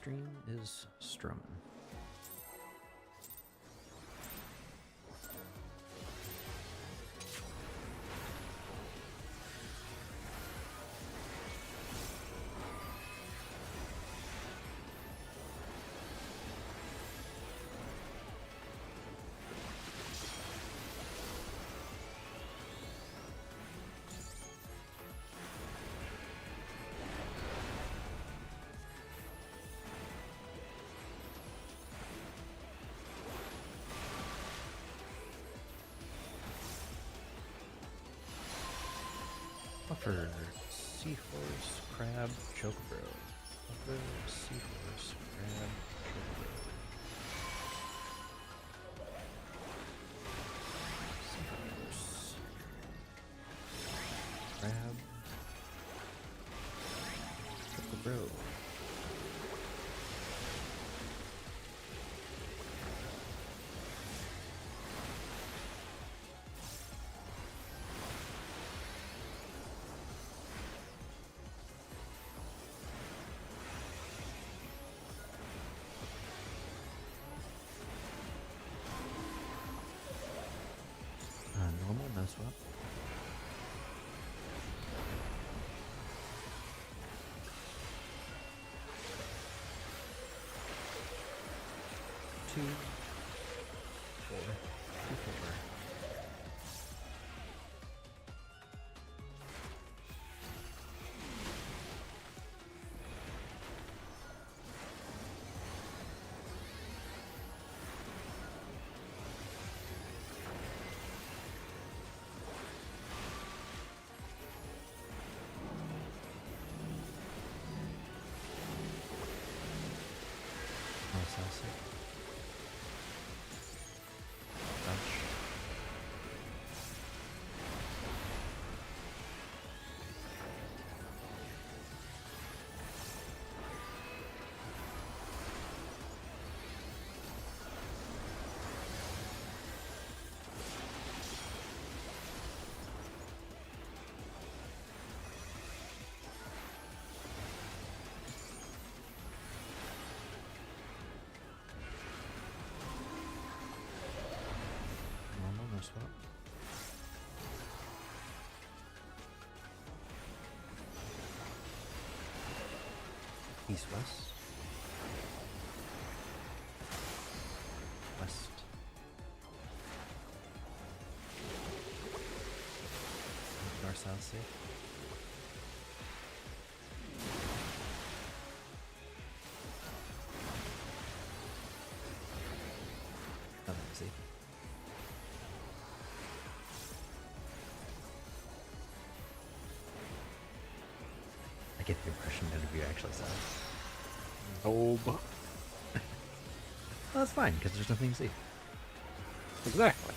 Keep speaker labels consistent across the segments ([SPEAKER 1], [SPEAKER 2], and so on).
[SPEAKER 1] stream is strumming. Buffer, seahorse, crab, chocobro. Buffer, seahorse, crab, chocobro. Seahorse, crab, chocobro. Normal, no swap. Two, four, 2, 4. Salsa. Dutch. Normal, no swap. East, west. West. North, south, safe. Nothing easy. I get the impression none of you actually saw it.
[SPEAKER 2] Oh,
[SPEAKER 1] Well, that's fine, because there's nothing to see.
[SPEAKER 2] exactly.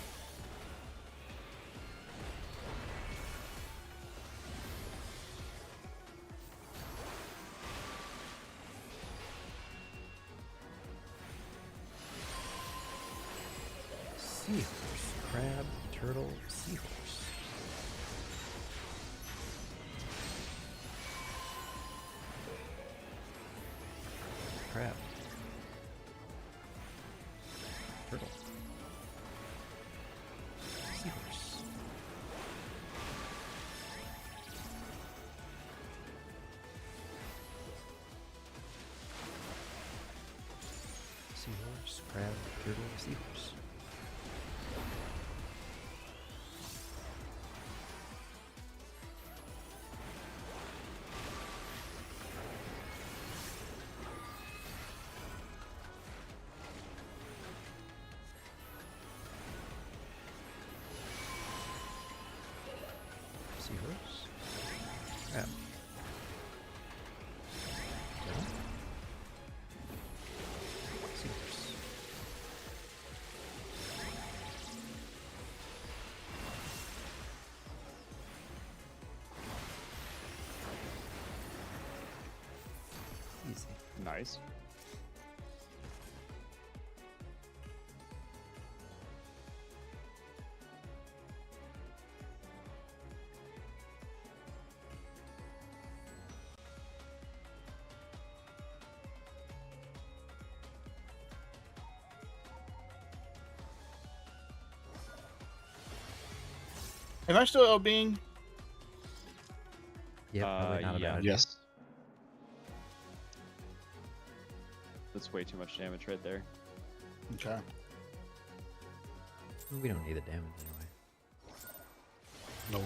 [SPEAKER 1] Seahorse, crab, turtle, seahorse. Crab. Turtle. Seahorse. Seahorse, crab, turtle, seahorse. Seahorse. Crab. Turtle. Seahorse. Easy.
[SPEAKER 2] Nice.
[SPEAKER 3] Am I still LBing?
[SPEAKER 1] Yeah, probably not a
[SPEAKER 2] yeah.
[SPEAKER 1] bad idea.
[SPEAKER 4] Yes.
[SPEAKER 2] That's way too much damage right there.
[SPEAKER 3] Okay.
[SPEAKER 1] We don't need the damage anyway.
[SPEAKER 4] No.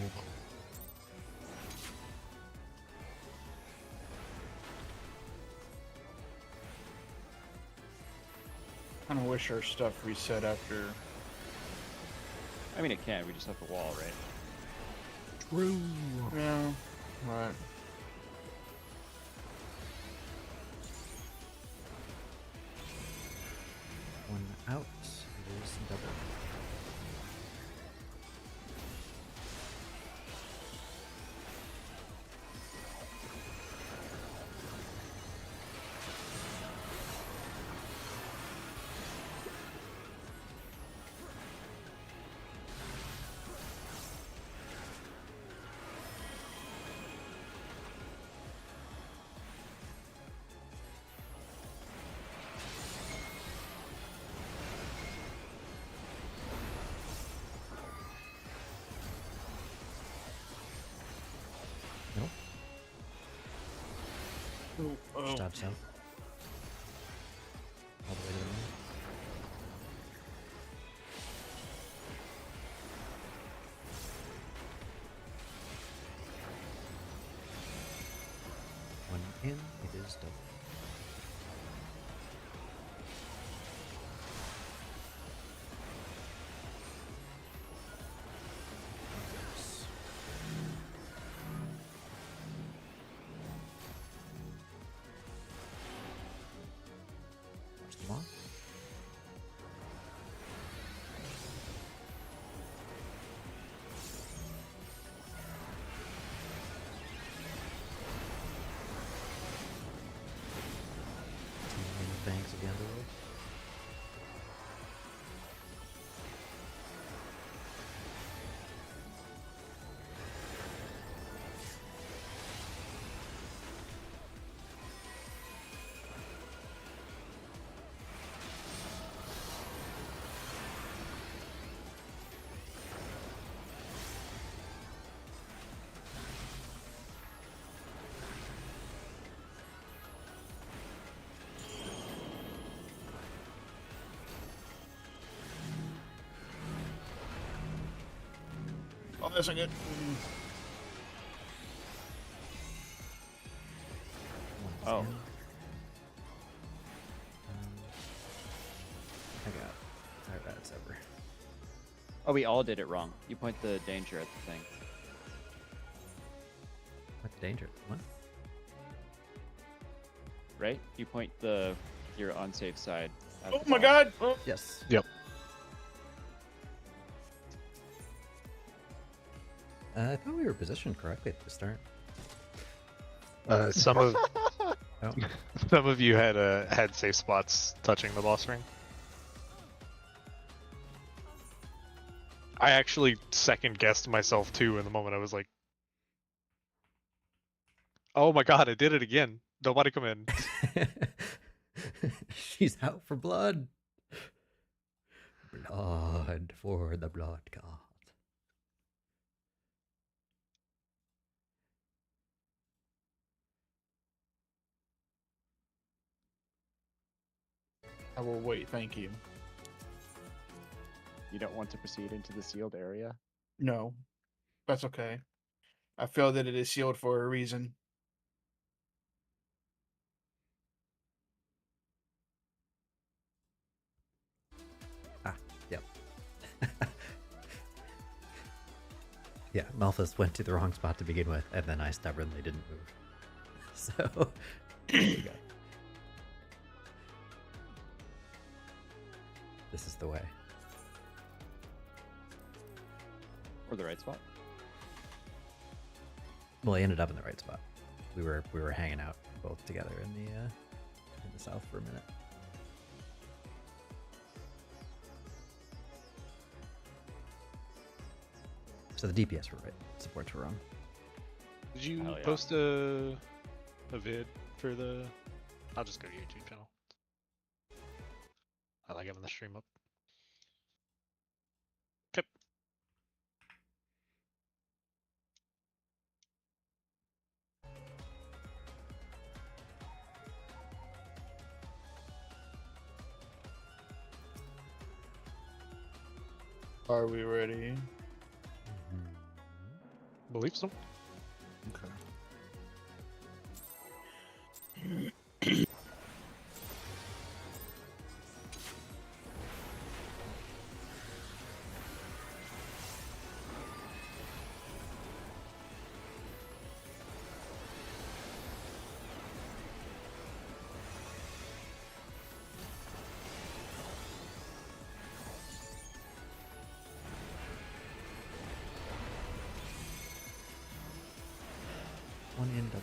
[SPEAKER 3] I kind of wish our stuff reset after.
[SPEAKER 2] I mean, it can. We just have the wall, right?
[SPEAKER 4] True.
[SPEAKER 3] Yeah. Right.
[SPEAKER 1] One out. It is double. Nope.
[SPEAKER 3] Oh.
[SPEAKER 1] Stab south. All the way to the moon. One in, it is double. Yes. Watch them off. Teaming the banks of the underworld.
[SPEAKER 3] Oh, that's not good.
[SPEAKER 1] One's
[SPEAKER 2] Oh.
[SPEAKER 1] in. I got tired as ever.
[SPEAKER 2] Oh, we all did it wrong. You point the danger at the thing.
[SPEAKER 1] What the danger? What?
[SPEAKER 2] Right? You point your unsafe side. At
[SPEAKER 3] Oh
[SPEAKER 2] the
[SPEAKER 3] my
[SPEAKER 2] boss.
[SPEAKER 3] god! Oh.
[SPEAKER 1] Yes.
[SPEAKER 4] Yep.
[SPEAKER 1] I thought we were positioned correctly at the start.
[SPEAKER 4] Some of
[SPEAKER 1] Oh,
[SPEAKER 4] some of you had safe spots touching the boss ring. I actually second guessed myself too in the moment. I was like, "Oh my god, I did it again! Nobody come in."
[SPEAKER 1] she's out for blood. Blood for the blood god.
[SPEAKER 3] I will wait. Thank you.
[SPEAKER 2] You don't want to proceed into the sealed area?
[SPEAKER 3] No, that's okay. I feel that it is sealed for a reason.
[SPEAKER 1] Ah, yep. Yeah, Malthus went to the wrong spot to begin with, and then I stubbornly didn't move. So, there you go. This is the way.
[SPEAKER 2] Or the right spot?
[SPEAKER 1] Well, I ended up in the right spot. We were hanging out both together in the south for a minute. So the DPS were right. Supports were wrong.
[SPEAKER 4] Did you
[SPEAKER 2] Hell yeah.
[SPEAKER 4] post a vid for the? I'll just go to your YouTube channel. I like having the stream up. Okay.
[SPEAKER 3] Are we ready?
[SPEAKER 4] Believe so.
[SPEAKER 3] Okay.
[SPEAKER 1] One in double.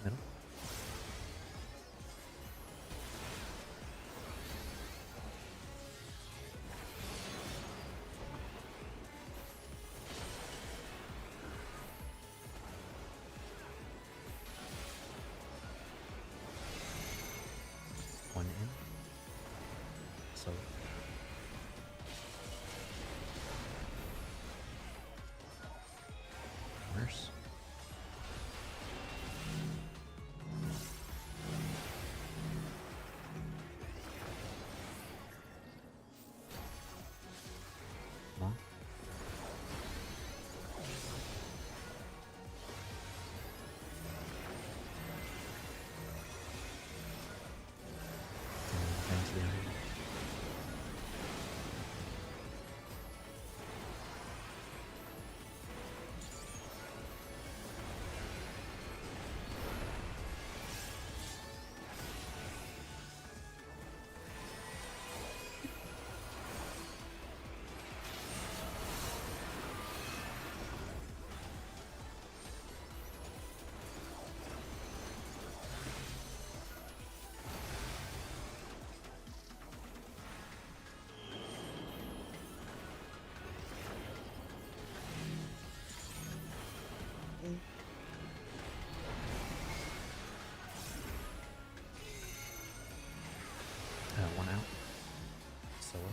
[SPEAKER 1] Middle. One in. So. Nurse. Long. And bang to the end. One out. Solo.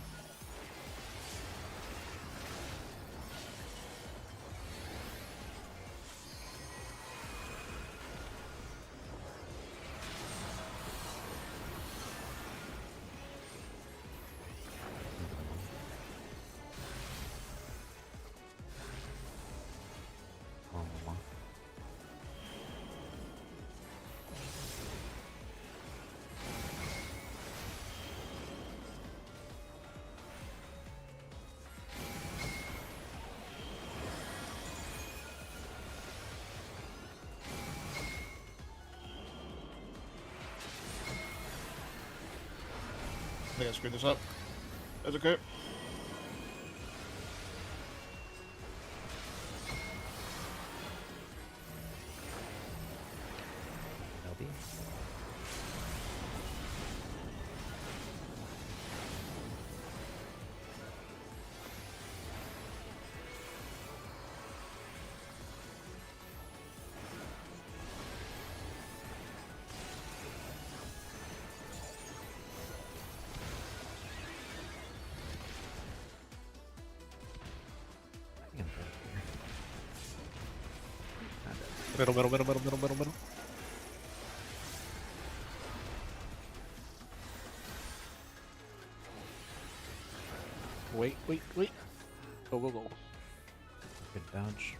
[SPEAKER 1] Long, long.
[SPEAKER 3] I think I screwed this up. That's okay.
[SPEAKER 1] LB. I think I'm good here. Not dead.
[SPEAKER 4] Middle. Wait. Go.
[SPEAKER 1] Good dodge.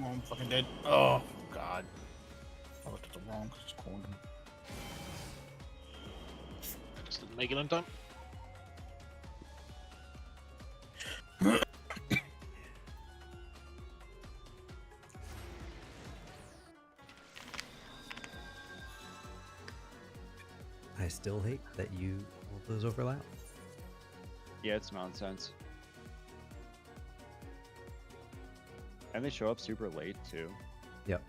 [SPEAKER 3] Oh, I'm fucking dead. Oh, God. I looked at the wrong because it's corner.
[SPEAKER 4] Just didn't make it on time.
[SPEAKER 1] I still hate that all those overlap.
[SPEAKER 2] Yeah, it's nonsense. And they show up super late too.
[SPEAKER 1] Yep.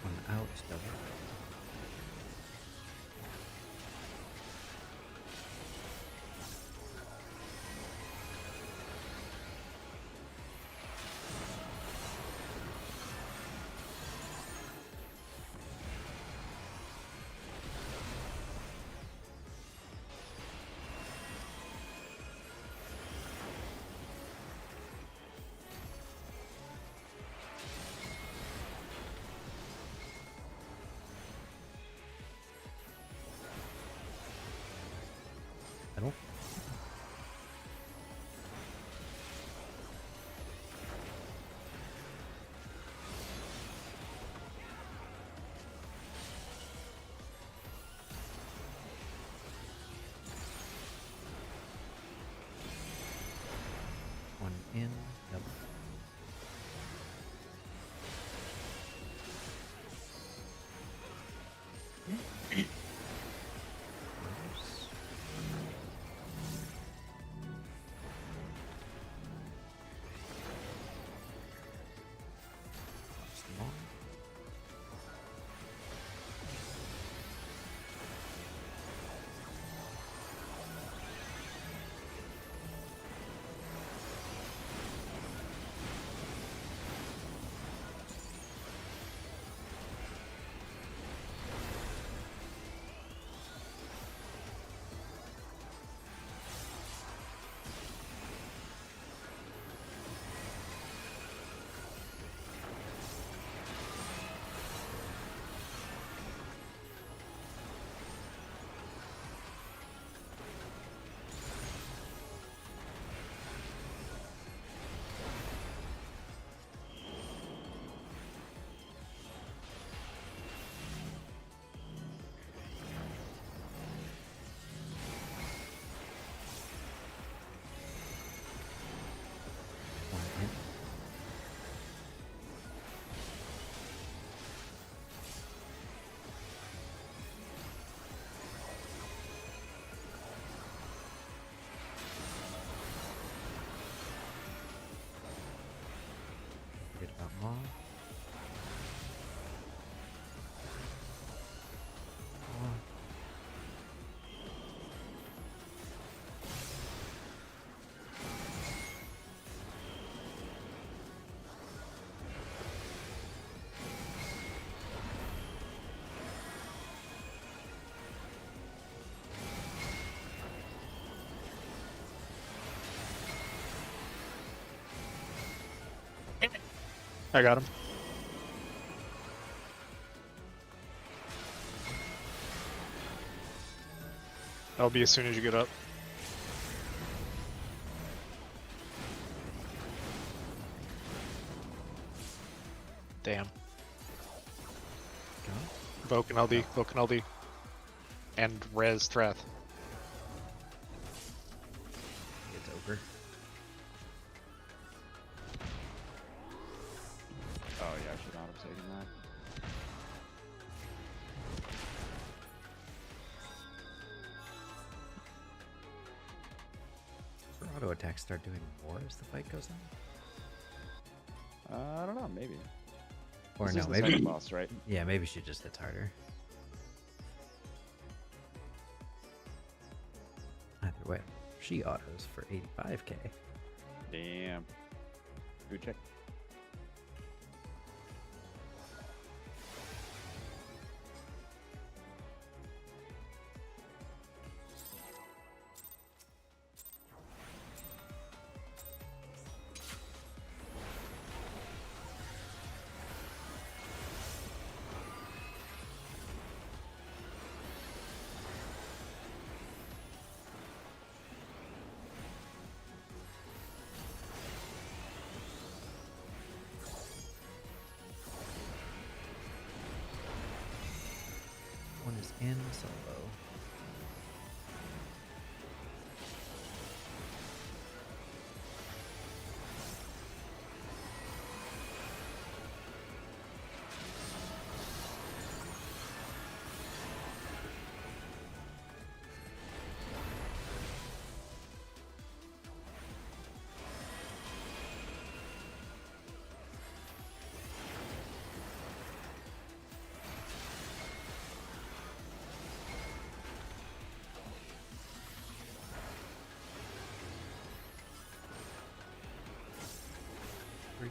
[SPEAKER 1] One out, double. Pedal. One in, double. Small. One in. Forget about Maw. Maw.
[SPEAKER 4] I got him. That'll be as soon as you get up. Damn.
[SPEAKER 1] Go.
[SPEAKER 4] Vulcan LD, Vulcan LD. And Res Trath.
[SPEAKER 1] It's over.
[SPEAKER 2] Oh yeah, I should not have taken that.
[SPEAKER 1] Does her auto attacks start doing more as the fight goes on?
[SPEAKER 2] I don't know, maybe.
[SPEAKER 1] Or
[SPEAKER 2] This
[SPEAKER 1] no,
[SPEAKER 2] is the
[SPEAKER 1] maybe.
[SPEAKER 2] second boss, right?
[SPEAKER 1] Yeah, maybe she just hits harder. Either way, she autos for 85k.
[SPEAKER 2] Damn. Good check.
[SPEAKER 1] One is in solo. Three.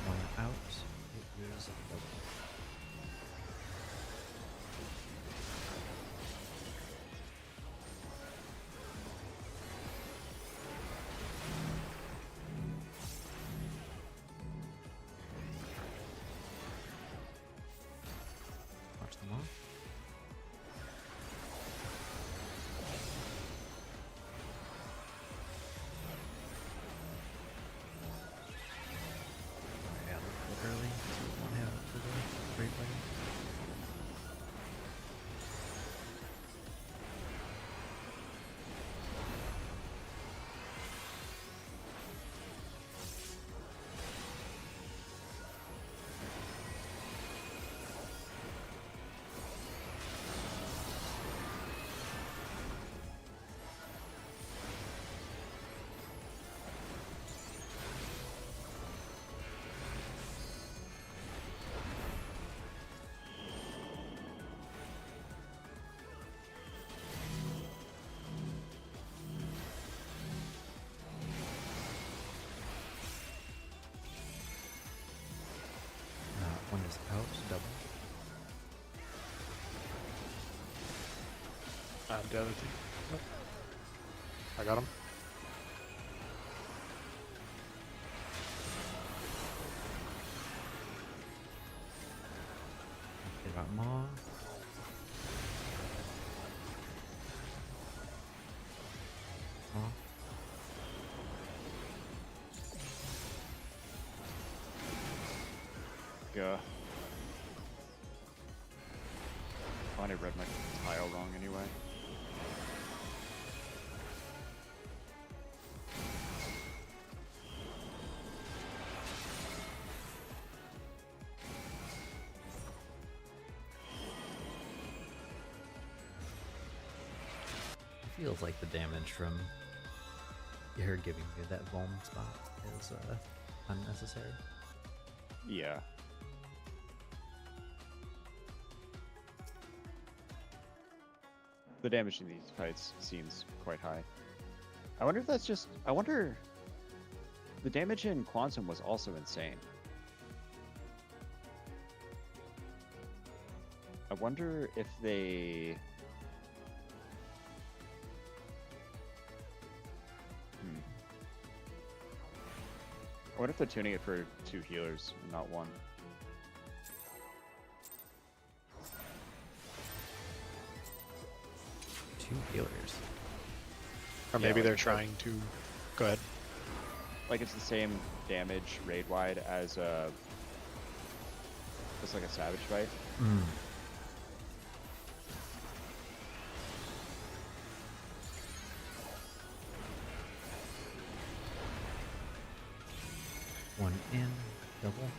[SPEAKER 1] One out. It is double. Watch them all. Yeah, a little bit early. So we won't have it for the replay. One is out, double.
[SPEAKER 4] The other two. Nope. I got him.
[SPEAKER 1] Forget about Maw. Maw.
[SPEAKER 2] Yeah. I read my tile wrong anyway.
[SPEAKER 1] It feels like the damage from her giving you that Vuln spot is unnecessary.
[SPEAKER 2] Yeah. The damage in these fights seems quite high. I wonder if that's just... I wonder... The damage in Quantum was also insane. I wonder if they... I wonder if they're tuning it for 2 healers and not 1.
[SPEAKER 1] Two healers.
[SPEAKER 4] Or
[SPEAKER 2] Yeah,
[SPEAKER 4] maybe
[SPEAKER 2] like
[SPEAKER 4] they're
[SPEAKER 2] it's
[SPEAKER 4] trying to. Go ahead.
[SPEAKER 2] Like it's the same damage raid wide as just like a Savage fight.
[SPEAKER 1] Mm. One in, double.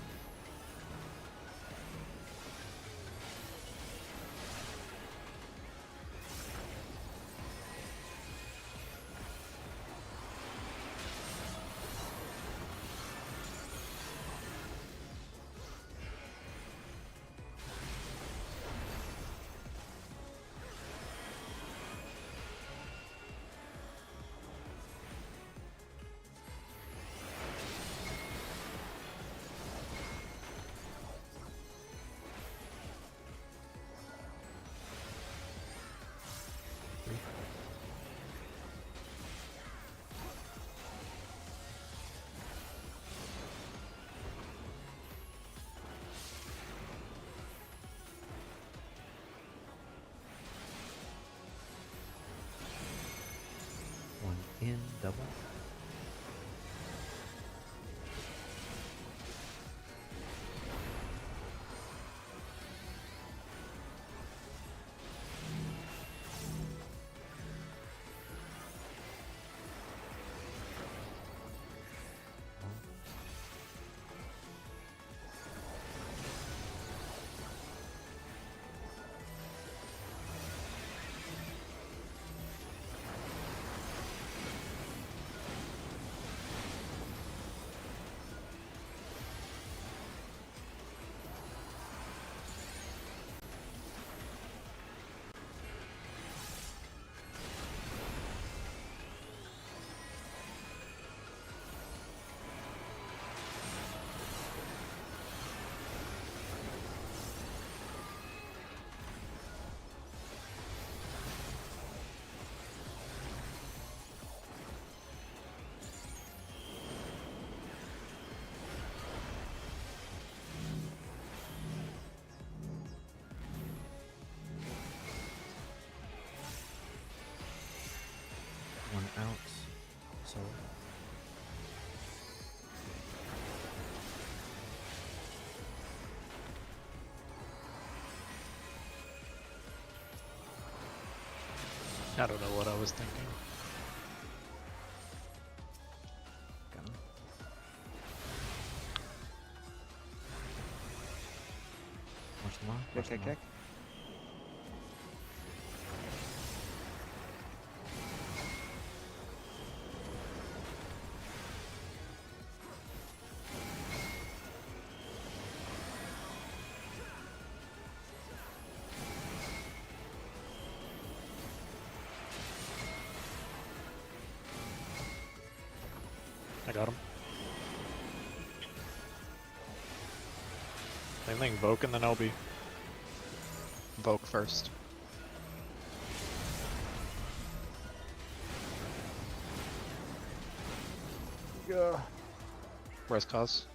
[SPEAKER 1] in double. One out. So
[SPEAKER 4] I don't know what I was thinking.
[SPEAKER 1] got him. Watch them all.
[SPEAKER 2] Kick,
[SPEAKER 1] Watch
[SPEAKER 2] kick,
[SPEAKER 1] them all.
[SPEAKER 2] kick.
[SPEAKER 4] I got him. Same thing, Voke and then LB. Voke first.
[SPEAKER 2] Yeah.
[SPEAKER 4] Where's Cause?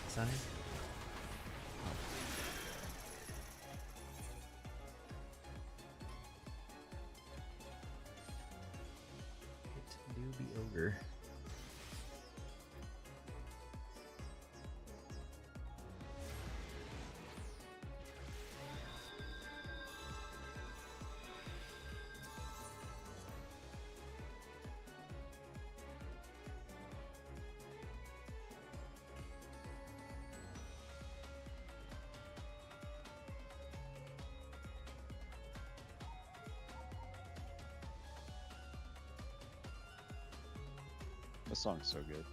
[SPEAKER 1] Sign. It do be ogre.
[SPEAKER 2] This song's so good.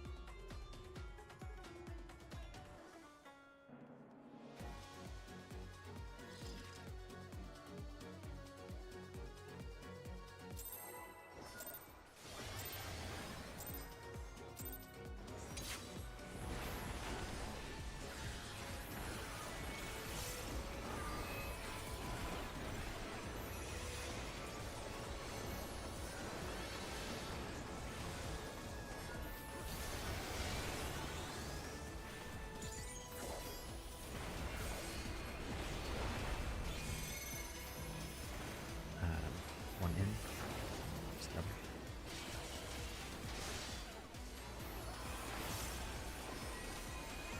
[SPEAKER 1] One in. Stubborn.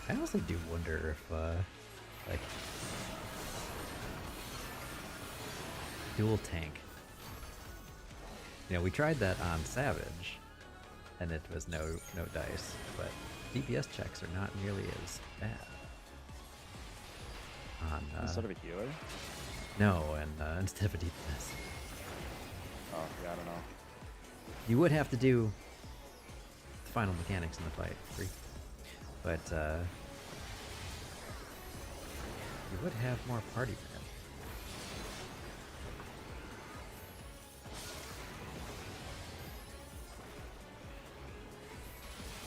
[SPEAKER 1] I honestly do wonder if, like, dual tank. You know, we tried that on Savage, and it was no dice, but DPS checks are not nearly as bad. On
[SPEAKER 2] Instead of a healer?
[SPEAKER 1] no, and instead of a DPS,
[SPEAKER 2] Oh, yeah, I don't know.
[SPEAKER 1] you would have to do the final mechanics in the fight, free, but you would have more party minutes.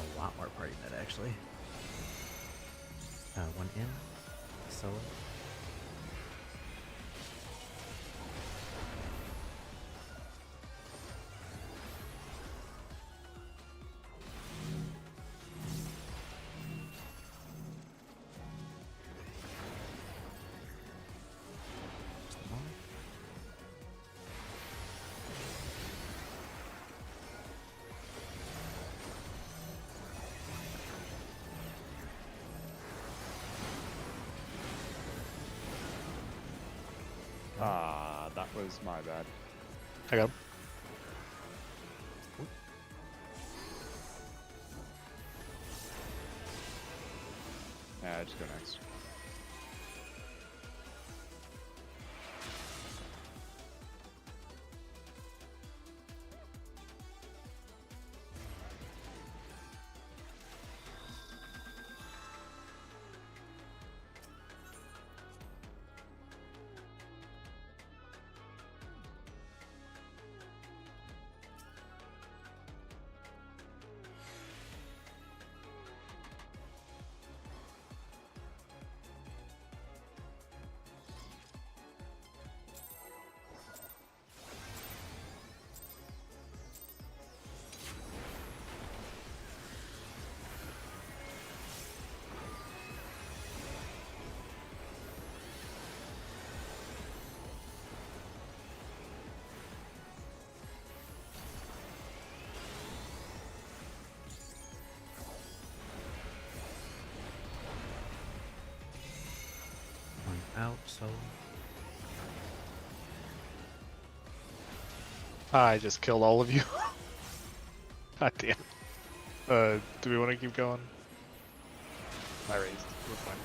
[SPEAKER 1] A lot more party net, actually. One in, solo.
[SPEAKER 2] Ah, that was my bad.
[SPEAKER 4] I got him.
[SPEAKER 2] Yeah, just go next.
[SPEAKER 1] One out, so
[SPEAKER 4] I just killed all of you. God damn. Do we want to keep going? I raised. We're fine.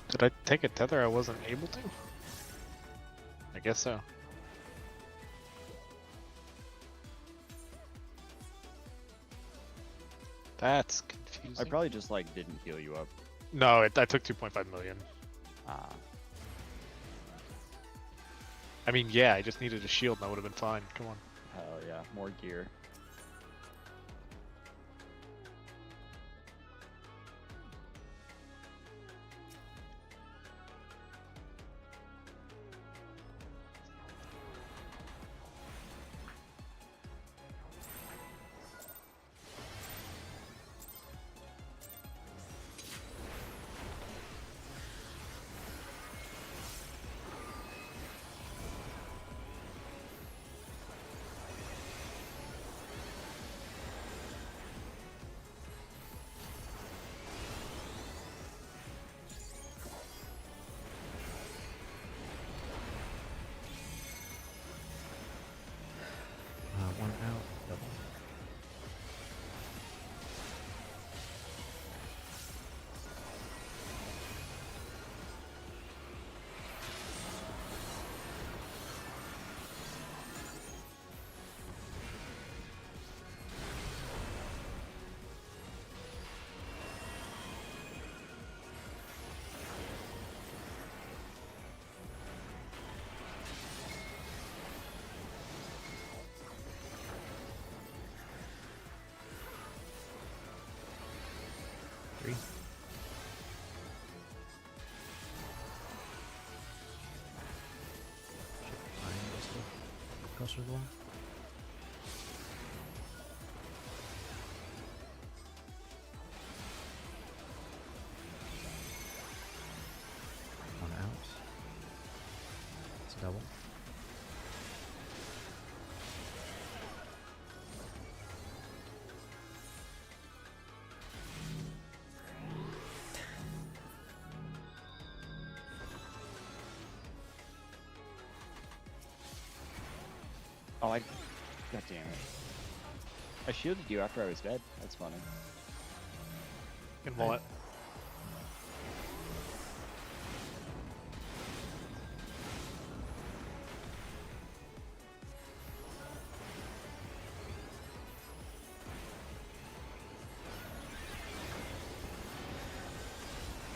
[SPEAKER 4] Did I take a tether I wasn't able to? I guess so. That's confusing.
[SPEAKER 2] I probably just like didn't heal you up.
[SPEAKER 4] No, I took 2.5 million.
[SPEAKER 2] Ah,
[SPEAKER 4] I mean, yeah, I just needed a shield and I would have been fine. Come on.
[SPEAKER 2] hell yeah, more gear.
[SPEAKER 1] one out, double. Three. Closer to the wall. One out. It's a double.
[SPEAKER 2] Oh, God damn it. I shielded you after I was dead. That's funny.
[SPEAKER 4] In wallet.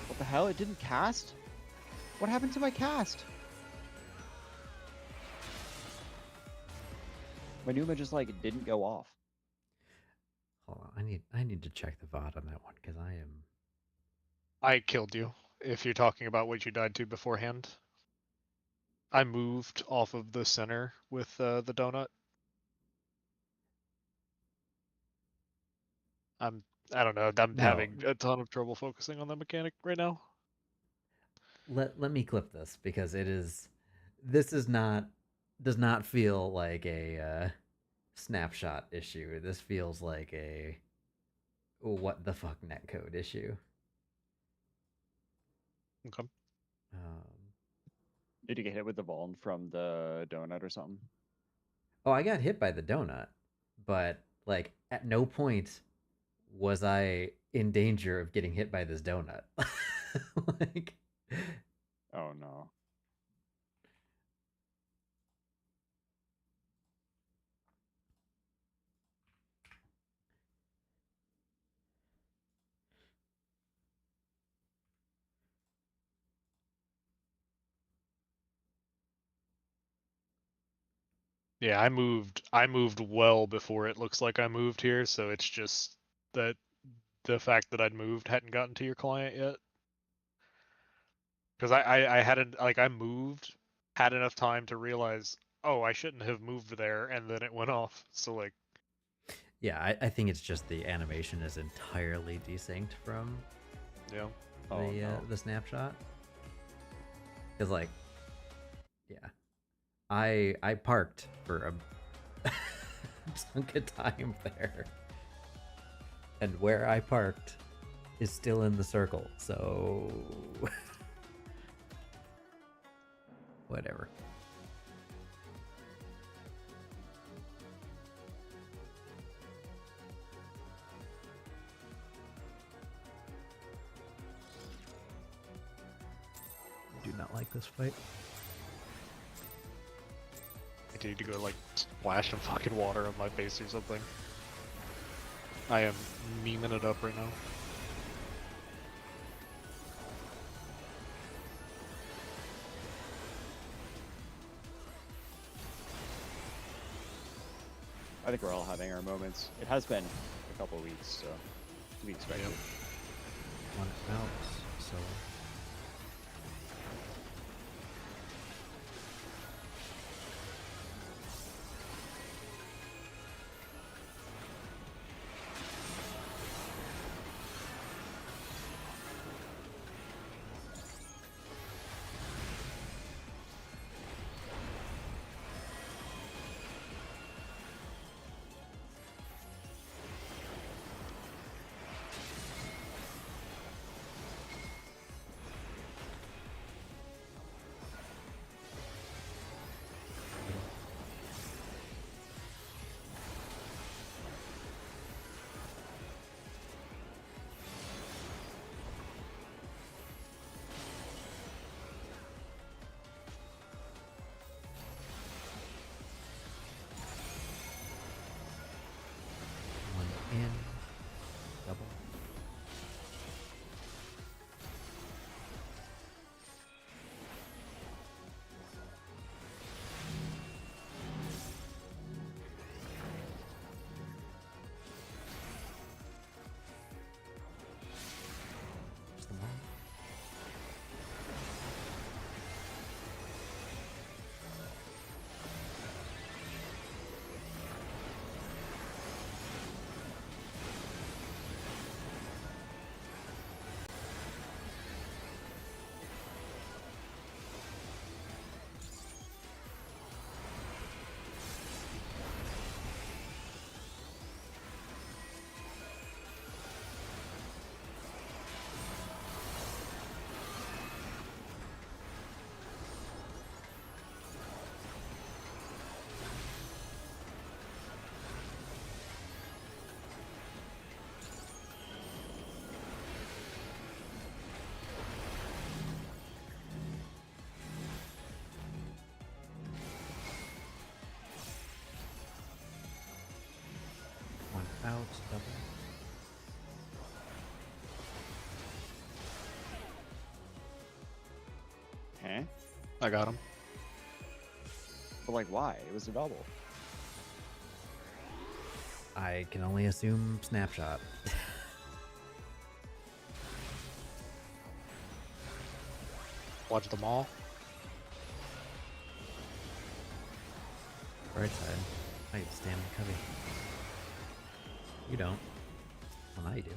[SPEAKER 2] What the hell? It didn't cast? What happened to my cast? My Numa just like didn't go off.
[SPEAKER 1] Hold on, I need to check the VOD on that one because I am.
[SPEAKER 4] I killed you, if you're talking about what you died to beforehand. I moved off of the center with the donut. I'm I don't know. I'm
[SPEAKER 1] No.
[SPEAKER 4] having a ton of trouble focusing on that mechanic right now.
[SPEAKER 1] Let me clip this because this is not does not feel like a snapshot issue. This feels like a what the fuck netcode issue.
[SPEAKER 4] Okay.
[SPEAKER 1] Um,
[SPEAKER 2] Did you get hit with the Vuln from the donut or something?
[SPEAKER 1] oh, I got hit by the donut, but like at no point was I in danger of getting hit by this donut. Like,
[SPEAKER 2] Oh no.
[SPEAKER 4] Yeah, I moved well before it looks like I moved here, so it's just that the fact that I'd moved hadn't gotten to your client yet. Because I hadn't, like, I moved, had enough time to realize, oh, I shouldn't have moved there, and then it went off. So, like,
[SPEAKER 1] yeah, I think it's just the animation is entirely desynced from
[SPEAKER 4] yeah.
[SPEAKER 2] Oh no.
[SPEAKER 1] the snapshot. Because like, yeah, I parked for a chunk of time there, and where I parked is still in the circle. So whatever. I do not like this fight.
[SPEAKER 4] I need to go, like, splash some fucking water on my face or something. I am memeing it up right now.
[SPEAKER 2] I think we're all having our moments. It has been a couple of weeks, so to be expected.
[SPEAKER 4] Yep.
[SPEAKER 1] One out, so one in, double. Just them all. One out, double.
[SPEAKER 2] Huh?
[SPEAKER 4] I got him.
[SPEAKER 2] But like, why? It was a double.
[SPEAKER 1] I can only assume snapshot.
[SPEAKER 4] Watch them all.
[SPEAKER 1] Right side. I get to stand in Cubby. You don't. Well, now you do.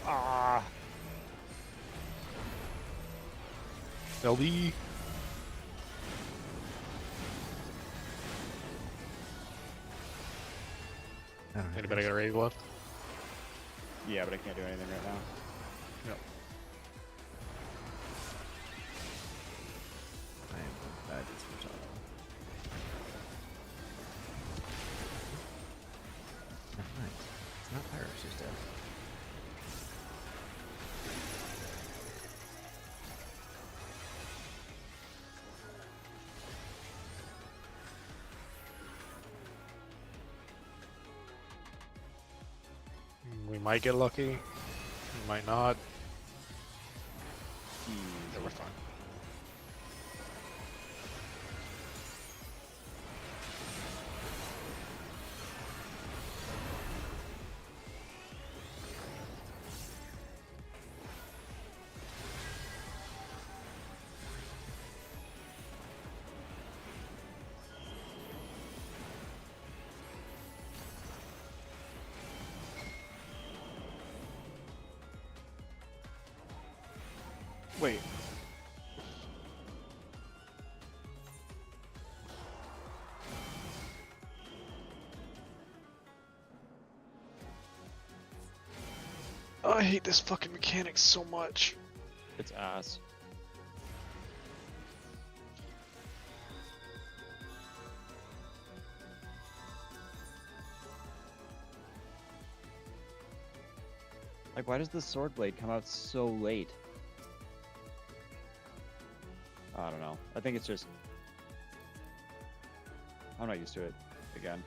[SPEAKER 2] Ah,
[SPEAKER 4] LD.
[SPEAKER 1] I don't have
[SPEAKER 4] Anybody
[SPEAKER 1] this.
[SPEAKER 4] got a raise left?
[SPEAKER 2] yeah, but I can't do anything right now.
[SPEAKER 4] Yep.
[SPEAKER 1] I did switch out. Never mind. It's not Pyrus who's dead.
[SPEAKER 4] We might get lucky. We might not. Yeah, we're
[SPEAKER 2] Easy.
[SPEAKER 4] fine.
[SPEAKER 2] Wait.
[SPEAKER 4] I hate this fucking mechanic so much.
[SPEAKER 2] It's ass. Like, why does the sword blade come out so late? I don't know. I think it's just... I'm not used to it. Again.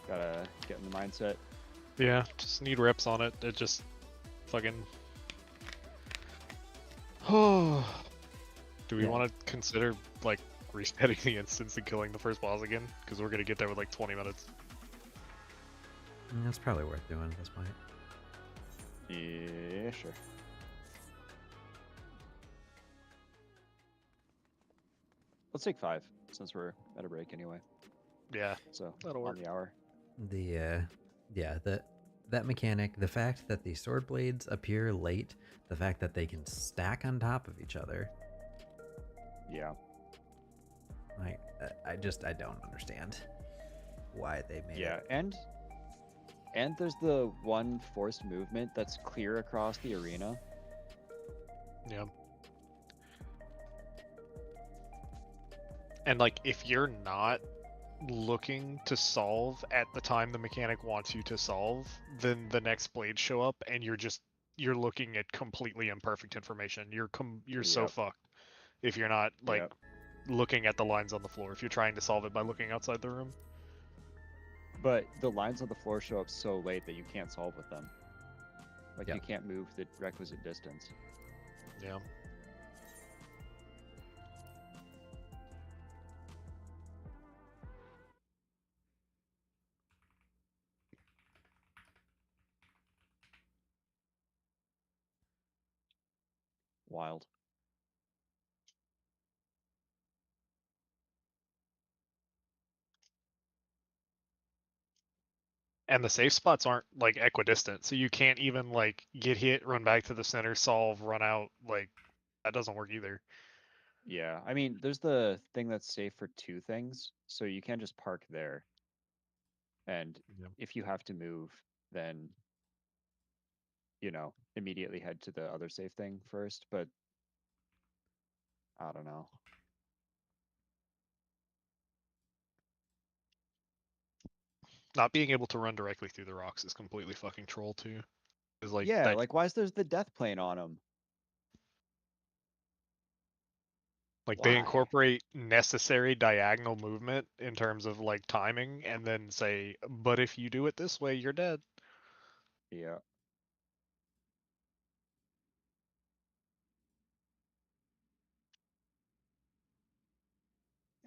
[SPEAKER 2] Gotta get in the mindset.
[SPEAKER 4] Yeah, just need reps on it. It just fucking. Oh. Do we
[SPEAKER 1] Yeah.
[SPEAKER 4] want to consider like resetting the instance and killing the first boss again? Because we're gonna get there with like 20 minutes.
[SPEAKER 1] That's probably worth doing at this point.
[SPEAKER 2] Yeah, sure. Let's take 5, since we're at a break anyway.
[SPEAKER 4] Yeah,
[SPEAKER 2] So,
[SPEAKER 4] that'll
[SPEAKER 2] on
[SPEAKER 4] work.
[SPEAKER 2] the hour.
[SPEAKER 1] The yeah, that mechanic, the fact that the sword blades appear late, the fact that they can stack on top of each other,
[SPEAKER 2] Yeah.
[SPEAKER 1] like I don't understand why they made
[SPEAKER 2] Yeah,
[SPEAKER 1] it.
[SPEAKER 2] and there's the one forced movement that's clear across the arena.
[SPEAKER 4] Yeah. And like, if you're not looking to solve at the time the mechanic wants you to solve, then the next blades show up and you're looking at completely imperfect information. You're so
[SPEAKER 2] Yep.
[SPEAKER 4] fucked if you're not like
[SPEAKER 2] Yep.
[SPEAKER 4] looking at the lines on the floor. If you're trying to solve it by looking outside the room.
[SPEAKER 2] But the lines on the floor show up so late that you can't solve with them. Like,
[SPEAKER 1] Yep.
[SPEAKER 2] you can't move the requisite distance.
[SPEAKER 4] Yeah.
[SPEAKER 2] Wild.
[SPEAKER 4] And the safe spots aren't like equidistant, so you can't even like get hit, run back to the center, solve, run out. Like that doesn't work either.
[SPEAKER 2] Yeah, I mean, there's the thing that's safe for 2 things, so you can just park there. And
[SPEAKER 4] Yeah.
[SPEAKER 2] if you have to move, then, immediately head to the other safe thing first, but I don't know.
[SPEAKER 4] Not being able to run directly through the rocks is completely fucking troll too. Is like
[SPEAKER 2] Yeah,
[SPEAKER 4] that
[SPEAKER 2] like, why is there's the death plane on them?
[SPEAKER 4] like they
[SPEAKER 2] Why?
[SPEAKER 4] incorporate necessary diagonal movement in terms of like timing and then say, but if you do it this way, you're dead.
[SPEAKER 2] Yeah.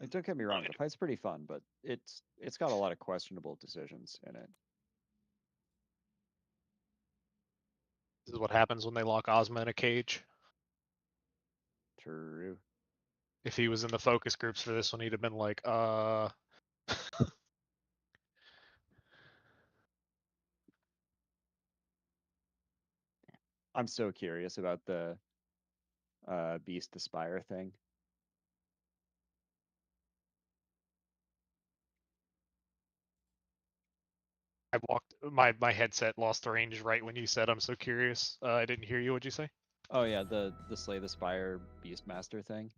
[SPEAKER 2] Like, don't get me wrong, the fight's pretty fun, but it's got a lot of questionable decisions in it.
[SPEAKER 4] This is what happens when they lock Ozma in a cage.
[SPEAKER 2] True.
[SPEAKER 4] If he was in the focus groups for this one, he'd have been like,
[SPEAKER 2] I'm so curious about the Beast the Spire thing.
[SPEAKER 4] I walked my headset lost the range right when you said I'm so curious. I didn't hear you. What'd you say?
[SPEAKER 2] Oh yeah, the Slay the Spire Beastmaster thing.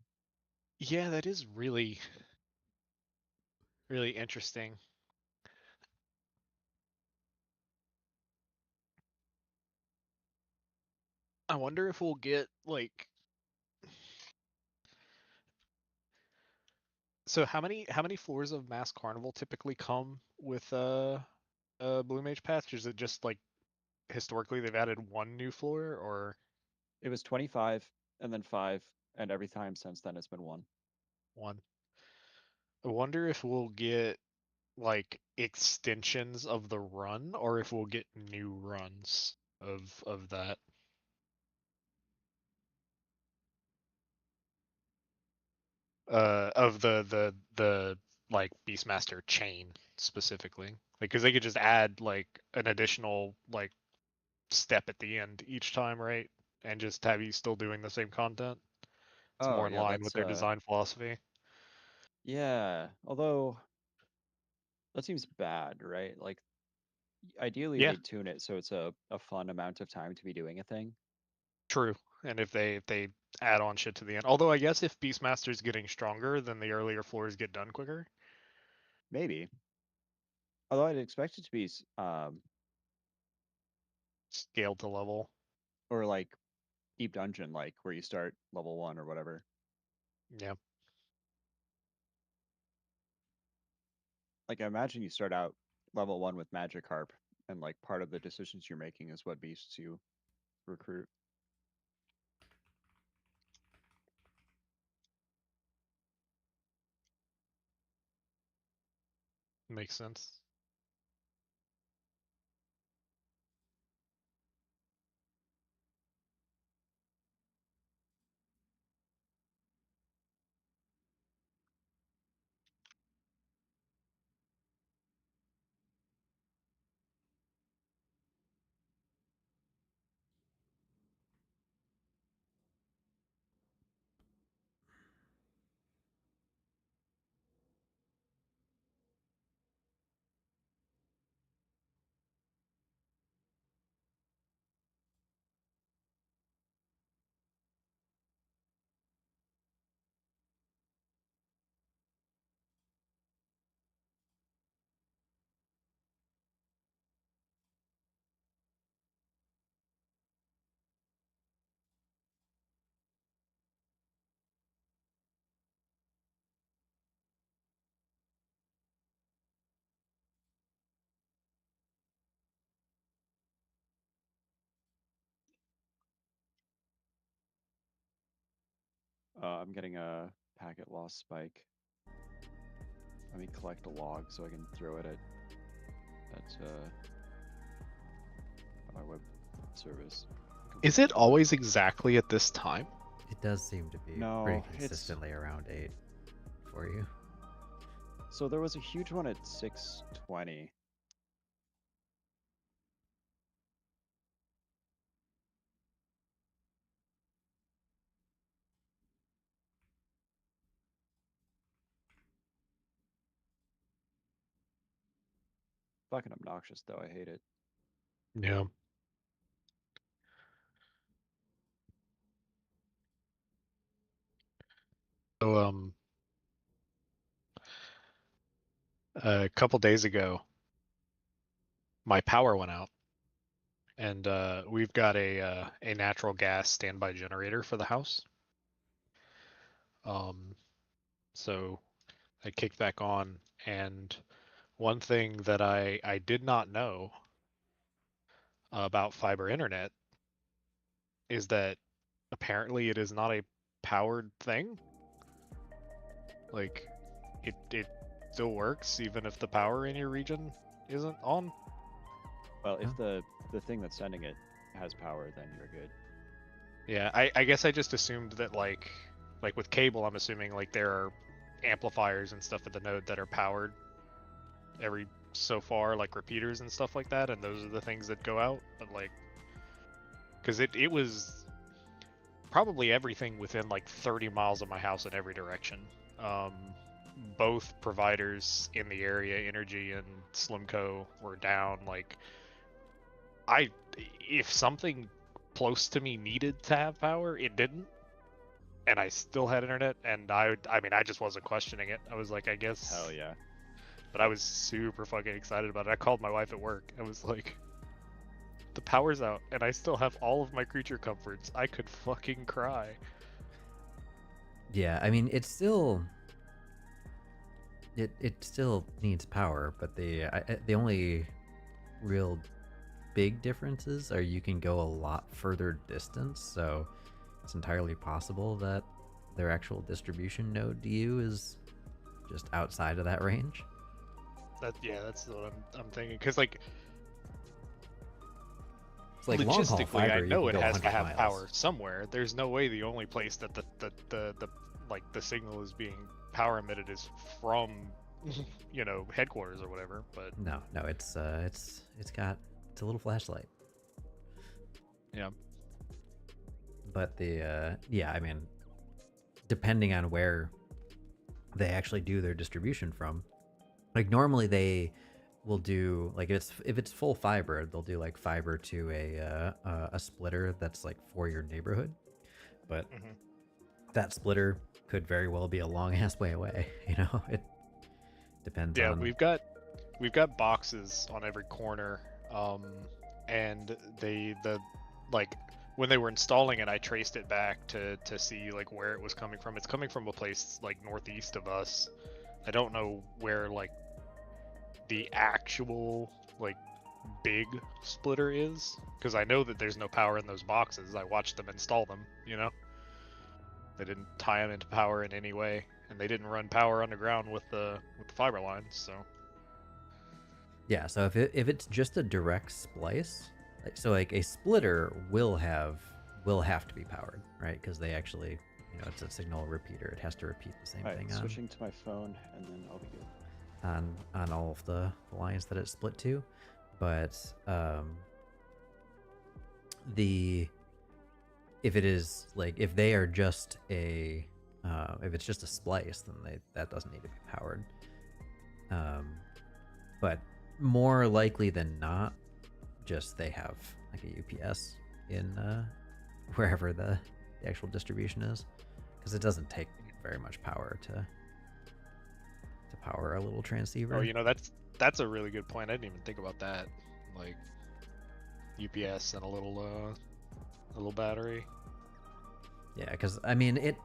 [SPEAKER 4] Yeah, that is really really interesting. I wonder if we'll get like so how many floors of Mass Carnival typically come with Blue Mage patch? Is it just like historically they've added one new floor or
[SPEAKER 2] It was 25 and then 5, and every time since then it's been 1.
[SPEAKER 4] one? I wonder if we'll get like extensions of the run or if we'll get new runs of that. Of the like Beastmaster chain specifically. Like because they could just add like an additional like step at the end each time, right? And just have you still doing the same content. It's
[SPEAKER 2] Oh
[SPEAKER 4] more in
[SPEAKER 2] yeah,
[SPEAKER 4] line with
[SPEAKER 2] that's
[SPEAKER 4] their design philosophy.
[SPEAKER 2] yeah. Although that seems bad, right? Like ideally
[SPEAKER 4] Yeah,
[SPEAKER 2] they tune it so it's a fun amount of time to be doing a thing.
[SPEAKER 4] true. And if they add on shit to the end. Although I guess if Beastmaster's getting stronger, then the earlier floors get done quicker.
[SPEAKER 2] Maybe. Although I'd expect it to be
[SPEAKER 4] Scaled to level.
[SPEAKER 2] or like deep dungeon, like where you start level 1 or whatever.
[SPEAKER 4] Yeah.
[SPEAKER 2] Like I imagine you start out level 1 with Magikarp, and like part of the decisions you're making is what beasts you recruit.
[SPEAKER 4] Makes sense.
[SPEAKER 2] I'm getting a packet loss spike. Let me collect a log so I can throw it at my web service.
[SPEAKER 4] Is it always exactly at this time?
[SPEAKER 1] It does seem to be
[SPEAKER 2] No,
[SPEAKER 1] pretty
[SPEAKER 2] it's-
[SPEAKER 1] consistently around 8 for you.
[SPEAKER 2] So there was a huge one at 6:20. Fucking obnoxious though, I hate it.
[SPEAKER 4] Yeah. So a couple days ago, my power went out, and we've got a natural gas standby generator for the house. So I kicked back on, and one thing that I did not know about fiber internet is that apparently it is not a powered thing. Like it still works even if the power in your region isn't on.
[SPEAKER 2] Well, if
[SPEAKER 1] Yeah.
[SPEAKER 2] the thing that's sending it has power, then you're good.
[SPEAKER 4] Yeah, I guess I just assumed that like with cable, I'm assuming like there are amplifiers and stuff at the node that are powered every so far, like repeaters and stuff like that, and those are the things that go out. But like, because it was probably everything within like 30 miles of my house in every direction. Both providers in the area, Energy and Slimco, were down. Like, if something close to me needed to have power, it didn't, and I still had internet. And I mean, I just wasn't questioning it. I was like, I guess.
[SPEAKER 2] Hell yeah.
[SPEAKER 4] But I was super fucking excited about it. I called my wife at work. I was like, the power's out, and I still have all of my creature comforts. I could fucking cry.
[SPEAKER 1] Yeah, I mean, it's still it still needs power, but the only real big differences are you can go a lot further distance, so it's entirely possible that their actual distribution node to you is just outside of that range.
[SPEAKER 4] That's what I'm thinking. Because like
[SPEAKER 1] It's like long haul
[SPEAKER 4] logistically,
[SPEAKER 1] fiber,
[SPEAKER 4] I
[SPEAKER 1] you
[SPEAKER 4] know
[SPEAKER 1] can
[SPEAKER 4] it
[SPEAKER 1] go
[SPEAKER 4] has to
[SPEAKER 1] 100
[SPEAKER 4] have
[SPEAKER 1] miles.
[SPEAKER 4] power somewhere. There's no way the only place that the like the signal is being power emitted is from headquarters or whatever. But
[SPEAKER 1] No, it's a little flashlight.
[SPEAKER 4] yeah,
[SPEAKER 1] But I mean, depending on where they actually do their distribution from, like normally they will do like if it's full fiber, they'll do like fiber to a splitter that's like for your neighborhood, but
[SPEAKER 4] Mhm.
[SPEAKER 1] that splitter could very well be a long ass way away. It depends
[SPEAKER 4] yeah,
[SPEAKER 1] on.
[SPEAKER 4] we've got boxes on every corner, and the like when they were installing it, I traced it back to see like where it was coming from. It's coming from a place like northeast of us. I don't know where like the actual like big splitter is, because I know that there's no power in those boxes. I watched them install them. They didn't tie them into power in any way, and they didn't run power underground with the fiber lines. So
[SPEAKER 1] Yeah, so if it's just a direct splice, like a splitter will have to be powered, right? Because they actually, it's a signal repeater. It has to repeat the same
[SPEAKER 2] All right,
[SPEAKER 1] thing
[SPEAKER 2] switching to my phone, and then I'll be good.
[SPEAKER 1] on all of the lines that it's split to. But if it is like if they are just if it's just a splice, then that doesn't need to be powered. But more likely than not, just they have like a UPS in wherever the actual distribution is, because it doesn't take very much power to power a little transceiver.
[SPEAKER 4] oh, that's a really good point. I didn't even think about that. Like UPS and a little battery.
[SPEAKER 1] Yeah, because I mean it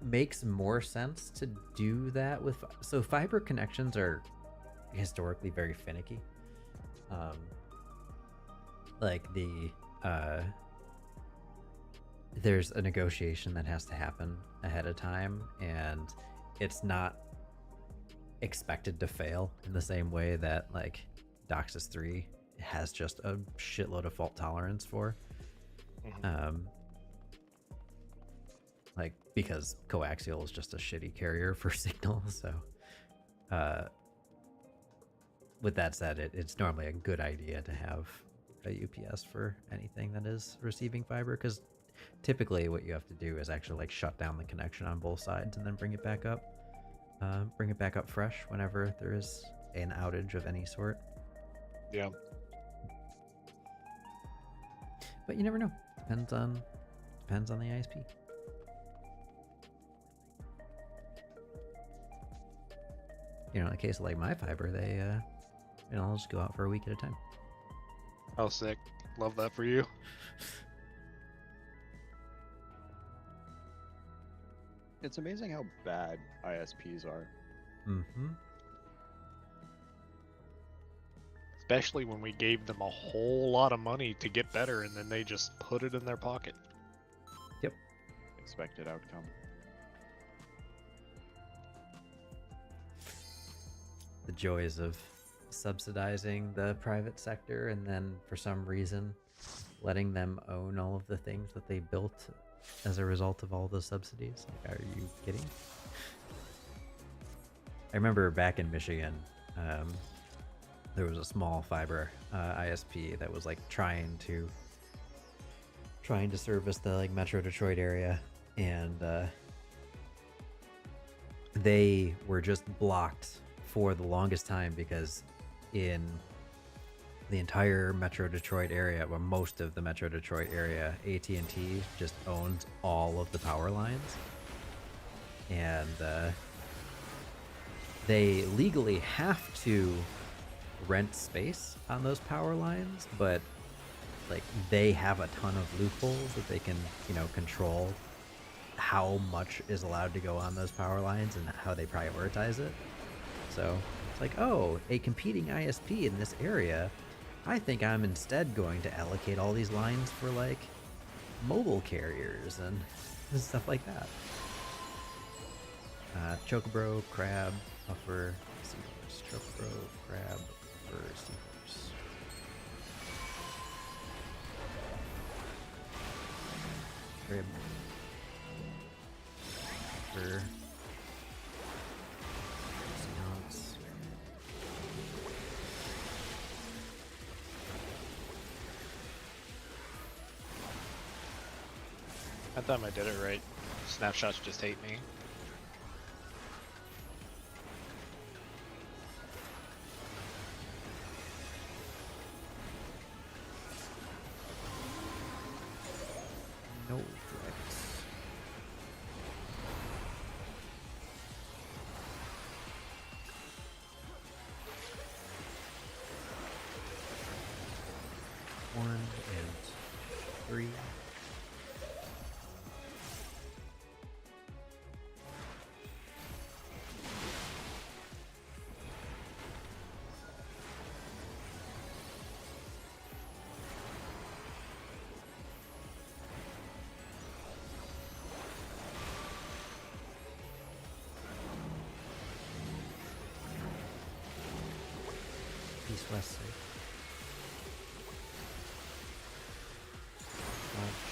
[SPEAKER 1] makes more sense to do that with so fiber connections are historically very finicky. Like there's a negotiation that has to happen ahead of time, and it's not expected to fail in the same way that like DOCSIS 3 has just a shitload of fault tolerance for. Like because coaxial is just a shitty carrier for signal. So with that said, it's normally a good idea to have a UPS for anything that is receiving fiber, because typically what you have to do is actually like shut down the connection on both sides and then bring it back up fresh whenever there is an outage of any sort.
[SPEAKER 4] Yeah.
[SPEAKER 1] But you never know. Depends on the ISP. In the case of like my fiber, they I'll just go out for a week at a time.
[SPEAKER 4] Oh, sick. Love that for you.
[SPEAKER 2] It's amazing how bad ISPs are.
[SPEAKER 1] Mm-hmm.
[SPEAKER 4] Especially when we gave them a whole lot of money to get better, and then they just put it in their pocket.
[SPEAKER 2] Expected outcome.
[SPEAKER 1] the joys of subsidizing the private sector and then for some reason letting them own all of the things that they built as a result of all those subsidies. Like, are you kidding? I remember back in Michigan, there was a small fiber ISP that was like trying to service the like Metro Detroit area, and they were just blocked for the longest time because in the entire Metro Detroit area, or most of the Metro Detroit area, AT&T just owns all of the power lines, and they legally have to rent space on those power lines, but like they have a ton of loopholes that they can, you know, control how much is allowed to go on those power lines and how they prioritize it. So it's like, oh, a competing ISP in this area, I think I'm instead going to allocate all these lines for like mobile carriers and stuff like that. Chocobro, crab, upper, seahorse. Chocobro, crab, upper, seahorse. Crib. Upper. Seahorse.
[SPEAKER 4] That time I did it right. Snapshots just hate me.
[SPEAKER 1] No flex. One and three. East west side. Watch.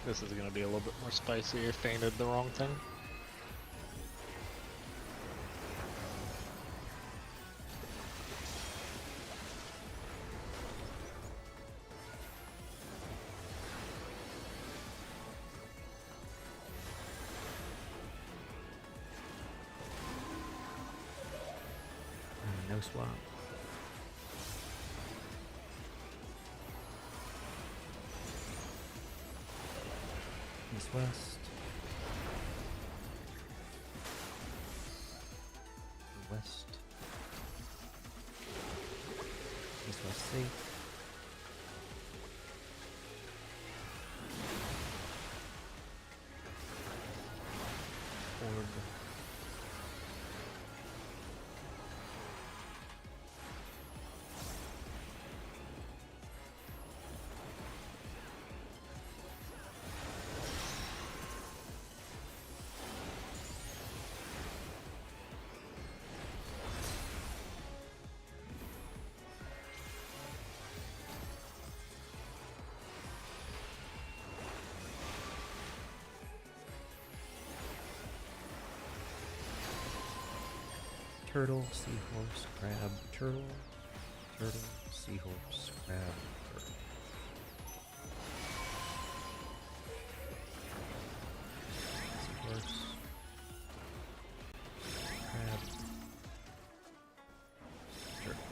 [SPEAKER 4] This is gonna be a little bit more spicy. I fainted the wrong thing.
[SPEAKER 1] No swap. East west. West. East west safe. Forward. Turtle, seahorse, crab, turtle, turtle, seahorse, crab, turtle. Seahorse, crab, turtle.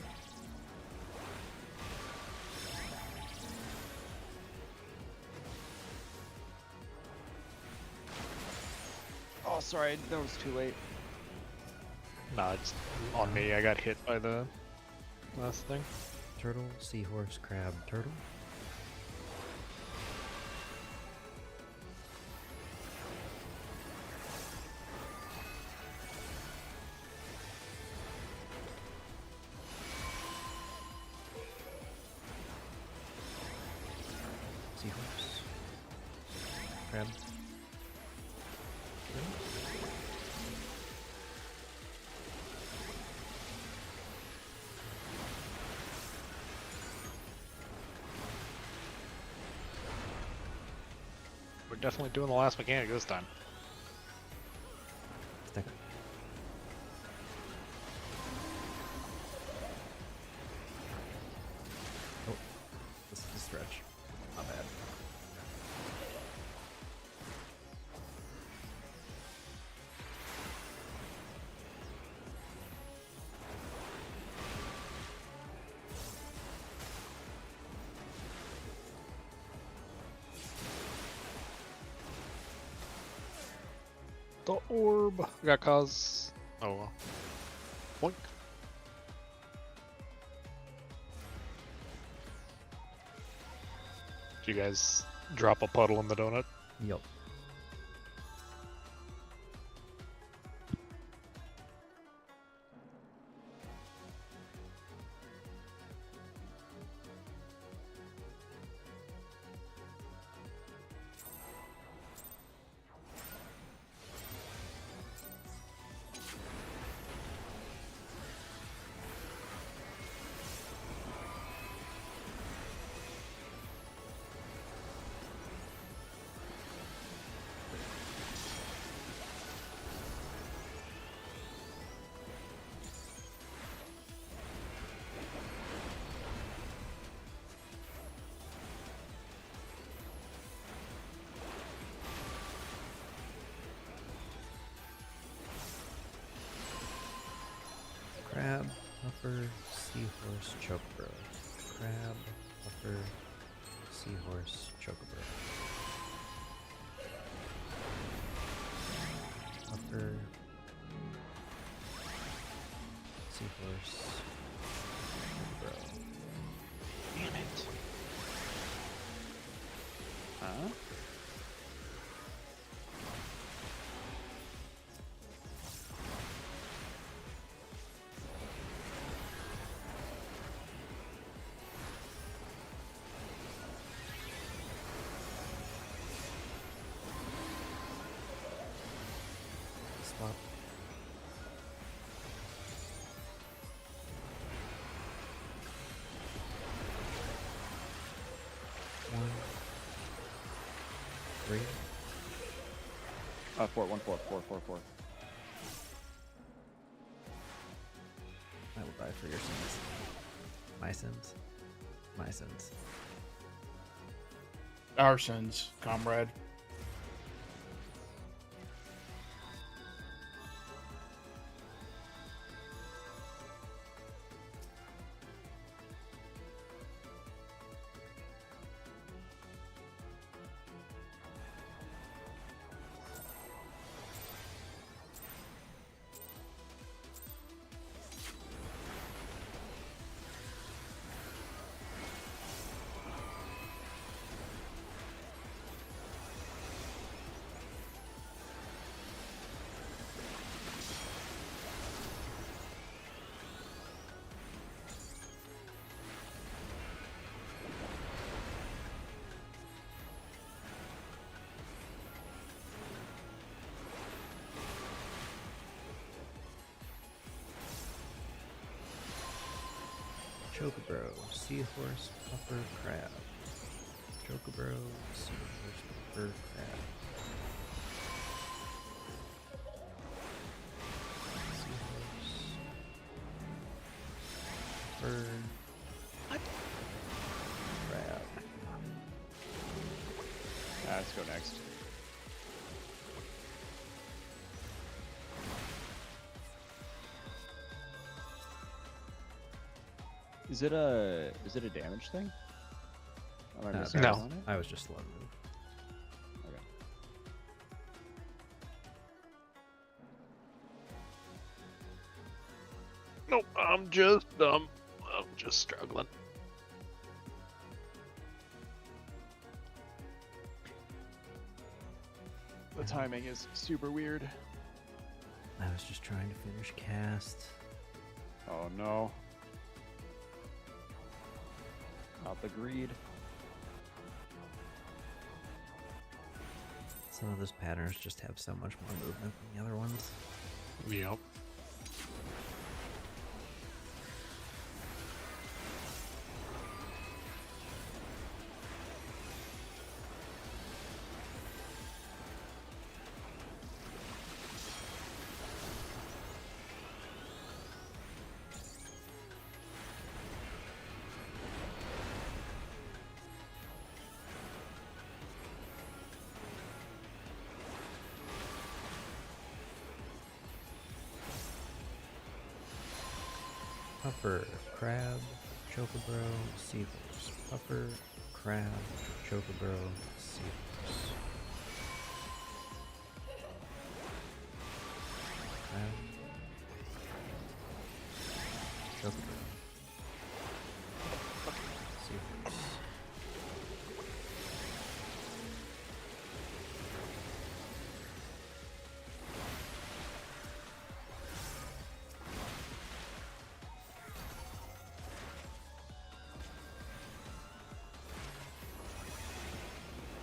[SPEAKER 2] Oh, sorry, that was too late.
[SPEAKER 4] Nah, it's on me. I got hit by the last thing.
[SPEAKER 1] Turtle, seahorse, crab, turtle. Seahorse. Crab.
[SPEAKER 4] We're definitely doing the last mechanic this time.
[SPEAKER 1] Stick. Oh, this is a stretch. Not bad.
[SPEAKER 4] The orb got cause. Oh well. Boink. Did you guys drop a puddle in the donut?
[SPEAKER 1] Yup. Crab, upper, seahorse, chocobro. Crab, upper, seahorse, chocobro. Upper, seahorse, chocobro.
[SPEAKER 4] Damn it.
[SPEAKER 2] Huh?
[SPEAKER 1] Swap. One, three.
[SPEAKER 2] 4, 1, 4, 4, 4, 4.
[SPEAKER 1] I will die for your sins. My sins. My sins.
[SPEAKER 3] Our sins, comrade.
[SPEAKER 1] Chocobro, seahorse, puffer, crab. Chocobro, seahorse, puffer, crab. Seahorse, puffer, crab.
[SPEAKER 2] Let's go next. Is it a damage thing? Am I missing
[SPEAKER 4] No.
[SPEAKER 2] out on it?
[SPEAKER 1] I was just slow move.
[SPEAKER 2] Okay.
[SPEAKER 4] Nope, I'm just struggling.
[SPEAKER 2] The timing is super weird.
[SPEAKER 1] I was just trying to finish cast.
[SPEAKER 2] Oh no. Not the greed.
[SPEAKER 1] Some of those patterns just have so much more movement than the other ones.
[SPEAKER 4] Yep.
[SPEAKER 1] Puffer, crab, chocobro, seahorse. Puffer, crab, chocobro, seahorse. Crab, chocobro, seahorse.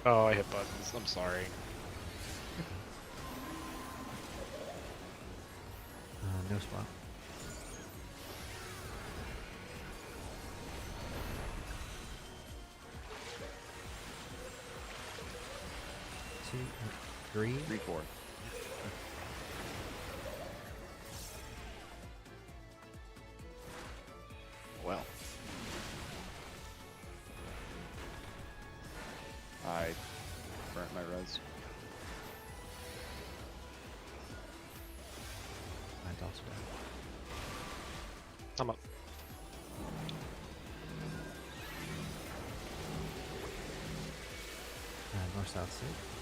[SPEAKER 4] Oh, I hit buttons. I'm sorry.
[SPEAKER 1] No swap. Two, three.
[SPEAKER 2] 3/4.
[SPEAKER 4] Well.
[SPEAKER 2] I burnt my res.
[SPEAKER 1] I toss it
[SPEAKER 4] I'm up.
[SPEAKER 1] north, south, south.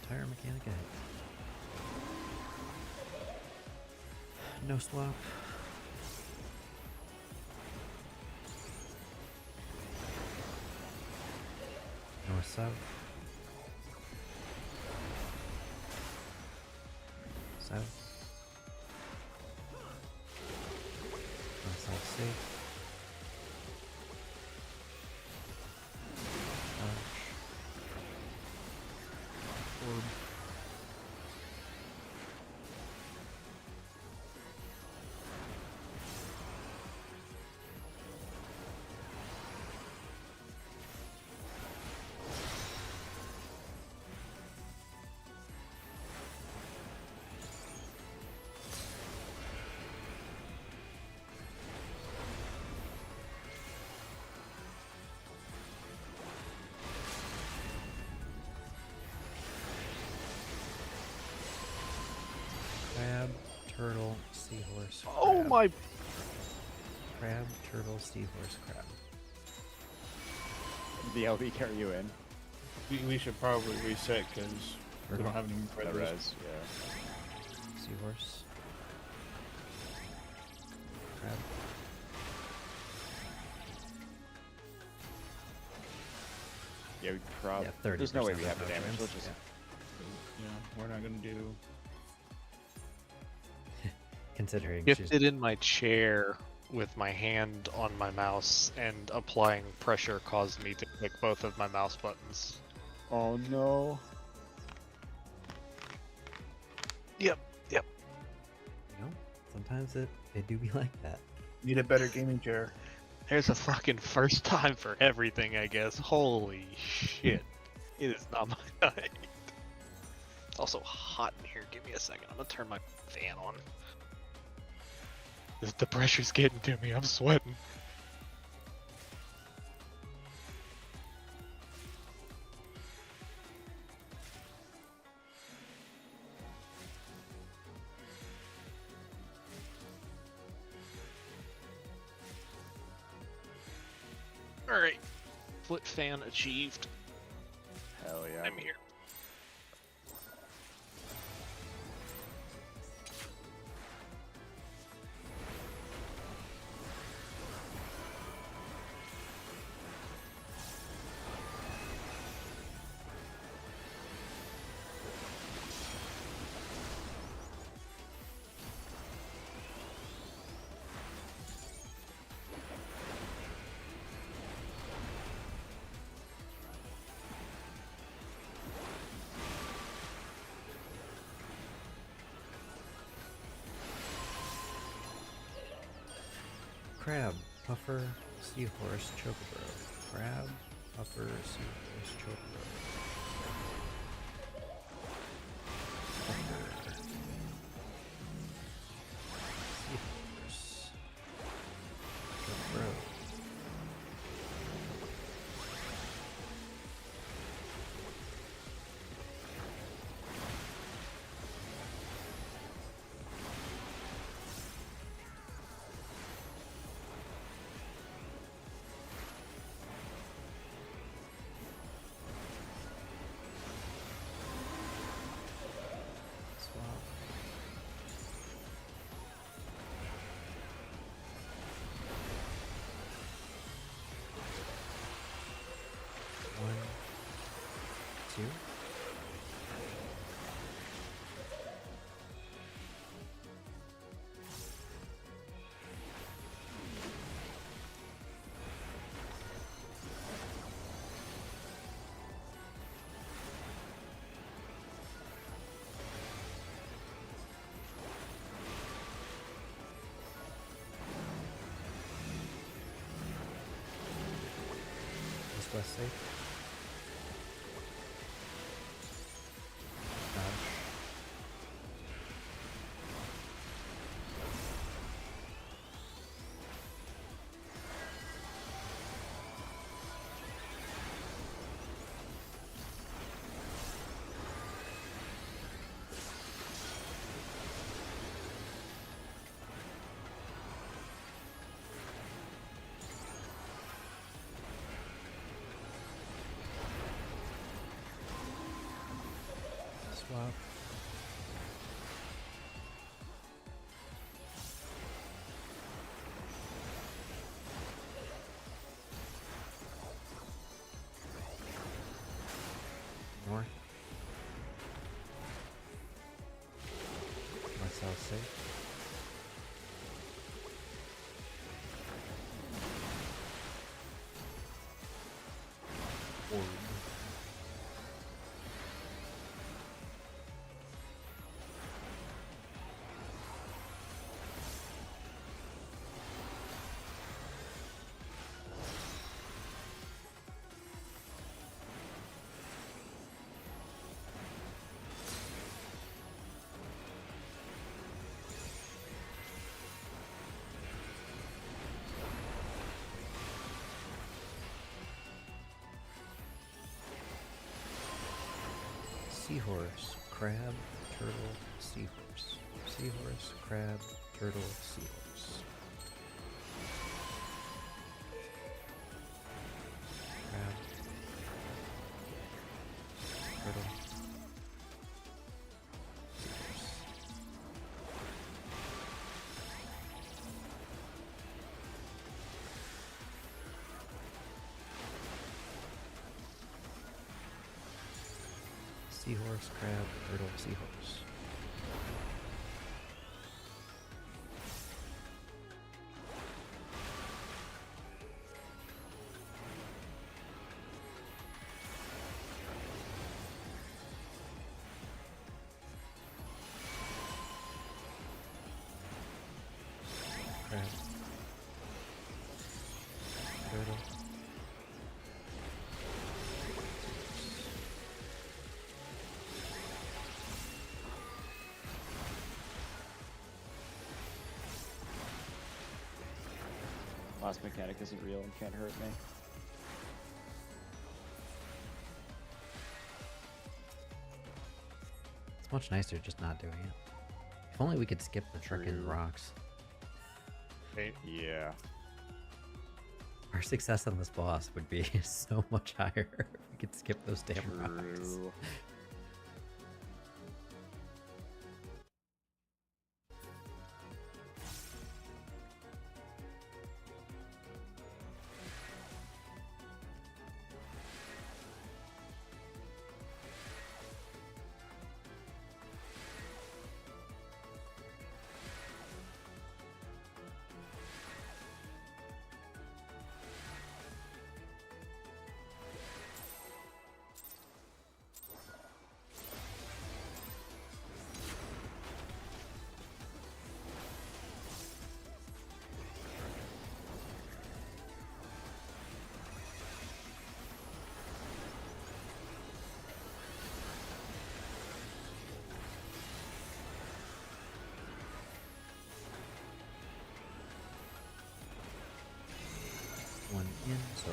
[SPEAKER 1] Tire mechanic ahead. No swap. North south. South. North south safe. Orb. Crab, turtle, seahorse.
[SPEAKER 4] Oh
[SPEAKER 1] crab.
[SPEAKER 4] my!
[SPEAKER 1] Crab, turtle, seahorse, crab.
[SPEAKER 2] The LB carry you in.
[SPEAKER 3] We should probably reset because we don't have any
[SPEAKER 2] The
[SPEAKER 3] res.
[SPEAKER 2] res, yeah.
[SPEAKER 1] Seahorse. Crab.
[SPEAKER 2] Yeah, we prob.
[SPEAKER 1] Yeah, 30%.
[SPEAKER 2] There's no way we have the
[SPEAKER 1] no
[SPEAKER 2] damage.
[SPEAKER 1] chance.
[SPEAKER 2] Let's just.
[SPEAKER 3] Yeah, we're not gonna do.
[SPEAKER 1] Considering she's
[SPEAKER 4] Shifted in my chair with my hand on my mouse, and applying pressure caused me to click both of my mouse buttons.
[SPEAKER 2] Oh no.
[SPEAKER 4] Yep.
[SPEAKER 1] you know, sometimes it do be like that.
[SPEAKER 3] Need a better gaming chair.
[SPEAKER 4] There's a fucking first time for everything, I guess. Holy shit. It is not my night. It's also hot in here. Give me a second. I'm gonna turn my fan on. The pressure's getting to me. I'm sweating. Alright. Foot fan achieved.
[SPEAKER 2] Hell yeah.
[SPEAKER 4] I'm here.
[SPEAKER 1] crab, puffer, seahorse, chocobro. Crab, puffer, seahorse, chocobro. Puffer. Seahorse. Chocobro. Swap. One, two. Is West safe? Dodge. Swap. North. North south safe. Orb. Seahorse, crab, turtle, seahorse. Seahorse, crab, turtle, seahorse. Crab, turtle, seahorse. Seahorse, crab, turtle, seahorse. Crab, turtle.
[SPEAKER 2] Last mechanic isn't real and can't hurt me.
[SPEAKER 1] It's much nicer just not doing it. If only we could skip the frickin'
[SPEAKER 2] True.
[SPEAKER 1] rocks.
[SPEAKER 4] Hey,
[SPEAKER 2] Yeah.
[SPEAKER 1] Our success on this boss would be so much higher if we could skip those damn rocks.
[SPEAKER 2] True.
[SPEAKER 1] So.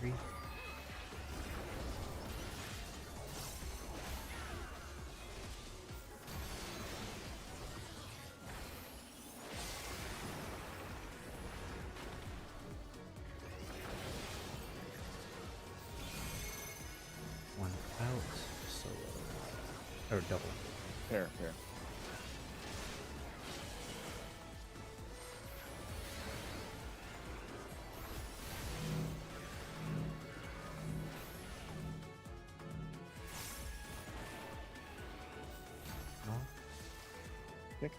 [SPEAKER 1] Three. One out, solo. Or double.
[SPEAKER 2] Fair, fair.
[SPEAKER 1] No?
[SPEAKER 2] Pick.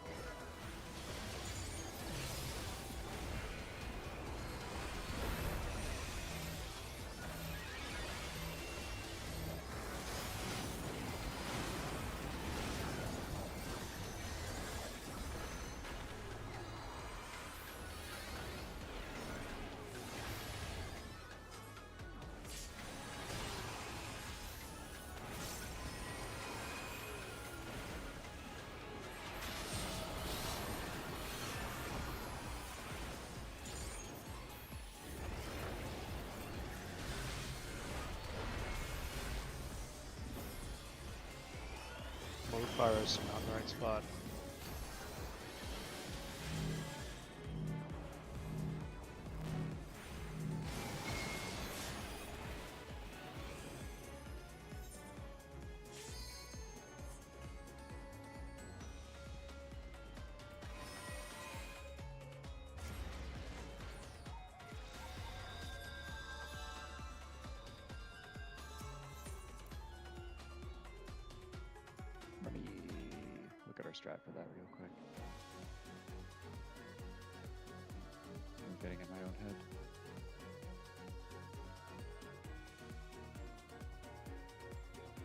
[SPEAKER 4] Modifiers not in the right spot.
[SPEAKER 2] Let me look at our strat for that real quick. I'm getting in my own head.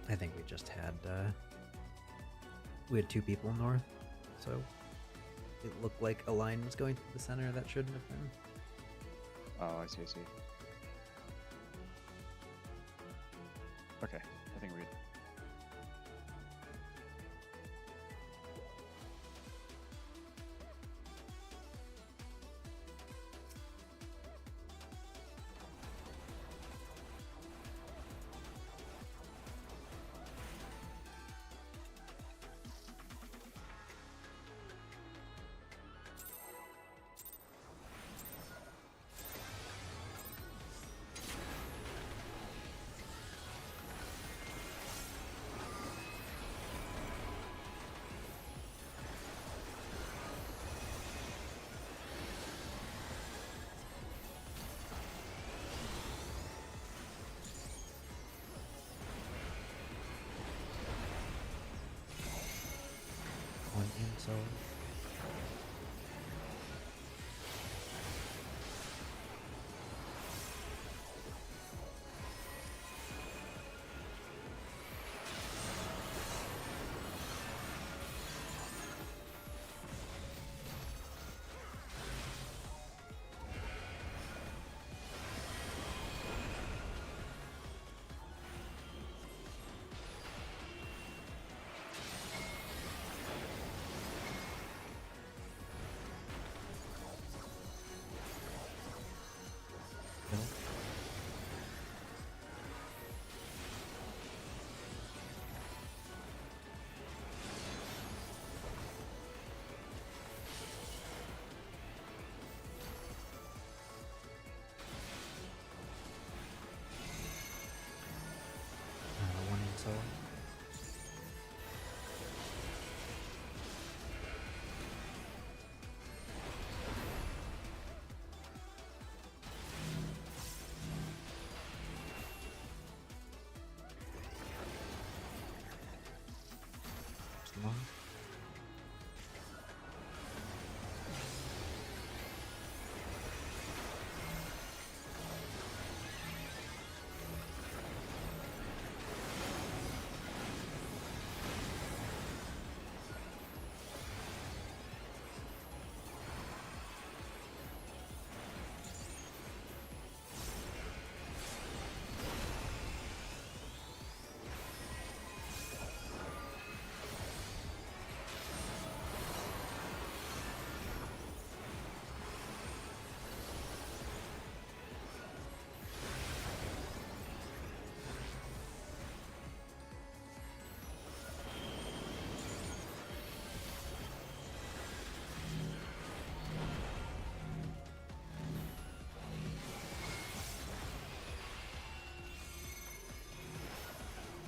[SPEAKER 1] I think we just had we had two people north, so it looked like a line was going through the center that shouldn't have been.
[SPEAKER 2] Oh, I see, I see. Okay, I think we're good.
[SPEAKER 1] One in solo.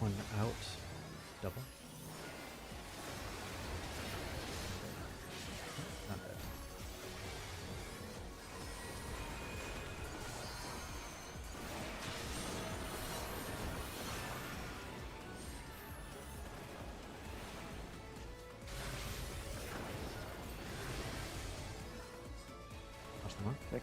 [SPEAKER 1] one out. Double. Not bad. Watch the mark.
[SPEAKER 2] Pick.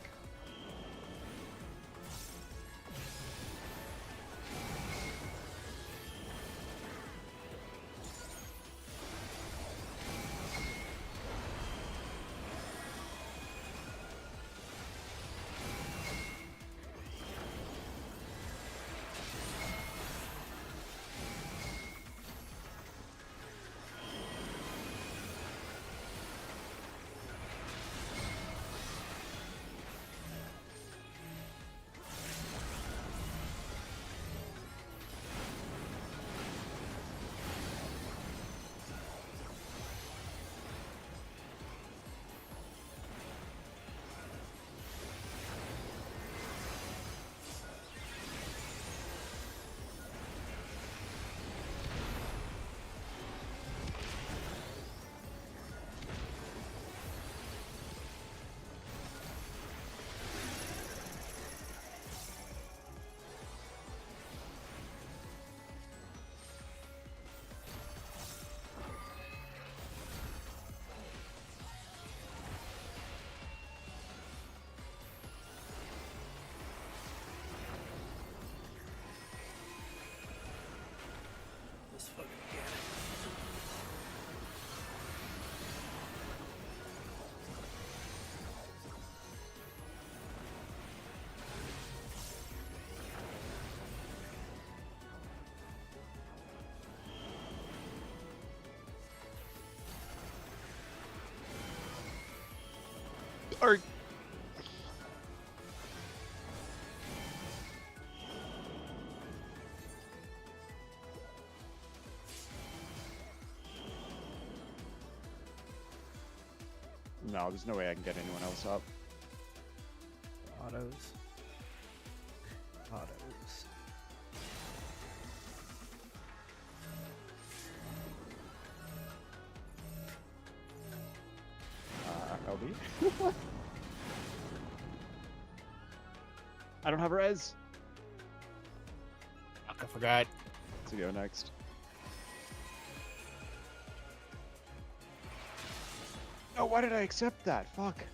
[SPEAKER 1] Let's fucking get it.
[SPEAKER 4] Or
[SPEAKER 2] No, there's no way I can get anyone else up.
[SPEAKER 1] Autos. Autos.
[SPEAKER 2] LB? I don't have res.
[SPEAKER 3] Fuck, I forgot.
[SPEAKER 2] To go next. Oh, why did I accept that? Fuck.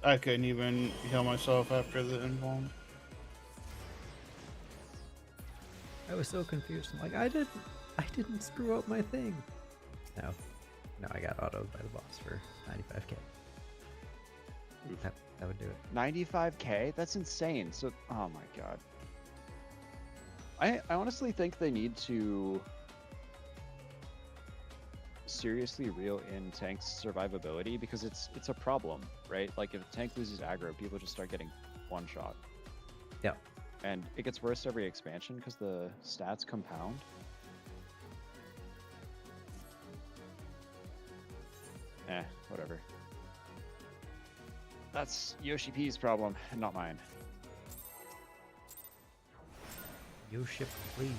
[SPEAKER 3] I couldn't even heal myself after the invuln.
[SPEAKER 1] I was so confused. I'm like, I didn't screw up my thing. No, I got autoed by the boss for 95k.
[SPEAKER 2] Oof.
[SPEAKER 1] That would do it.
[SPEAKER 2] 95k? That's insane. So, oh my god. I honestly think they need to seriously reel in tank's survivability, because it's a problem, right? Like if a tank loses aggro, people just start getting one shot.
[SPEAKER 1] Yeah.
[SPEAKER 2] And it gets worse every expansion because the stats compound. Whatever. That's Yoshi P's problem, not mine.
[SPEAKER 1] Your ship, please.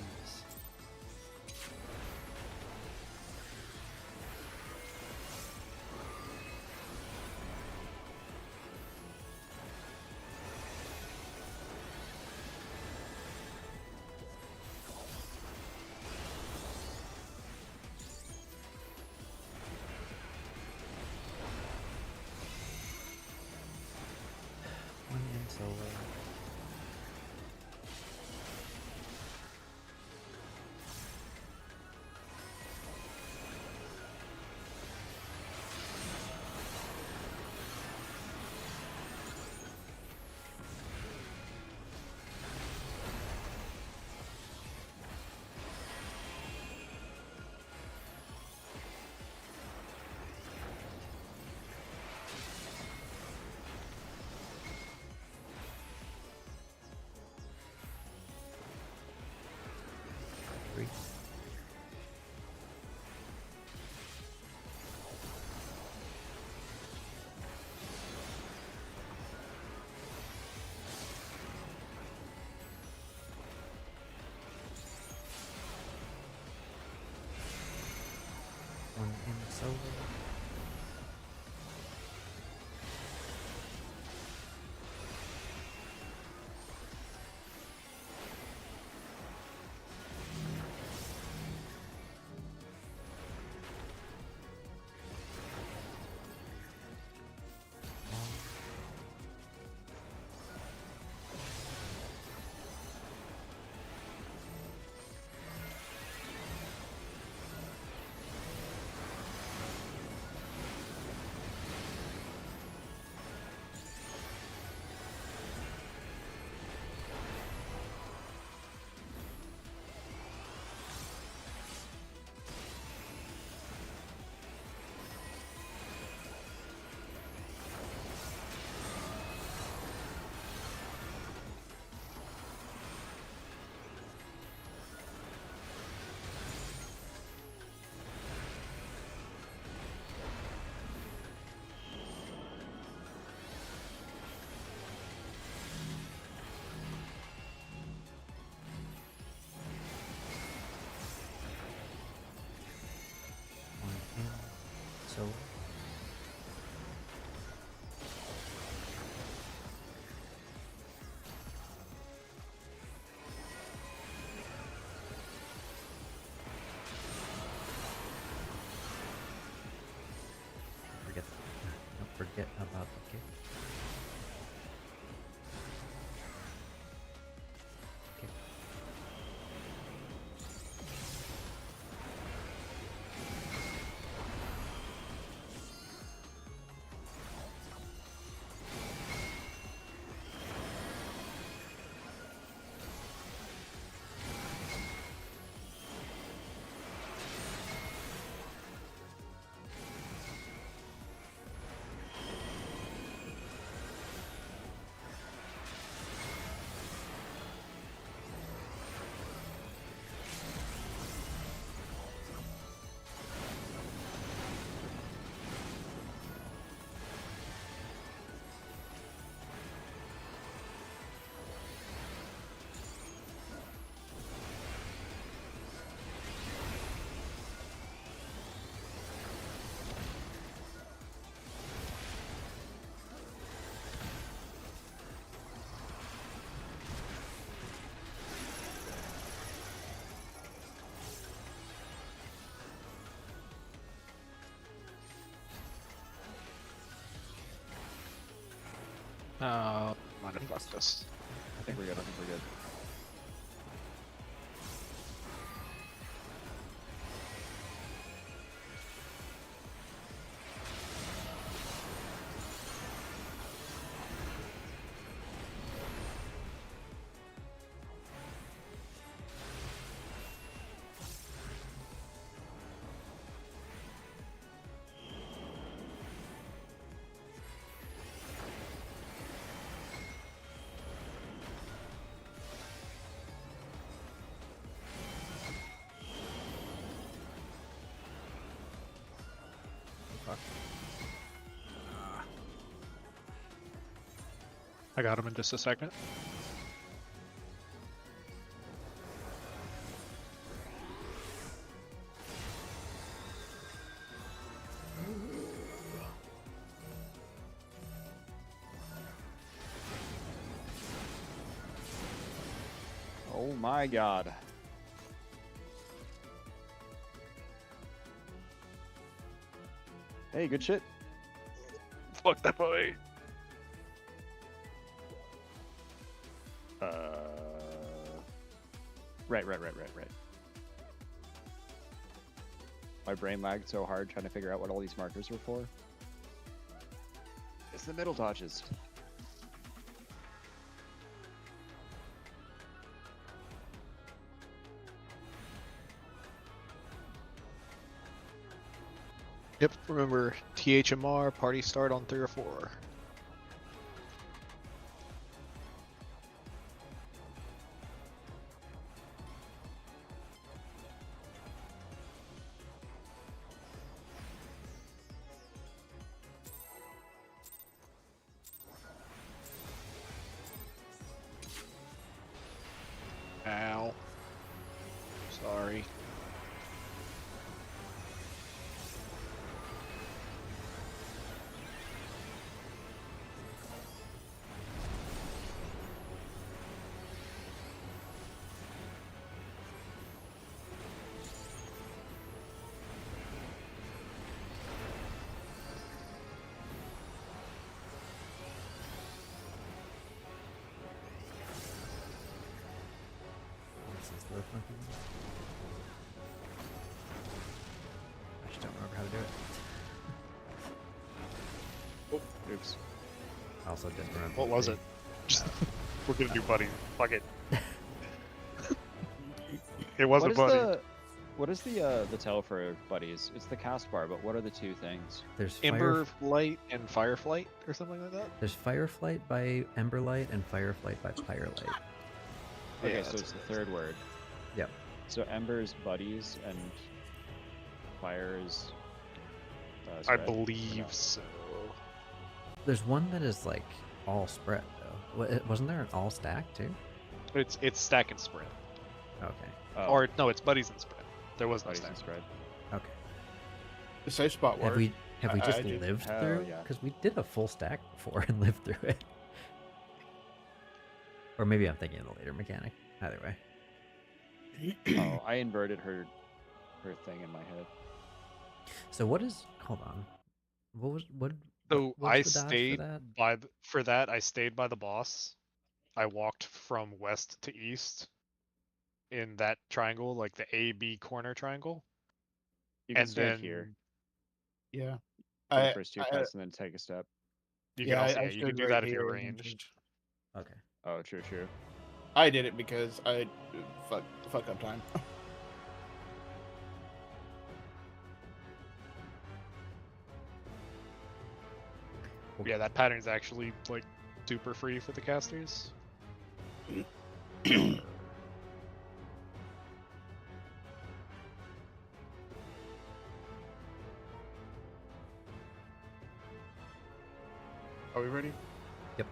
[SPEAKER 1] One in solo. Three. forget about the kick. Kick.
[SPEAKER 4] Might have fucked us.
[SPEAKER 2] I think we're good. I think we're good.
[SPEAKER 1] Fuck.
[SPEAKER 4] I got him in just a second.
[SPEAKER 2] Oh my god. Hey, good shit.
[SPEAKER 4] Fuck that boy.
[SPEAKER 2] Right. My brain lagged so hard trying to figure out what all these markers were for. It's the middle dodges.
[SPEAKER 4] Yep, remember THMR, party start on 3 or 4. Ow. Sorry.
[SPEAKER 1] This is the funky one. I just don't remember how to do it.
[SPEAKER 2] Oops.
[SPEAKER 1] I also didn't remember.
[SPEAKER 4] What was
[SPEAKER 1] the-
[SPEAKER 4] it? Just, we're gonna do buddy. Fuck it. It wasn't buddy.
[SPEAKER 2] What is the tell for buddies? It's the cast bar, but what are the two things?
[SPEAKER 1] There's
[SPEAKER 4] Ember Light and Fireflight or something like that?
[SPEAKER 1] There's Fireflight by Emberlight and Fireflight by Firelight.
[SPEAKER 2] Okay,
[SPEAKER 4] Yeah,
[SPEAKER 2] so
[SPEAKER 4] that's
[SPEAKER 2] it's the third word.
[SPEAKER 1] Yep.
[SPEAKER 2] So Ember's buddies and Fire is.
[SPEAKER 4] I
[SPEAKER 2] spread?
[SPEAKER 4] believe
[SPEAKER 2] No.
[SPEAKER 4] so.
[SPEAKER 1] There's one that is like all spread though. Wasn't there an all stack too?
[SPEAKER 4] It's stack and spread.
[SPEAKER 1] Okay.
[SPEAKER 2] Oh,
[SPEAKER 4] Or no, it's buddies and spread. There was no
[SPEAKER 2] buddies
[SPEAKER 4] stack.
[SPEAKER 2] and spread.
[SPEAKER 1] Okay.
[SPEAKER 3] The safe spot
[SPEAKER 1] Have
[SPEAKER 3] work.
[SPEAKER 1] we
[SPEAKER 3] I
[SPEAKER 1] just
[SPEAKER 3] do.
[SPEAKER 1] lived
[SPEAKER 2] Hell
[SPEAKER 1] through?
[SPEAKER 2] yeah.
[SPEAKER 1] Because we did a full stack before and lived through it. Or maybe I'm thinking of the later mechanic. Either way.
[SPEAKER 2] Oh, I inverted her thing in my head.
[SPEAKER 1] So what is? Hold on. What
[SPEAKER 4] So
[SPEAKER 1] what's
[SPEAKER 4] I
[SPEAKER 1] the dodge for
[SPEAKER 4] stayed
[SPEAKER 1] that?
[SPEAKER 4] by for that. I stayed by the boss. I walked from west to east in that triangle, like the A B corner triangle,
[SPEAKER 2] You can
[SPEAKER 4] and
[SPEAKER 2] stand
[SPEAKER 4] then
[SPEAKER 2] here
[SPEAKER 3] Yeah.
[SPEAKER 2] for the
[SPEAKER 3] I,
[SPEAKER 2] first two
[SPEAKER 3] I
[SPEAKER 2] cuts and then take a step.
[SPEAKER 4] you can
[SPEAKER 3] yeah,
[SPEAKER 4] also
[SPEAKER 3] I
[SPEAKER 4] you can
[SPEAKER 3] stood
[SPEAKER 4] do
[SPEAKER 3] right
[SPEAKER 4] that if you're
[SPEAKER 3] here and then
[SPEAKER 4] ranged.
[SPEAKER 1] Okay.
[SPEAKER 2] Oh, true, true.
[SPEAKER 3] I did it because I fuck up time.
[SPEAKER 4] Yeah, that pattern's actually like super free for the casters.
[SPEAKER 3] Are we ready?
[SPEAKER 1] Yep.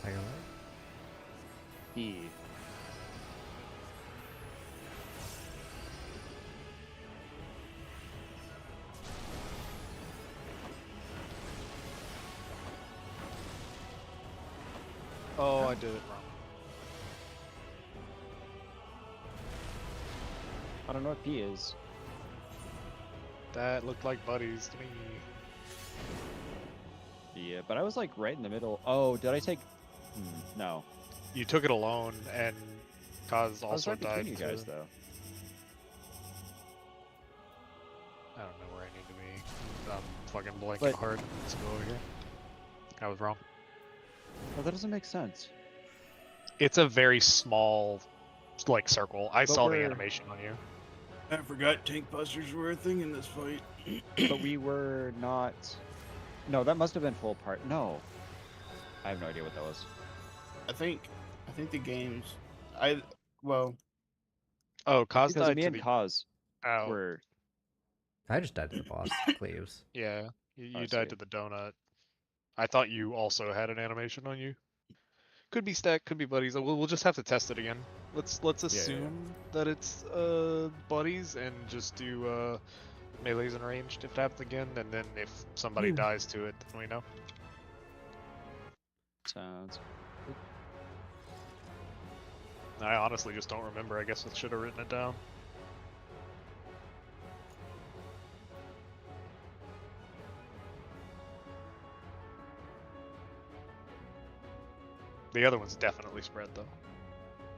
[SPEAKER 1] Higher leg.
[SPEAKER 2] E.
[SPEAKER 4] Oh, I did it wrong.
[SPEAKER 2] I don't know what P is.
[SPEAKER 4] That looked like buddies to me.
[SPEAKER 2] Yeah, but I was like right in the middle. Oh, did I take? No.
[SPEAKER 4] You took it alone, and Kaz
[SPEAKER 2] I was
[SPEAKER 4] also
[SPEAKER 2] right between
[SPEAKER 4] died
[SPEAKER 2] you
[SPEAKER 4] to.
[SPEAKER 2] guys though.
[SPEAKER 4] I don't know where I need to be. I'm fucking blanking
[SPEAKER 2] But-
[SPEAKER 4] hard. Let's go over here. I was wrong.
[SPEAKER 2] Oh, that doesn't make sense.
[SPEAKER 4] It's a very small, like, circle. I
[SPEAKER 2] But
[SPEAKER 4] saw the
[SPEAKER 2] we're-
[SPEAKER 4] animation on you.
[SPEAKER 3] I forgot tank busters were a thing in this fight.
[SPEAKER 2] But we were not. No, that must have been full part. No. I have no idea what that was.
[SPEAKER 3] I think the games. Well,
[SPEAKER 4] Oh, Kaz
[SPEAKER 2] Because
[SPEAKER 4] died
[SPEAKER 2] me
[SPEAKER 4] to
[SPEAKER 2] and
[SPEAKER 4] the.
[SPEAKER 2] Kaz
[SPEAKER 4] Ow.
[SPEAKER 2] were.
[SPEAKER 1] I just died to the boss, Cleaves.
[SPEAKER 4] Yeah, you
[SPEAKER 2] I
[SPEAKER 4] died
[SPEAKER 2] see.
[SPEAKER 4] to the donut. I thought you also had an animation on you. Could be stacked, could be buddies. We'll just have to test it again. Let's
[SPEAKER 2] yeah.
[SPEAKER 4] assume that it's buddies and just do melees and ranged if it happens again, and then if somebody dies to it, then we know.
[SPEAKER 2] Sounds.
[SPEAKER 4] I honestly just don't remember. I guess I should have written it down. The other one's definitely spread though.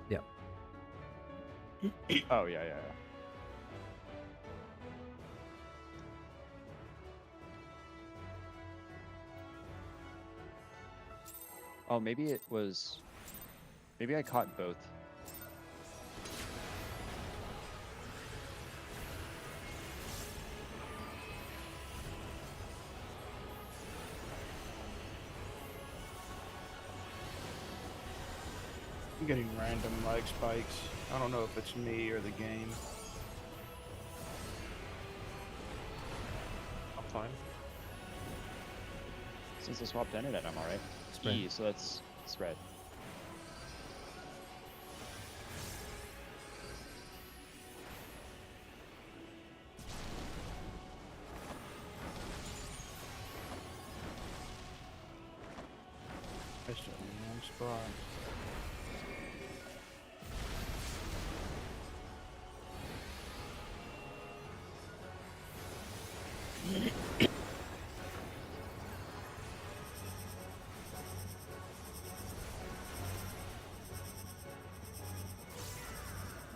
[SPEAKER 1] Yep.
[SPEAKER 2] Oh yeah, yeah, yeah. Oh, maybe it was. Maybe I caught both.
[SPEAKER 3] I'm getting random leg spikes. I don't know if it's me or the game.
[SPEAKER 4] I'm fine.
[SPEAKER 2] Since I swapped internet, I'm alright.
[SPEAKER 1] Spread.
[SPEAKER 2] E, so that's spread.
[SPEAKER 3] I still in the wrong spot.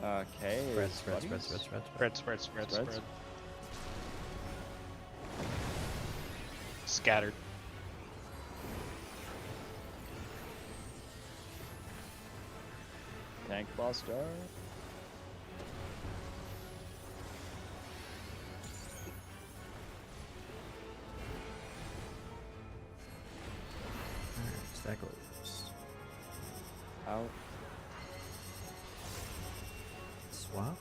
[SPEAKER 2] Okay.
[SPEAKER 1] Spread,
[SPEAKER 2] is
[SPEAKER 1] spread, spread,
[SPEAKER 2] buddies?
[SPEAKER 1] spread, spread,
[SPEAKER 4] Spread.
[SPEAKER 2] Spreads?
[SPEAKER 4] Scattered.
[SPEAKER 2] Tank Buster.
[SPEAKER 1] Alright, stack loads.
[SPEAKER 2] Out.
[SPEAKER 1] Swap.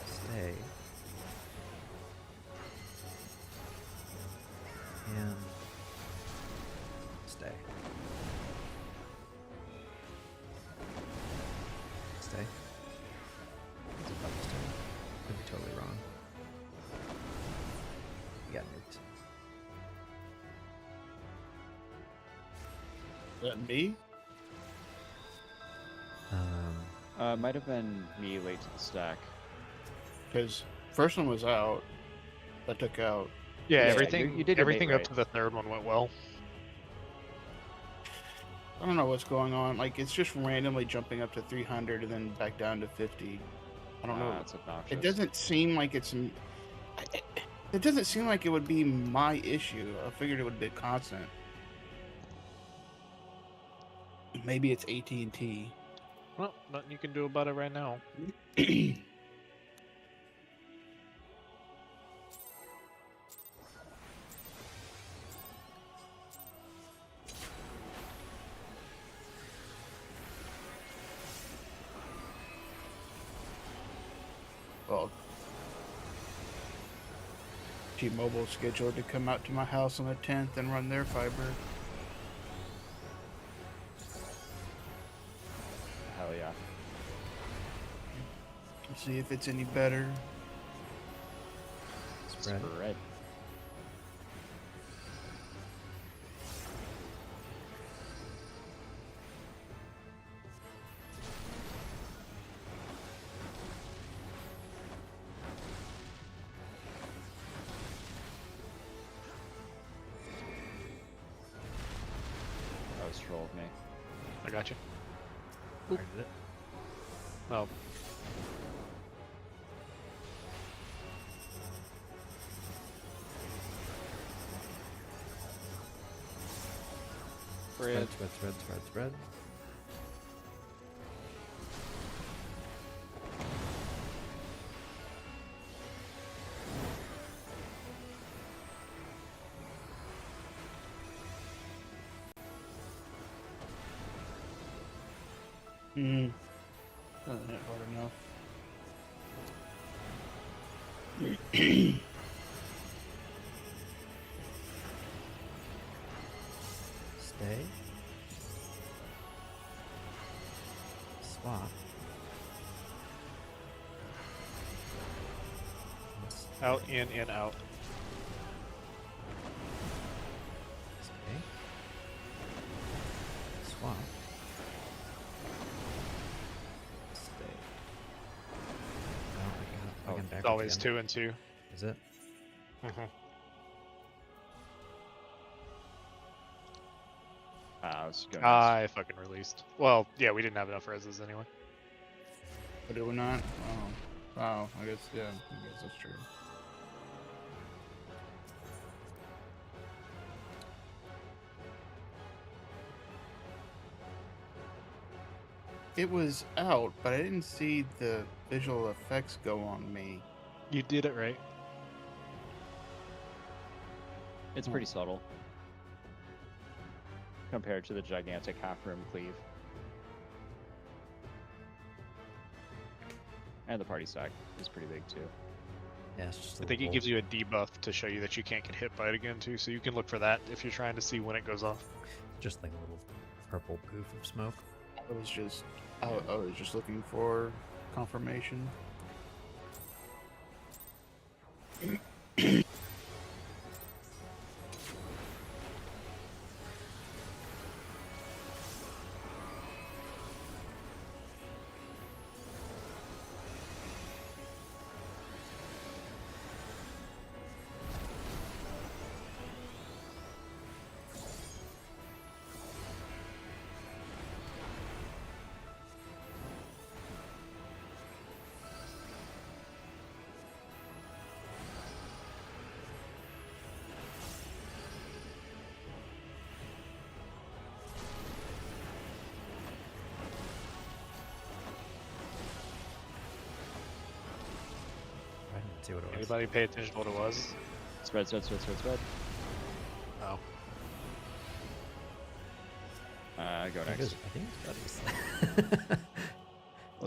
[SPEAKER 1] Stay.
[SPEAKER 3] Is that me?
[SPEAKER 2] Might have been me late to the stack.
[SPEAKER 3] Because first one was out. I took out.
[SPEAKER 4] Yeah,
[SPEAKER 2] Yeah, you
[SPEAKER 4] everything
[SPEAKER 2] did your mate
[SPEAKER 4] everything up
[SPEAKER 2] right.
[SPEAKER 4] to the third one went well.
[SPEAKER 3] I don't know what's going on. Like, it's just randomly jumping up to 300 and then back down to 50. I don't know.
[SPEAKER 2] It's obnoxious.
[SPEAKER 3] It doesn't seem like it's. It doesn't seem like it would be my issue. I figured it would be constant. Maybe it's AT&T.
[SPEAKER 4] Well, nothing you can do about it right now.
[SPEAKER 3] Well, T-Mobile scheduled to come out to my house on the 10th and run their fiber.
[SPEAKER 2] Hell yeah.
[SPEAKER 3] See if it's any better.
[SPEAKER 1] Spread.
[SPEAKER 2] Spread. That was trolled me.
[SPEAKER 4] I got you.
[SPEAKER 1] Targeted it.
[SPEAKER 4] Oh,
[SPEAKER 1] Spread, spread, spread, spread, spread.
[SPEAKER 3] Hmm. Doesn't hit hard enough.
[SPEAKER 1] Stay. Swap.
[SPEAKER 4] out, in, out.
[SPEAKER 1] Stay. Swap. Stay. No, I can
[SPEAKER 4] It's
[SPEAKER 1] backwards
[SPEAKER 4] always
[SPEAKER 1] again.
[SPEAKER 4] 2 and 2.
[SPEAKER 1] Is it?
[SPEAKER 2] I was going
[SPEAKER 4] I fucking released. Well, yeah, we didn't have enough reses anyway.
[SPEAKER 3] But did we not? Oh. Oh, I guess, yeah. I guess that's true. It was out, but I didn't see the visual effects go on me.
[SPEAKER 4] You did it right.
[SPEAKER 2] It's pretty subtle compared to the gigantic half-room cleave. And the party stack is pretty big too.
[SPEAKER 1] Yeah, it's just a
[SPEAKER 4] I think it
[SPEAKER 1] little-
[SPEAKER 4] gives you a debuff to show you that you can't get hit by it again too, so you can look for that if you're trying to see when it goes off.
[SPEAKER 1] just like a little purple poof of smoke.
[SPEAKER 3] I was just looking for confirmation.
[SPEAKER 1] I didn't see what it was.
[SPEAKER 4] Anybody pay attention to what it was?
[SPEAKER 2] Spread, spread, spread, spread, spread.
[SPEAKER 4] Oh.
[SPEAKER 2] Go
[SPEAKER 1] I think
[SPEAKER 2] next.
[SPEAKER 1] it's buddies.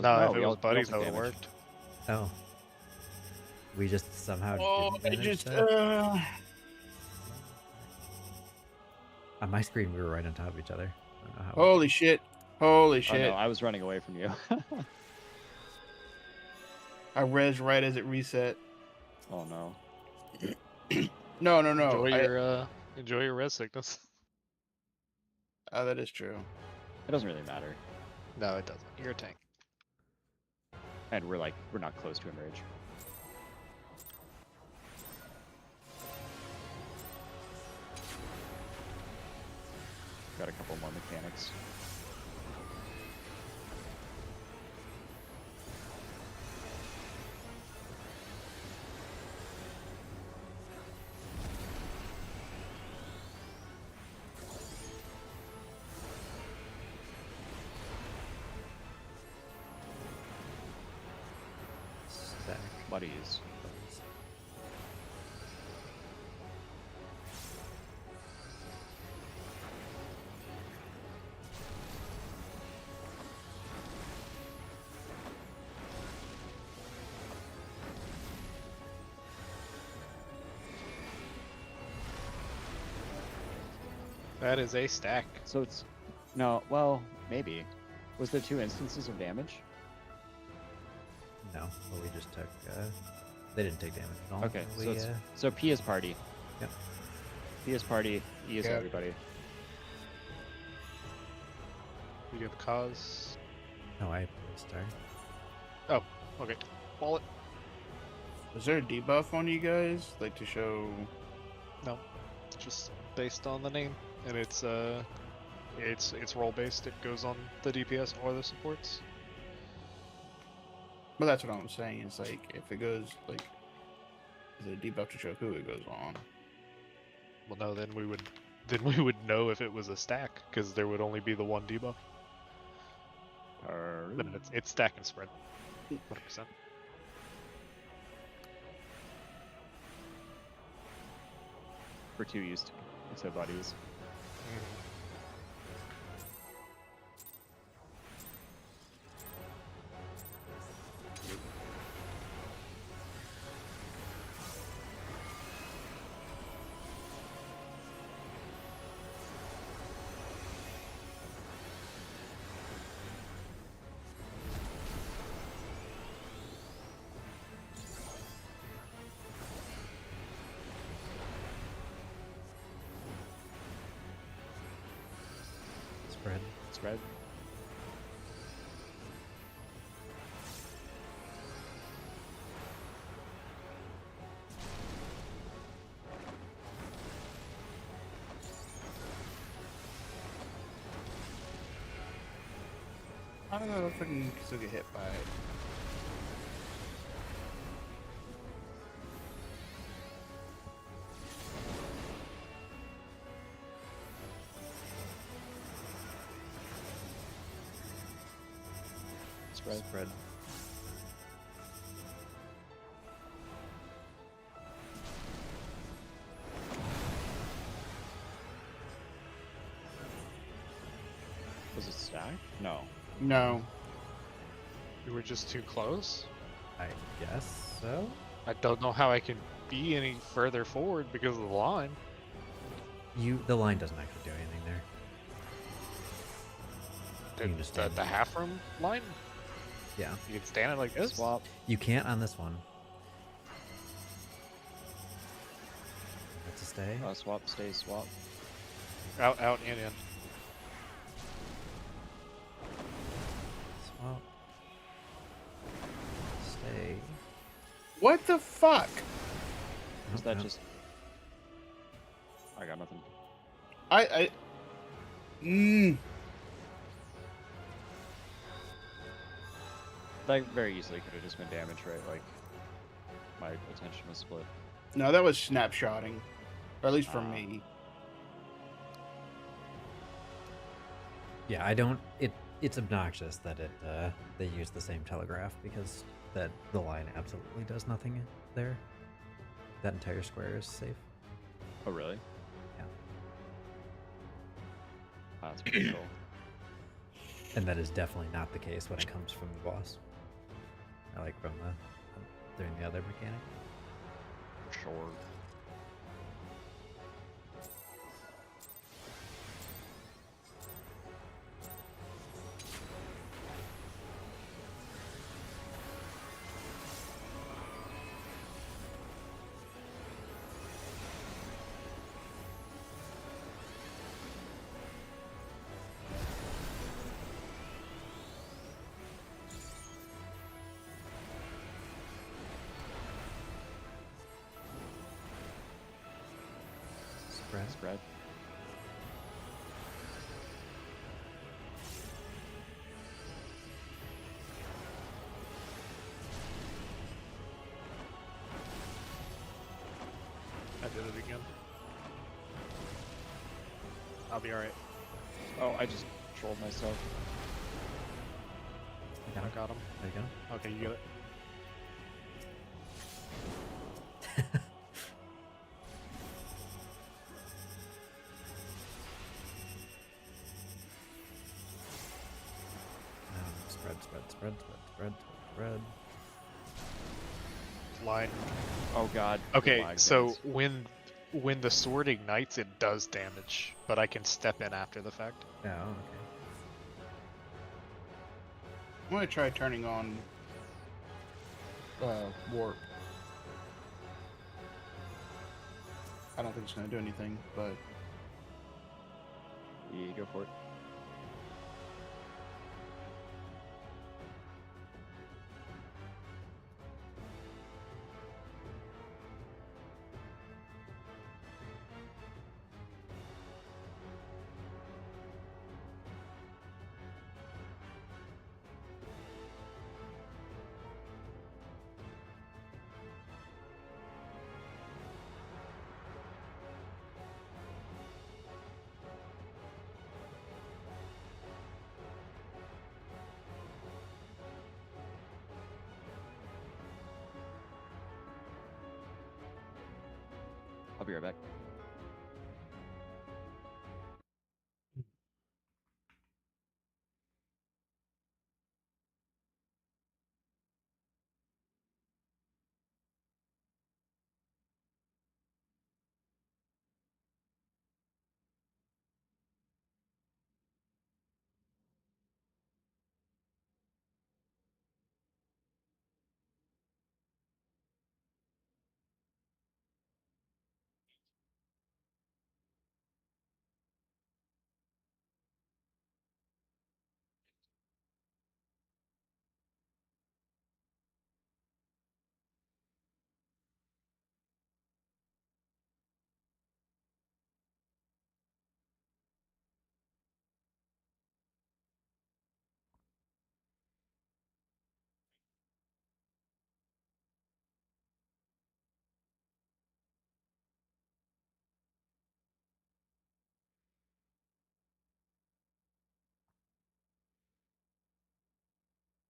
[SPEAKER 4] No, if
[SPEAKER 2] we
[SPEAKER 4] it
[SPEAKER 2] all-
[SPEAKER 4] was
[SPEAKER 2] we all
[SPEAKER 4] buddies,
[SPEAKER 2] took
[SPEAKER 4] that would have
[SPEAKER 2] damage.
[SPEAKER 4] worked.
[SPEAKER 1] Oh. We just somehow
[SPEAKER 3] Oh,
[SPEAKER 1] didn't
[SPEAKER 3] I
[SPEAKER 1] manage
[SPEAKER 3] just.
[SPEAKER 1] to... On my screen, we were right on top of each other. I don't know how.
[SPEAKER 3] Holy shit! Holy
[SPEAKER 2] Oh
[SPEAKER 3] shit!
[SPEAKER 2] no, I was running away from you.
[SPEAKER 3] I res right as it reset.
[SPEAKER 2] Oh no.
[SPEAKER 3] No.
[SPEAKER 4] Enjoy your res sickness.
[SPEAKER 3] Oh, that is true.
[SPEAKER 2] It doesn't really matter.
[SPEAKER 4] No, it doesn't. You're a tank.
[SPEAKER 2] And we're not close to Enrage. Got a couple more mechanics.
[SPEAKER 1] Stack.
[SPEAKER 2] Buddies.
[SPEAKER 4] That is a stack.
[SPEAKER 2] So it's no, well, maybe. Was there 2 instances of damage?
[SPEAKER 1] No, but we just took. They didn't take damage at all.
[SPEAKER 2] Okay,
[SPEAKER 1] We,
[SPEAKER 2] so it's P is party.
[SPEAKER 1] Yep.
[SPEAKER 2] P is party. E is
[SPEAKER 3] Yeah.
[SPEAKER 2] everybody.
[SPEAKER 4] You get the cause.
[SPEAKER 1] Oh, I placed her.
[SPEAKER 4] Oh, okay. Wallet.
[SPEAKER 3] Was there a debuff on you guys? Like to show.
[SPEAKER 4] No, just based on the name, and it's role based. It goes on the DPS or the supports.
[SPEAKER 3] Well, that's what I'm saying. Is like if it goes like, is it a debuff to show who it goes on?
[SPEAKER 4] Well, no, then we would know if it was a stack because there would only be the one debuff. But it's stack and spread. 100%.
[SPEAKER 2] We're too used to buddies.
[SPEAKER 1] Spread.
[SPEAKER 2] Spread.
[SPEAKER 3] I don't know if I can still get hit by it.
[SPEAKER 2] Spread.
[SPEAKER 1] Spread.
[SPEAKER 2] Was it stack? No.
[SPEAKER 3] No.
[SPEAKER 4] You were just too close.
[SPEAKER 1] I guess so.
[SPEAKER 4] I don't know how I can be any further forward because of the line.
[SPEAKER 1] The line doesn't actually do anything there. You can just stand
[SPEAKER 4] The
[SPEAKER 1] there.
[SPEAKER 4] half room line.
[SPEAKER 1] Yeah.
[SPEAKER 4] You can stand it like this.
[SPEAKER 2] Swap.
[SPEAKER 1] You can't on this one. That's a stay.
[SPEAKER 2] Swap. Stay. Swap.
[SPEAKER 4] Out, and in.
[SPEAKER 1] Swap. Stay.
[SPEAKER 3] What the fuck?
[SPEAKER 2] Is
[SPEAKER 1] Nope,
[SPEAKER 2] that
[SPEAKER 1] nope.
[SPEAKER 2] just? I got nothing. That very easily could have just been damage, right? Like, my attention was split.
[SPEAKER 3] No, that was snapshotting, or at least for me.
[SPEAKER 1] Yeah, I don't. It's obnoxious that they use the same telegraph because the line absolutely does nothing there. That entire square is safe.
[SPEAKER 2] Oh, really?
[SPEAKER 1] Yeah.
[SPEAKER 2] Wow, that's pretty cool.
[SPEAKER 1] And that is definitely not the case when it comes from the boss. I like from during the other mechanic.
[SPEAKER 2] Sure.
[SPEAKER 1] Spread.
[SPEAKER 2] Spread.
[SPEAKER 4] I did it again. I'll be alright.
[SPEAKER 2] Oh, I just trolled myself.
[SPEAKER 1] I got
[SPEAKER 4] I
[SPEAKER 1] him.
[SPEAKER 4] got him.
[SPEAKER 1] There you go.
[SPEAKER 4] Okay, you get it.
[SPEAKER 1] Spread, spread, spread, spread, spread, spread.
[SPEAKER 4] Line.
[SPEAKER 2] Oh god. the
[SPEAKER 4] Okay,
[SPEAKER 2] lag
[SPEAKER 4] so
[SPEAKER 2] bans.
[SPEAKER 4] when the sword ignites, it does damage, but I can step in after the fact.
[SPEAKER 1] Oh, okay.
[SPEAKER 3] I'm gonna try turning on warp. I don't think it's gonna do anything, but
[SPEAKER 2] Yeah, go for it. I'll be right back.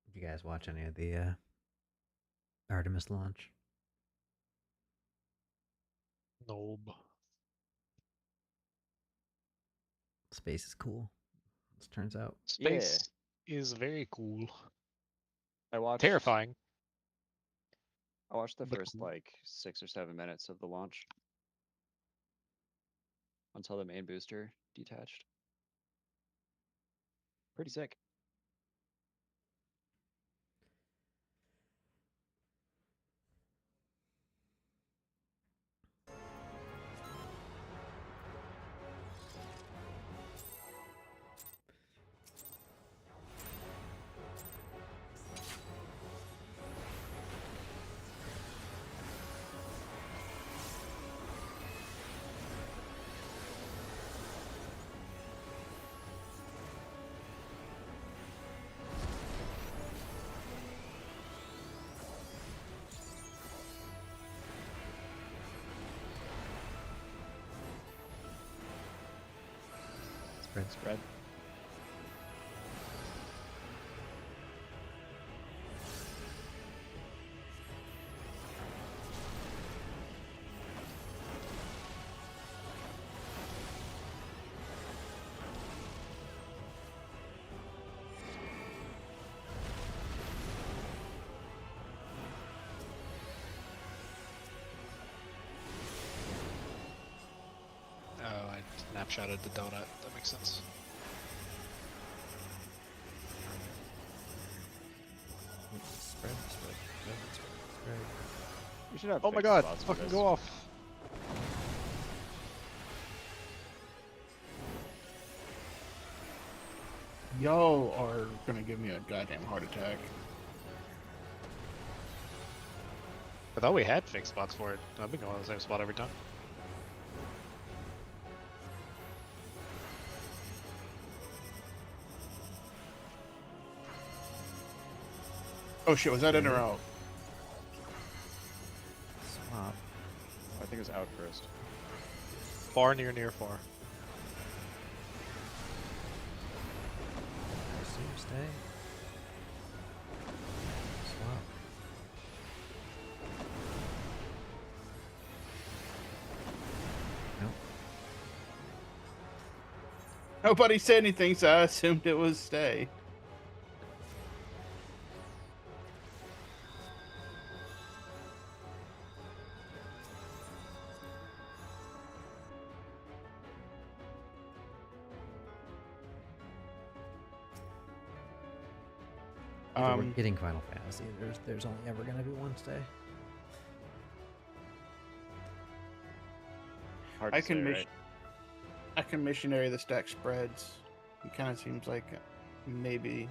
[SPEAKER 1] Did you guys watch any of the Artemis launch?
[SPEAKER 4] Nope.
[SPEAKER 1] Space is cool. This turns out.
[SPEAKER 4] Space is very cool.
[SPEAKER 2] I watched
[SPEAKER 4] Terrifying.
[SPEAKER 2] I watched the
[SPEAKER 4] but
[SPEAKER 2] first
[SPEAKER 4] cool.
[SPEAKER 2] like 6 or 7 minutes of the launch until the main booster detached. Pretty sick.
[SPEAKER 1] Spread,
[SPEAKER 2] Spread.
[SPEAKER 4] Oh, I snapshotted the donut. That makes sense.
[SPEAKER 1] spread, spread, spread, spread.
[SPEAKER 2] We should have
[SPEAKER 4] Oh my
[SPEAKER 2] fixed
[SPEAKER 4] god!
[SPEAKER 2] spots for
[SPEAKER 4] Fucking
[SPEAKER 2] this.
[SPEAKER 4] go off!
[SPEAKER 3] y'all are gonna give me a goddamn heart attack.
[SPEAKER 4] I thought we had fixed spots for it. I've been going to the same spot every time.
[SPEAKER 3] Oh shit, was that in or out?
[SPEAKER 1] Swap.
[SPEAKER 2] I think it was out first.
[SPEAKER 4] Far, near, near, far.
[SPEAKER 1] Receive, stay. Swap. Nope.
[SPEAKER 3] Nobody said anything, so I assumed it was stay.
[SPEAKER 1] If we're getting Final Fantasy. There's only ever gonna be one stay.
[SPEAKER 2] Hard
[SPEAKER 3] I
[SPEAKER 2] to
[SPEAKER 3] can
[SPEAKER 2] say,
[SPEAKER 3] mis-
[SPEAKER 2] right?
[SPEAKER 3] I can missionary the stack spreads. It kind of seems like maybe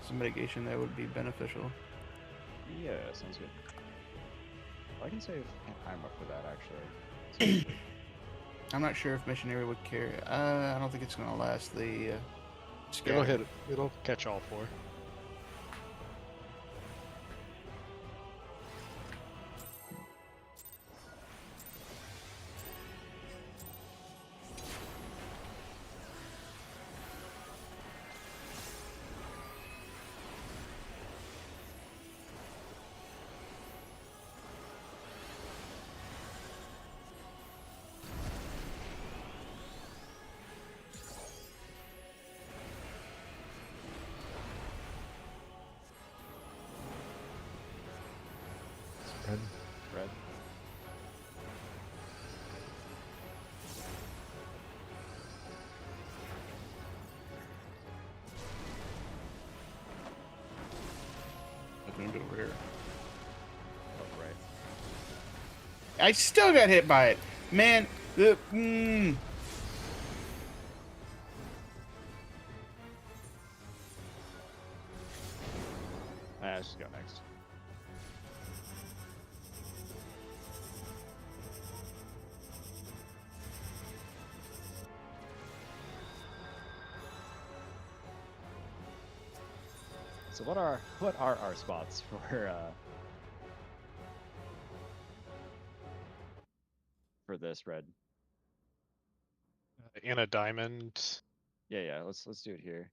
[SPEAKER 3] some mitigation that would be beneficial.
[SPEAKER 2] Yeah, sounds good. I can save I'm up for that actually.
[SPEAKER 3] I'm not sure if missionary would carry. I don't think it's gonna last the
[SPEAKER 4] It'll
[SPEAKER 3] scatter.
[SPEAKER 4] hit. It'll catch all 4.
[SPEAKER 1] Spread.
[SPEAKER 2] Red.
[SPEAKER 3] Looking into over here.
[SPEAKER 2] Oh, right.
[SPEAKER 3] I still got hit by it, man. The
[SPEAKER 2] Let's just go next. So what are our spots for this red?
[SPEAKER 4] In a diamond.
[SPEAKER 2] Yeah, let's do it here.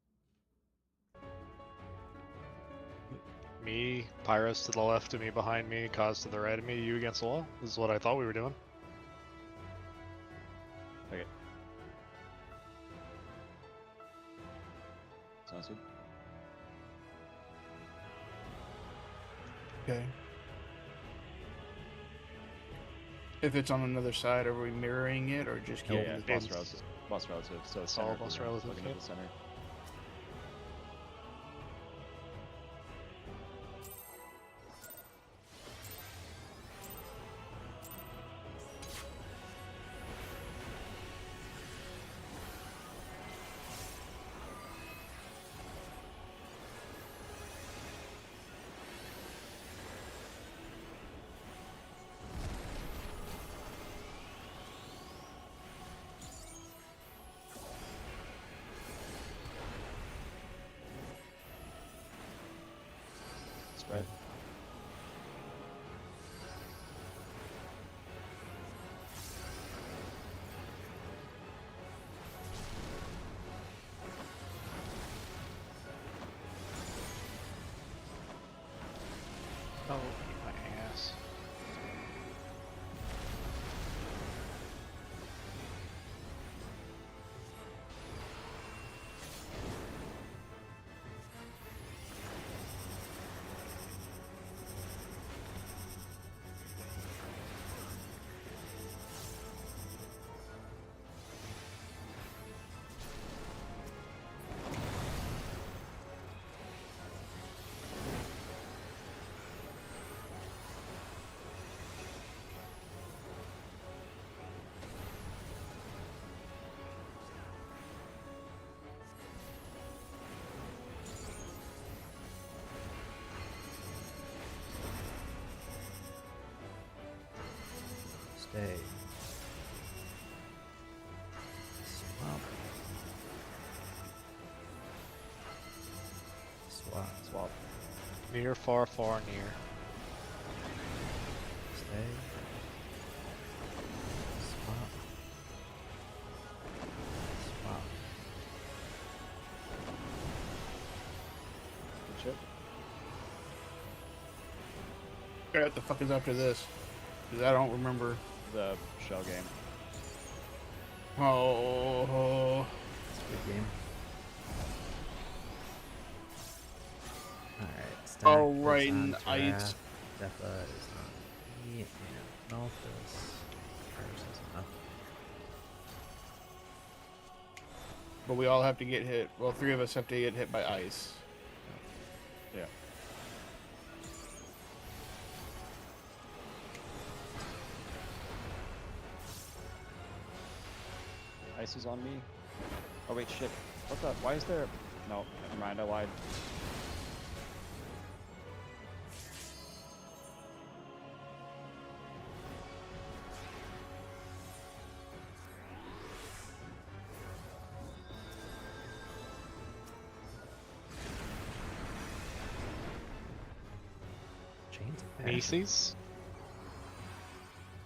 [SPEAKER 4] Me, Pyros to the left of me, behind me, Kaz to the right of me, you against the wall. This is what I thought we were doing.
[SPEAKER 2] Okay. Sounds good.
[SPEAKER 3] okay. If it's on another side, are we mirroring it or just keeping
[SPEAKER 2] Yeah,
[SPEAKER 3] the
[SPEAKER 2] boss
[SPEAKER 3] things-
[SPEAKER 2] relative. Boss relative. So
[SPEAKER 4] It's all
[SPEAKER 2] center.
[SPEAKER 4] boss
[SPEAKER 2] we're
[SPEAKER 4] relative,
[SPEAKER 2] Looking
[SPEAKER 4] yep.
[SPEAKER 2] at the center. Spread.
[SPEAKER 4] Oh, eat my ass.
[SPEAKER 1] Stay. Swap. Swap.
[SPEAKER 2] Swap.
[SPEAKER 4] Near, far, far, near.
[SPEAKER 1] Stay. Swap. Swap.
[SPEAKER 2] Good shit.
[SPEAKER 3] Okay, what the fuck is after this? Because I don't remember.
[SPEAKER 2] The shell game.
[SPEAKER 3] Oh.
[SPEAKER 1] It's a good game. Alright, stack.
[SPEAKER 3] Oh,
[SPEAKER 1] goes
[SPEAKER 3] right,
[SPEAKER 1] on
[SPEAKER 3] and
[SPEAKER 1] to
[SPEAKER 3] ice.
[SPEAKER 1] Wrath. Defa is on me, and Malthus. Ours is enough.
[SPEAKER 3] But we all have to get hit. Well, 3 of us have to get hit by ice.
[SPEAKER 2] Yeah. Ice is on me. Oh wait, shit. What the? Why is there? No, never mind. I lied.
[SPEAKER 1] Chains of passion.
[SPEAKER 4] Macy's?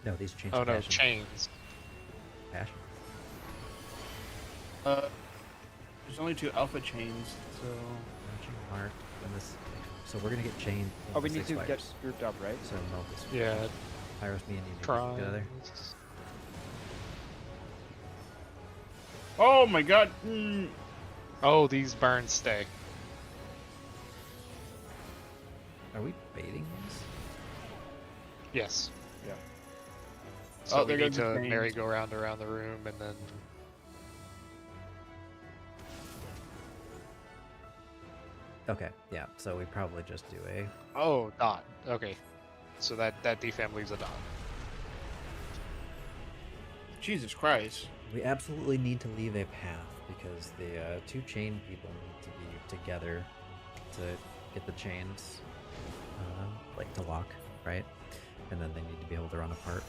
[SPEAKER 1] No, these are chains
[SPEAKER 4] Oh
[SPEAKER 1] of
[SPEAKER 4] no,
[SPEAKER 1] passion.
[SPEAKER 4] chains.
[SPEAKER 1] Passion.
[SPEAKER 3] There's only 2 alpha chains, so...
[SPEAKER 1] Launching mark. When this, so we're gonna get chained.
[SPEAKER 2] Oh, we
[SPEAKER 1] into
[SPEAKER 2] need
[SPEAKER 1] 6
[SPEAKER 2] to get
[SPEAKER 1] fires.
[SPEAKER 2] grouped up, right?
[SPEAKER 1] So Malthus.
[SPEAKER 4] Yeah,
[SPEAKER 1] Pyros, me, and you need to
[SPEAKER 4] try.
[SPEAKER 1] get together.
[SPEAKER 3] Oh my god!
[SPEAKER 4] Oh, these burns stay.
[SPEAKER 1] Are we baiting these?
[SPEAKER 4] Yes.
[SPEAKER 2] Yeah.
[SPEAKER 4] So
[SPEAKER 3] Oh,
[SPEAKER 4] we
[SPEAKER 3] there
[SPEAKER 4] need
[SPEAKER 3] goes the
[SPEAKER 4] to
[SPEAKER 3] chains.
[SPEAKER 4] merry-go-round around the room and then...
[SPEAKER 1] Okay, yeah. So we probably just do a.
[SPEAKER 4] Oh, dot. Okay. So that defam leaves a dot.
[SPEAKER 3] Jesus Christ.
[SPEAKER 1] We absolutely need to leave a path because the 2 chain people need to be together to get the chains, like to lock, right? And then they need to be able to run apart.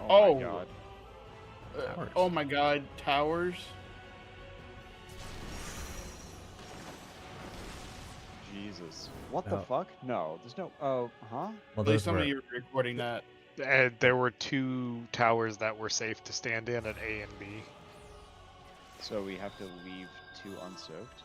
[SPEAKER 2] Oh
[SPEAKER 3] Oh.
[SPEAKER 2] my god.
[SPEAKER 1] Towers.
[SPEAKER 3] Oh my god, towers?
[SPEAKER 2] Jesus. What the
[SPEAKER 1] Oh.
[SPEAKER 2] fuck? No, there's no. Oh, huh?
[SPEAKER 1] Well,
[SPEAKER 3] At least
[SPEAKER 1] those
[SPEAKER 3] some
[SPEAKER 1] were.
[SPEAKER 3] of you were recording that.
[SPEAKER 4] And there were 2 towers that were safe to stand in at A and B.
[SPEAKER 2] So we have to leave 2 unsoaked.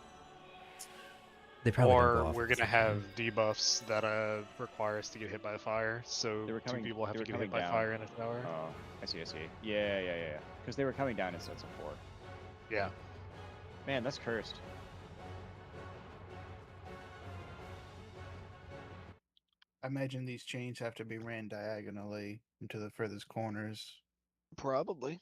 [SPEAKER 1] They probably don't go
[SPEAKER 4] Or
[SPEAKER 1] off
[SPEAKER 4] we're
[SPEAKER 1] at the
[SPEAKER 4] gonna
[SPEAKER 1] same
[SPEAKER 4] have
[SPEAKER 1] time.
[SPEAKER 4] debuffs that require us to get hit by fire. So
[SPEAKER 2] They were
[SPEAKER 4] 2
[SPEAKER 2] coming-
[SPEAKER 4] people have
[SPEAKER 2] they
[SPEAKER 4] to
[SPEAKER 2] were
[SPEAKER 4] get hit
[SPEAKER 2] coming
[SPEAKER 4] by
[SPEAKER 2] down.
[SPEAKER 4] fire in a tower.
[SPEAKER 2] Oh, I see. Yeah. Because they were coming down in sets of 4.
[SPEAKER 4] Yeah.
[SPEAKER 2] Man, that's cursed.
[SPEAKER 3] I imagine these chains have to be ran diagonally into the furthest corners.
[SPEAKER 4] Probably.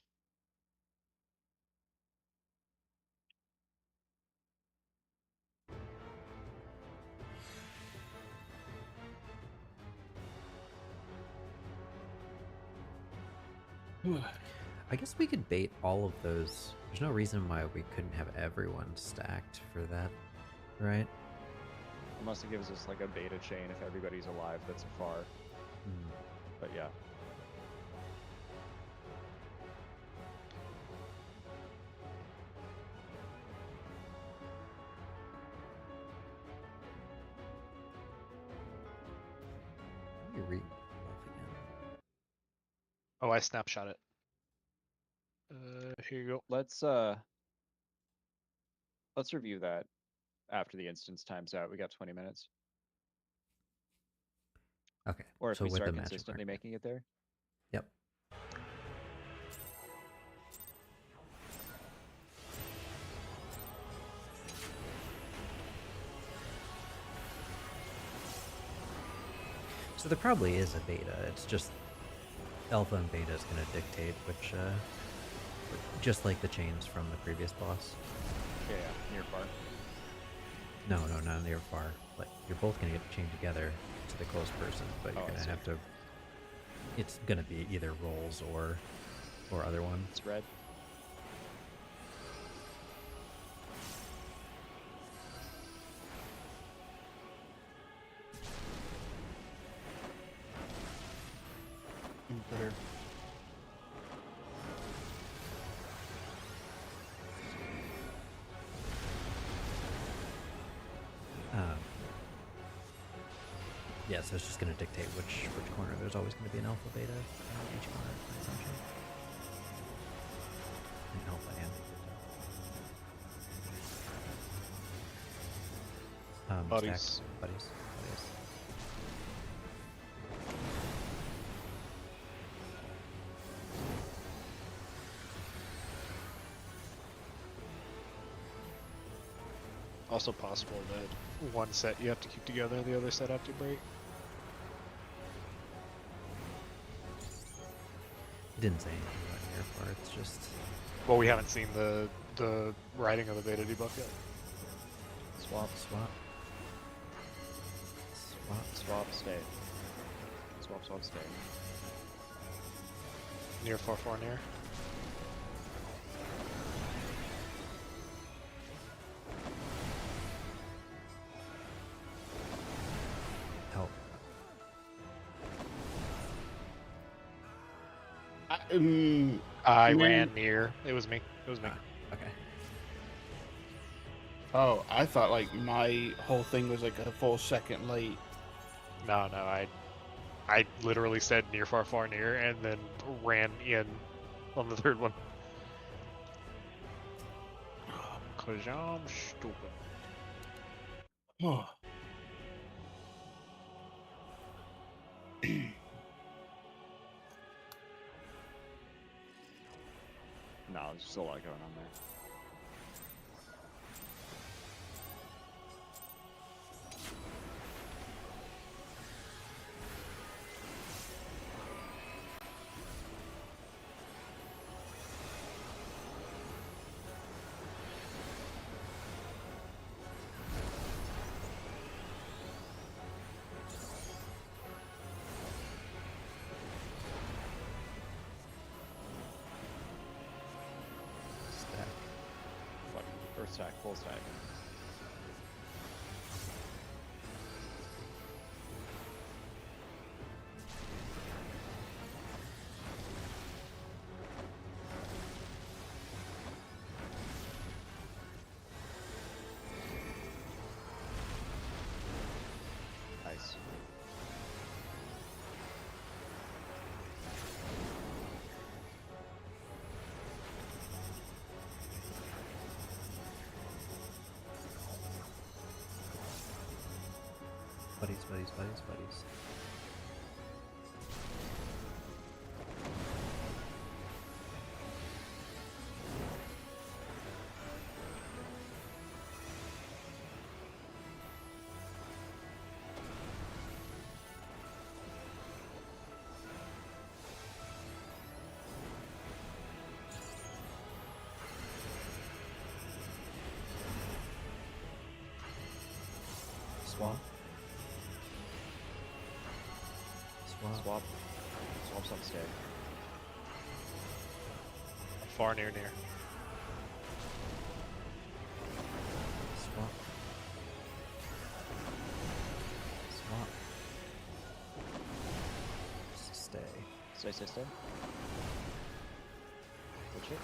[SPEAKER 1] I guess we could bait all of those. There's no reason why we couldn't have everyone stacked for that, right?
[SPEAKER 2] Unless it gives us like a beta chain if everybody's alive that's far.
[SPEAKER 1] Hmm.
[SPEAKER 2] But yeah.
[SPEAKER 1] Let me read off again.
[SPEAKER 4] Oh, I snapshot it. Here you go.
[SPEAKER 2] Let's review that after the instance times out. We got 20 minutes.
[SPEAKER 1] Okay.
[SPEAKER 2] Or if
[SPEAKER 1] so
[SPEAKER 2] we
[SPEAKER 1] with
[SPEAKER 2] start
[SPEAKER 1] the magic
[SPEAKER 2] consistently
[SPEAKER 1] mark,
[SPEAKER 2] making it there.
[SPEAKER 1] Yep. So there probably is a beta. It's just alpha and beta is going to dictate which, just like the chains from the previous boss.
[SPEAKER 2] Yeah, near far.
[SPEAKER 1] No, not near far. Like you're both going to get chained together to the close person, but you're
[SPEAKER 2] Oh, I
[SPEAKER 1] going to
[SPEAKER 2] see.
[SPEAKER 1] have to. It's going to be either rolls or other one.
[SPEAKER 2] It's red.
[SPEAKER 3] Better.
[SPEAKER 1] Um, Yeah, so it's just going to dictate which corner. There's always going to be an alpha beta in each corner, my assumption. And alpha and beta.
[SPEAKER 4] Buddies.
[SPEAKER 1] Stack, buddies.
[SPEAKER 4] Also possible that one set you have to keep together, the other set have to break.
[SPEAKER 1] Didn't say anything about here for it's just
[SPEAKER 4] Well, we haven't seen the writing of the beta debuff yet.
[SPEAKER 2] Swap,
[SPEAKER 1] swap.
[SPEAKER 2] swap, stay. Swap, stay.
[SPEAKER 4] Near 4-4 near.
[SPEAKER 1] Help.
[SPEAKER 4] I
[SPEAKER 3] Man.
[SPEAKER 4] ran near. It was me. It was me.
[SPEAKER 1] Okay.
[SPEAKER 3] Oh, I thought like my whole thing was like a full second late.
[SPEAKER 4] No, I literally said near, far near, and then ran in on the third one. Cause I'm stupid.
[SPEAKER 3] Oh.
[SPEAKER 2] No, there's just a lot going on there.
[SPEAKER 1] Stack.
[SPEAKER 2] First stack, full stack. Nice.
[SPEAKER 1] Buddies. Swap.
[SPEAKER 2] Swap's on stay.
[SPEAKER 4] Far near.
[SPEAKER 1] Swap. Stay.
[SPEAKER 2] Stay. Switch it.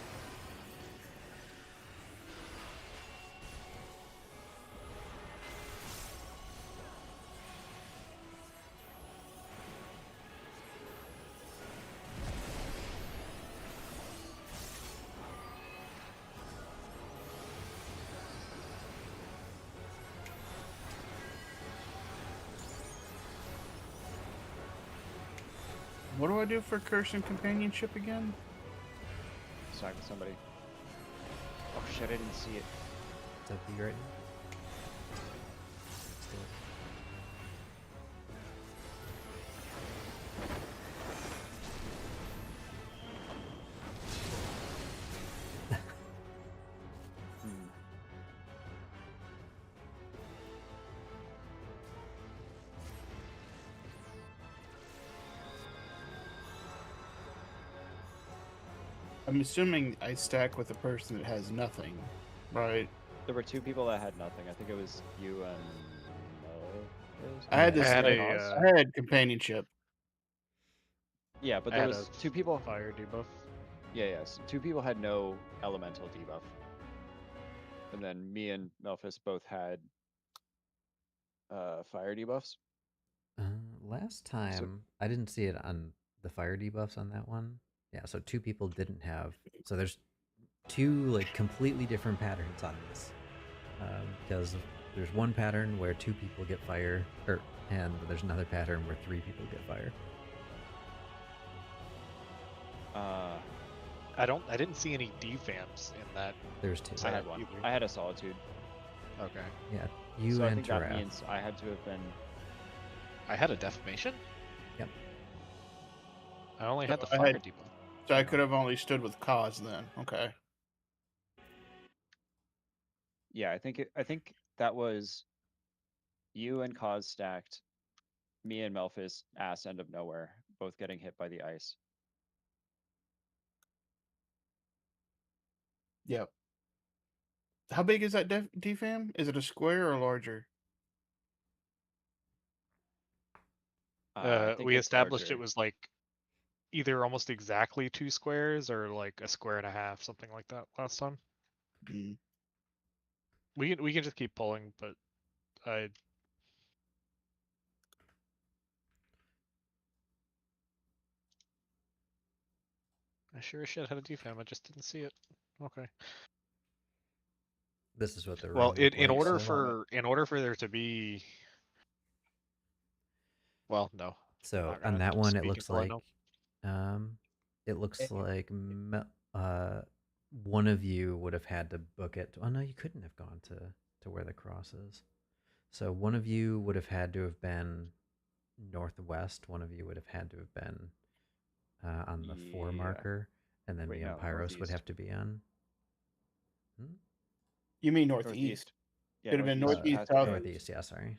[SPEAKER 3] What do I do for curse and companionship again?
[SPEAKER 2] Stack with somebody. Oh shit, I didn't see it.
[SPEAKER 1] Is that B right now? Still.
[SPEAKER 2] Hmm.
[SPEAKER 3] I'm assuming I stack with a person that has nothing, right?
[SPEAKER 2] There were two people that had nothing. I think it was you and
[SPEAKER 3] I had this.
[SPEAKER 4] I had
[SPEAKER 3] I had companionship.
[SPEAKER 2] yeah, but
[SPEAKER 4] I
[SPEAKER 2] there
[SPEAKER 4] had
[SPEAKER 2] was
[SPEAKER 4] a
[SPEAKER 2] two people.
[SPEAKER 4] fire debuff.
[SPEAKER 2] Yeah, yes. Two people had no elemental debuff. And then me and Melphis both had fire debuffs.
[SPEAKER 1] Last time I didn't see it on the fire debuffs on that one. Yeah, so 2 people didn't have. So there's 2 like completely different patterns on this, because there's one pattern where 2 people get fire, and there's another pattern where 3 people get fire.
[SPEAKER 4] I didn't see any defams in that.
[SPEAKER 1] There's 2.
[SPEAKER 2] I had
[SPEAKER 4] Sad
[SPEAKER 2] one.
[SPEAKER 4] either.
[SPEAKER 2] I had a solitude.
[SPEAKER 4] Okay.
[SPEAKER 1] Yeah, you
[SPEAKER 2] So I
[SPEAKER 1] and
[SPEAKER 2] think that
[SPEAKER 1] Giraffe.
[SPEAKER 2] means I had to have been.
[SPEAKER 4] I had a defamation.
[SPEAKER 1] Yep.
[SPEAKER 4] I only had the
[SPEAKER 3] I
[SPEAKER 4] fire
[SPEAKER 3] had-
[SPEAKER 4] debuff.
[SPEAKER 3] So I could have only stood with cause then. Okay.
[SPEAKER 2] Yeah, I think that was you and Cause stacked, me and Melphis ass end of nowhere, both getting hit by the ice.
[SPEAKER 3] Yep. How big is that defam? Is it a square or larger?
[SPEAKER 2] I think
[SPEAKER 4] We
[SPEAKER 2] it's
[SPEAKER 4] established
[SPEAKER 2] larger.
[SPEAKER 4] it was like either almost exactly 2 squares or like a square and a half, something like that last time.
[SPEAKER 3] Mm.
[SPEAKER 4] We can just keep pulling, but I sure as shit had a defam. I just didn't see it. Okay.
[SPEAKER 1] This is what the room
[SPEAKER 4] Well,
[SPEAKER 1] looked
[SPEAKER 4] in
[SPEAKER 1] like,
[SPEAKER 4] order
[SPEAKER 1] so-
[SPEAKER 4] for there to be, well, no.
[SPEAKER 1] So
[SPEAKER 4] not
[SPEAKER 1] on
[SPEAKER 4] gonna
[SPEAKER 1] that one, it
[SPEAKER 4] speak
[SPEAKER 1] looks
[SPEAKER 4] until I
[SPEAKER 1] like,
[SPEAKER 4] know.
[SPEAKER 1] it looks like one of you would have had to book it. Oh no, you couldn't have gone to where the cross is. So one of you would have had to have been northwest. One of you would have had to have been on the 4
[SPEAKER 2] Yeah.
[SPEAKER 1] marker, and then
[SPEAKER 2] Wait,
[SPEAKER 1] me and
[SPEAKER 2] no,
[SPEAKER 1] Pyros would
[SPEAKER 2] northeast.
[SPEAKER 1] have to be on.
[SPEAKER 3] You mean northeast?
[SPEAKER 2] Northeast. Yeah,
[SPEAKER 3] Could have been
[SPEAKER 2] northeast
[SPEAKER 3] northeast,
[SPEAKER 2] has to
[SPEAKER 3] south.
[SPEAKER 2] be-
[SPEAKER 1] Northeast, yeah, sorry,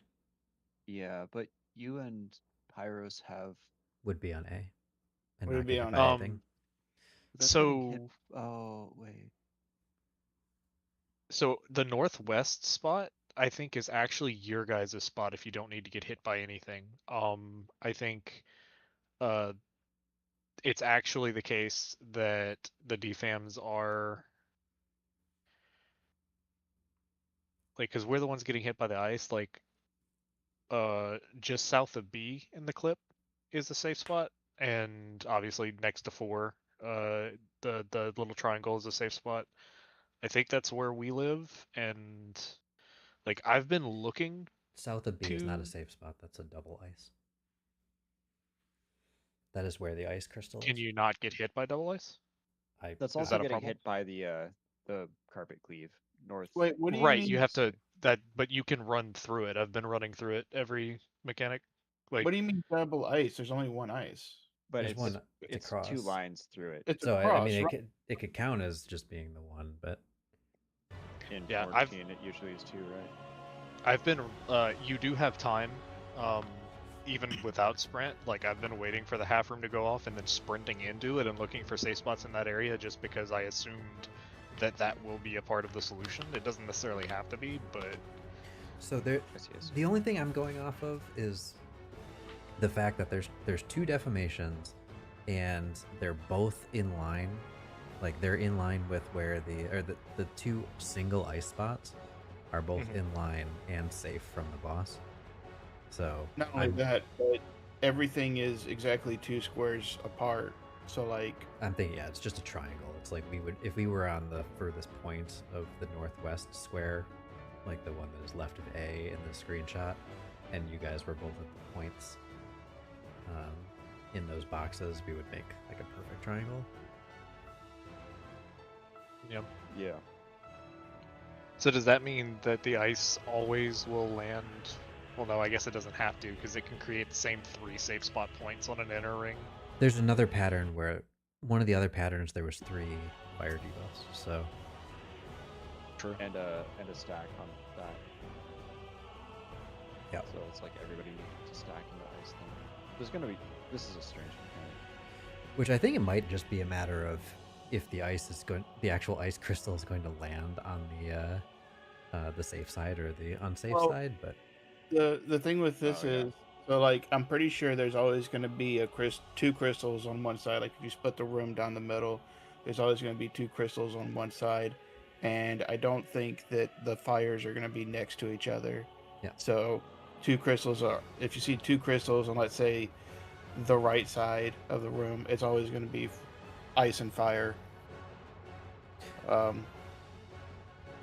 [SPEAKER 2] Yeah, but you and Pyros have.
[SPEAKER 1] would be on A, and
[SPEAKER 3] Would
[SPEAKER 1] not
[SPEAKER 3] be
[SPEAKER 1] get hit
[SPEAKER 3] on
[SPEAKER 1] by
[SPEAKER 3] A.
[SPEAKER 1] anything.
[SPEAKER 2] That's getting hit-
[SPEAKER 4] So
[SPEAKER 2] Oh wait.
[SPEAKER 4] so the northwest spot I think is actually your guys' spot if you don't need to get hit by anything. I think it's actually the case that the defams are like, because we're the ones getting hit by the ice, like just south of B in the clip is the safe spot, and obviously next to 4, the little triangle is a safe spot. I think that's where we live, and like I've been looking.
[SPEAKER 1] South of B is not a
[SPEAKER 4] to-
[SPEAKER 1] safe spot. That's a double ice. That is where the ice crystal
[SPEAKER 4] Can
[SPEAKER 1] is.
[SPEAKER 4] you not get hit by double ice?
[SPEAKER 2] That's
[SPEAKER 4] Is
[SPEAKER 2] also
[SPEAKER 4] that a
[SPEAKER 2] getting
[SPEAKER 4] problem?
[SPEAKER 2] hit by the carpet cleave north.
[SPEAKER 3] Wait, what do you
[SPEAKER 4] Right,
[SPEAKER 3] mean?
[SPEAKER 4] you have to but you can run through it. I've been running through it every mechanic. Like,
[SPEAKER 3] What do you mean double ice? There's only one ice.
[SPEAKER 2] But
[SPEAKER 1] There's
[SPEAKER 2] it's
[SPEAKER 1] one to
[SPEAKER 2] it's
[SPEAKER 1] cross.
[SPEAKER 2] 2 lines through it.
[SPEAKER 3] It's
[SPEAKER 1] So
[SPEAKER 3] across,
[SPEAKER 1] I mean,
[SPEAKER 3] right?
[SPEAKER 1] it could count as just being the one, but
[SPEAKER 2] In
[SPEAKER 4] Yeah,
[SPEAKER 2] 14, it usually is 2, right?
[SPEAKER 4] I've been you do have time, even without sprint. Like I've been waiting for the half room to go off and then sprinting into it and looking for safe spots in that area just because I assumed that will be a part of the solution. It doesn't necessarily have to be, but
[SPEAKER 1] so there.
[SPEAKER 2] I see, I see.
[SPEAKER 1] The only thing I'm going off of is the fact that there's 2 defamations, and they're both in line. Like they're in line with where the 2 single ice spots are both
[SPEAKER 4] Mhm.
[SPEAKER 1] in line and safe from the boss. So
[SPEAKER 3] Not only that, but everything is exactly 2 squares apart. So like,
[SPEAKER 1] I'm thinking, yeah, it's just a triangle. It's like if we were on the furthest point of the northwest square, like the one that is left of A in the screenshot, and you guys were both at the points in those boxes, we would make like a perfect triangle.
[SPEAKER 4] yeah.
[SPEAKER 2] Yeah.
[SPEAKER 4] So does that mean that the ice always will land? Well, no, I guess it doesn't have to because it can create the same 3 safe spot points on an inner ring.
[SPEAKER 1] There's another pattern where one of the other patterns there was 3 fire debuffs. So
[SPEAKER 4] True.
[SPEAKER 2] And a stack on that.
[SPEAKER 1] yeah,
[SPEAKER 2] So it's like everybody to stack in the ice thing. There's gonna be. This is a strange mechanic.
[SPEAKER 1] which I think it might just be a matter of if the actual ice crystal is going to land on the safe side or the unsafe
[SPEAKER 3] Well,
[SPEAKER 1] side, but
[SPEAKER 3] the thing with this
[SPEAKER 2] Oh, yeah.
[SPEAKER 3] is, so like, I'm pretty sure there's always going to be 2 crystals on one side. Like if you split the room down the middle, there's always going to be 2 crystals on one side, and I don't think that the fires are going to be next to each other.
[SPEAKER 1] Yeah.
[SPEAKER 3] So two crystals are, if you see two crystals on, let's say, the right side of the room, it's always going to be ice and fire.
[SPEAKER 1] No,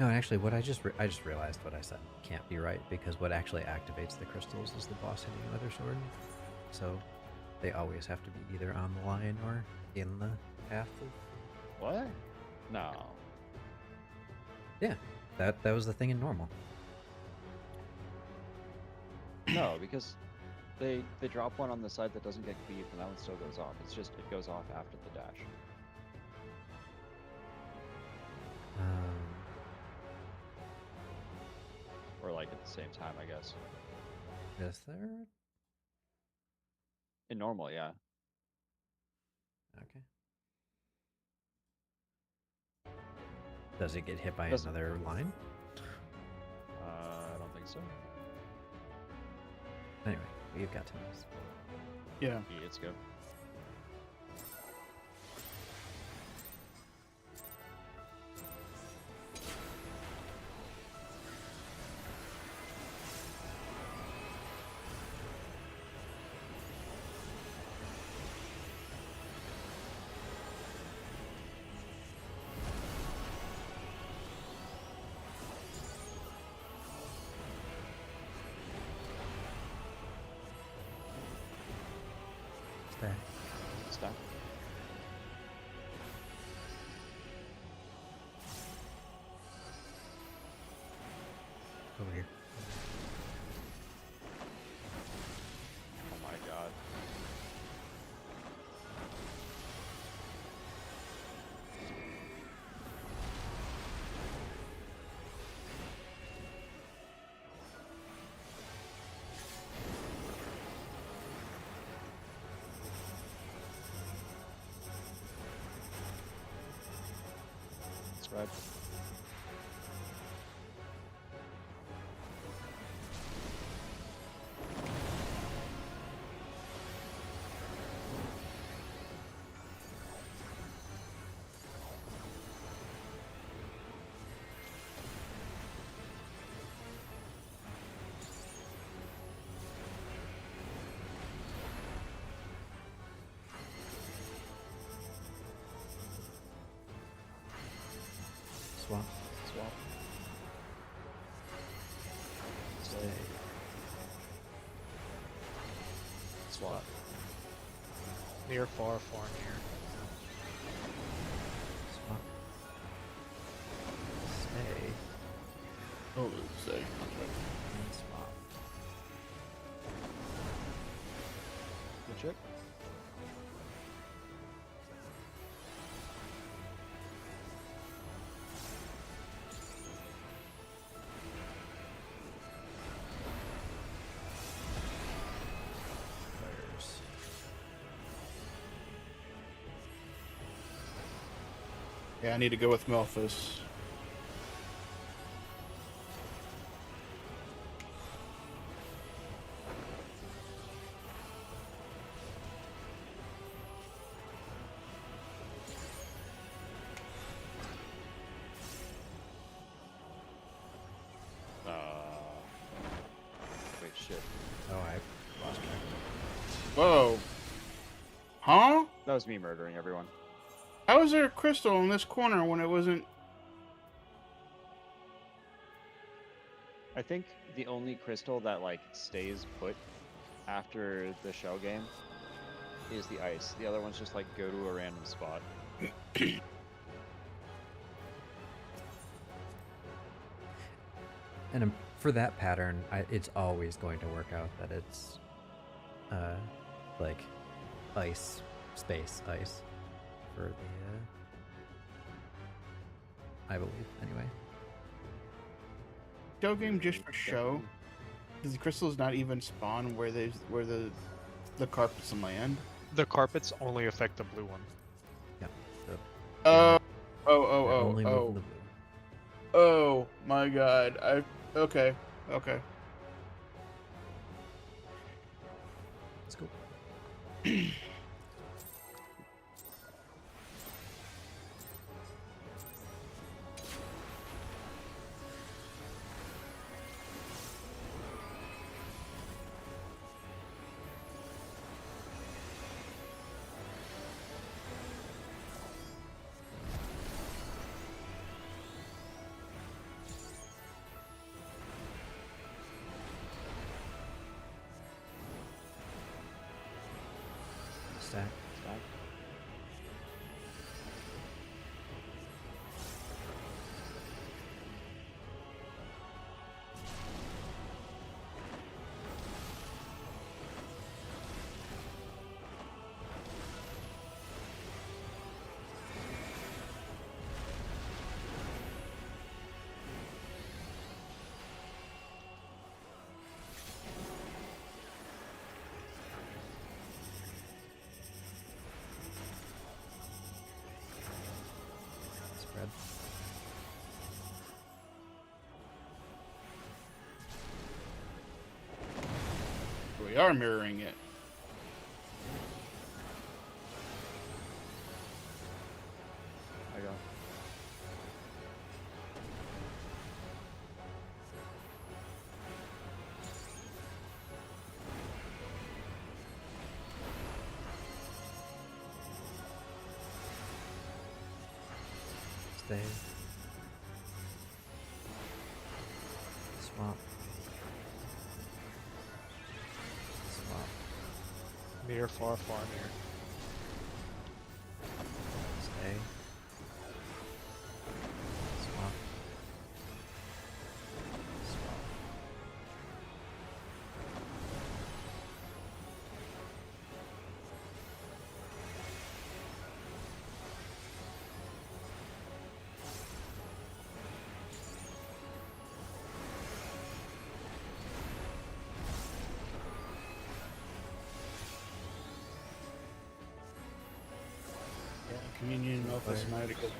[SPEAKER 1] actually, what I just realized what I said can't be right, because what actually activates the crystals is the boss hitting another sword. So they always have to be either on the line or in the path of.
[SPEAKER 2] What? No.
[SPEAKER 1] Yeah, that was the thing in normal.
[SPEAKER 2] No, because they drop one on the side that doesn't get cleaved, and that one still goes off. It's just it goes off after the dash. Or like at the same time, I guess.
[SPEAKER 1] Is there?
[SPEAKER 2] In normal, yeah.
[SPEAKER 1] Okay. Does it get hit by
[SPEAKER 2] Doesn't-
[SPEAKER 1] another line?
[SPEAKER 2] I don't think so.
[SPEAKER 1] Anyway, we've got 10 minutes.
[SPEAKER 3] Yeah.
[SPEAKER 2] Yeah, it's good.
[SPEAKER 1] Stack.
[SPEAKER 2] Stop.
[SPEAKER 1] Over here.
[SPEAKER 2] Oh my god. It's red.
[SPEAKER 1] Swap.
[SPEAKER 2] Swap.
[SPEAKER 1] Stay.
[SPEAKER 2] Swap.
[SPEAKER 4] Near, far, far, near.
[SPEAKER 1] Swap. Stay.
[SPEAKER 3] Oh, say.
[SPEAKER 1] And swap.
[SPEAKER 2] Good chip.
[SPEAKER 1] Fires.
[SPEAKER 3] Yeah, I need to go with Melphis.
[SPEAKER 2] Wait, shit.
[SPEAKER 1] Oh, I lost track.
[SPEAKER 3] Whoa. Huh?
[SPEAKER 2] That was me murdering everyone.
[SPEAKER 3] How is there a crystal in this corner when it wasn't?
[SPEAKER 2] I think the only crystal that like stays put after the shell game is the ice. The other ones just like go to a random spot.
[SPEAKER 1] And for that pattern, it's always going to work out that it's, like, ice, space, ice, for the, I believe, anyway.
[SPEAKER 3] Show game just for show? Does the crystals not even spawn where the carpets land?
[SPEAKER 4] The carpets only affect the blue one.
[SPEAKER 1] Yeah. So
[SPEAKER 3] Oh,
[SPEAKER 1] they're
[SPEAKER 3] oh,
[SPEAKER 1] only
[SPEAKER 3] oh,
[SPEAKER 1] moving
[SPEAKER 3] oh,
[SPEAKER 1] the blue.
[SPEAKER 3] oh my god. Okay.
[SPEAKER 1] Let's go. Stack.
[SPEAKER 2] Stack.
[SPEAKER 1] Spread.
[SPEAKER 3] We are mirroring it.
[SPEAKER 2] I go.
[SPEAKER 1] Stay. Swap. Swap.
[SPEAKER 4] Near, far, far, near.
[SPEAKER 1] Stay. Swap. Swap.
[SPEAKER 3] Yeah, communion milk is
[SPEAKER 1] Fire.
[SPEAKER 3] mighty good.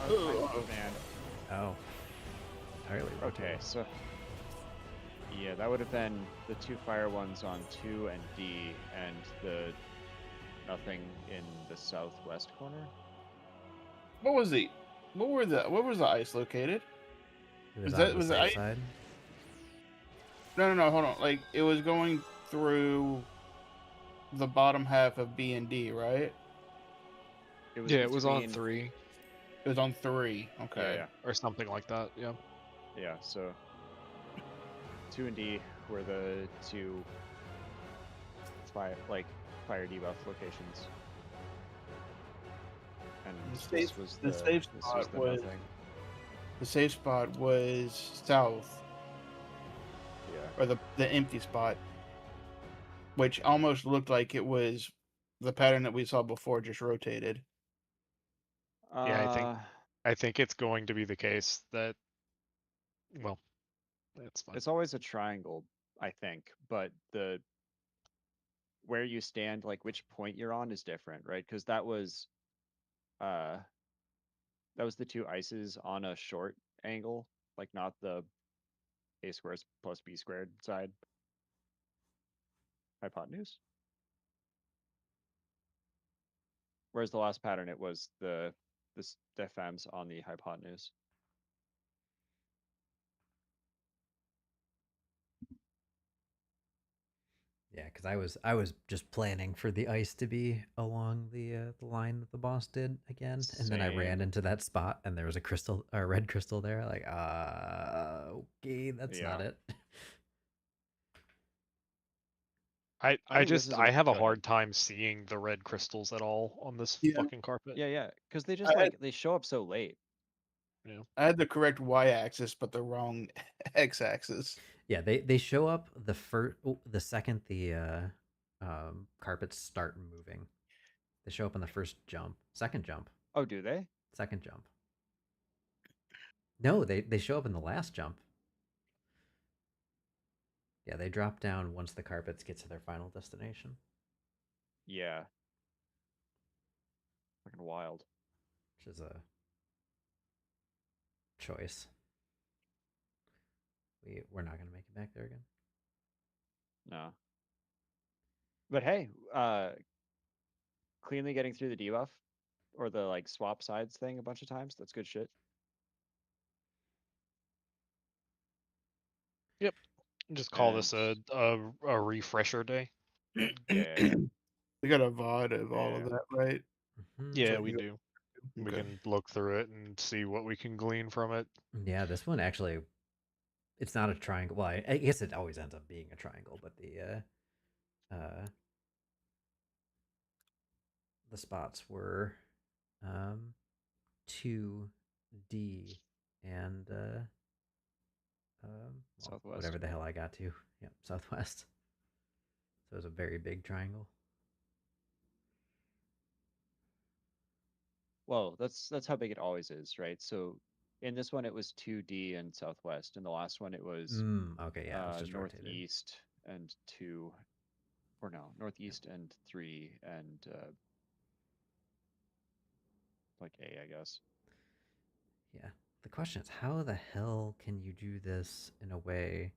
[SPEAKER 2] Oh man.
[SPEAKER 1] Oh. Entirely
[SPEAKER 2] Okay,
[SPEAKER 1] rotated.
[SPEAKER 2] so yeah, that would have been the 2 fire ones on 2 and D, and the nothing in the southwest corner.
[SPEAKER 3] What was the? Where was the ice located?
[SPEAKER 1] It was
[SPEAKER 3] Was
[SPEAKER 1] on
[SPEAKER 3] that
[SPEAKER 1] the
[SPEAKER 3] was the
[SPEAKER 1] safe
[SPEAKER 3] ice?
[SPEAKER 1] side.
[SPEAKER 3] No. Hold on. Like it was going through the bottom half of B and D, right?
[SPEAKER 2] It was
[SPEAKER 4] Yeah, it was on
[SPEAKER 2] between
[SPEAKER 4] 3
[SPEAKER 3] It was on 3. Okay.
[SPEAKER 2] Yeah,
[SPEAKER 4] or something like that. Yeah.
[SPEAKER 2] yeah. So 2 and D were the 2 fire debuff locations, and
[SPEAKER 3] The
[SPEAKER 2] this
[SPEAKER 3] safe,
[SPEAKER 2] was
[SPEAKER 3] the
[SPEAKER 2] the
[SPEAKER 3] safe
[SPEAKER 2] this was
[SPEAKER 3] spot
[SPEAKER 2] the
[SPEAKER 3] was
[SPEAKER 2] nothing.
[SPEAKER 3] the safe spot was south,
[SPEAKER 2] Yeah.
[SPEAKER 3] or the empty spot, which almost looked like it was the pattern that we saw before, just rotated.
[SPEAKER 4] Yeah,
[SPEAKER 2] Uh,
[SPEAKER 4] I think it's going to be the case that, well, that's fine.
[SPEAKER 2] it's always a triangle, I think, but the where you stand, like which point you're on, is different, right? Because uh that was the 2 ices on a short angle, like not the a squared plus b squared side hypotenuse. Whereas the last pattern, it was the FMs on the hypotenuse.
[SPEAKER 1] Yeah, because I was just planning for the ice to be along the line that the boss did again, and then I ran
[SPEAKER 2] Same.
[SPEAKER 1] into that spot and there was a red crystal there. Like, okay, that's not
[SPEAKER 2] Yeah.
[SPEAKER 1] it.
[SPEAKER 2] I think this is a
[SPEAKER 4] I have a
[SPEAKER 2] good.
[SPEAKER 4] hard time seeing the red crystals at all on this
[SPEAKER 3] Yeah.
[SPEAKER 4] fucking carpet.
[SPEAKER 2] Yeah, because they just
[SPEAKER 3] I had,
[SPEAKER 2] they show up so late.
[SPEAKER 4] Yeah.
[SPEAKER 3] I had the correct y-axis, but the wrong x-axis.
[SPEAKER 1] Yeah, they show up the second the carpets start moving. They show up on the first jump, second jump,
[SPEAKER 2] Oh, do they?
[SPEAKER 1] second jump. No, they show up in the last jump. Yeah, they drop down once the carpets get to their final destination,
[SPEAKER 2] Yeah. Fucking wild.
[SPEAKER 1] which is a choice. We're not gonna make it back there again.
[SPEAKER 2] No. But hey, cleanly getting through the debuff or the like swap sides thing a bunch of times. That's good shit.
[SPEAKER 4] Just call
[SPEAKER 2] And
[SPEAKER 4] this a refresher day.
[SPEAKER 2] yeah.
[SPEAKER 3] We got a VOD of all of
[SPEAKER 2] Yeah.
[SPEAKER 3] that, right?
[SPEAKER 1] Mhm.
[SPEAKER 4] Yeah,
[SPEAKER 3] we
[SPEAKER 4] we
[SPEAKER 3] can go-
[SPEAKER 4] do. We
[SPEAKER 3] Okay.
[SPEAKER 4] can look through it and see what we can glean from it.
[SPEAKER 1] Yeah, this one actually, it's not a triangle. Well, I guess it always ends up being a triangle, but the spots were um 2D and well,
[SPEAKER 2] Southwest.
[SPEAKER 1] whatever the hell I got to. Yep, southwest. So it was a very big triangle.
[SPEAKER 2] Well, that's how big it always is, right? So in this one it was 2D and southwest. In the last one it was
[SPEAKER 1] Okay, yeah, it was just rotated.
[SPEAKER 2] northeast and 2, or no,
[SPEAKER 1] Yep.
[SPEAKER 2] northeast and 3, and like A, I guess.
[SPEAKER 1] Yeah. The question is, how the hell can you do this in a way?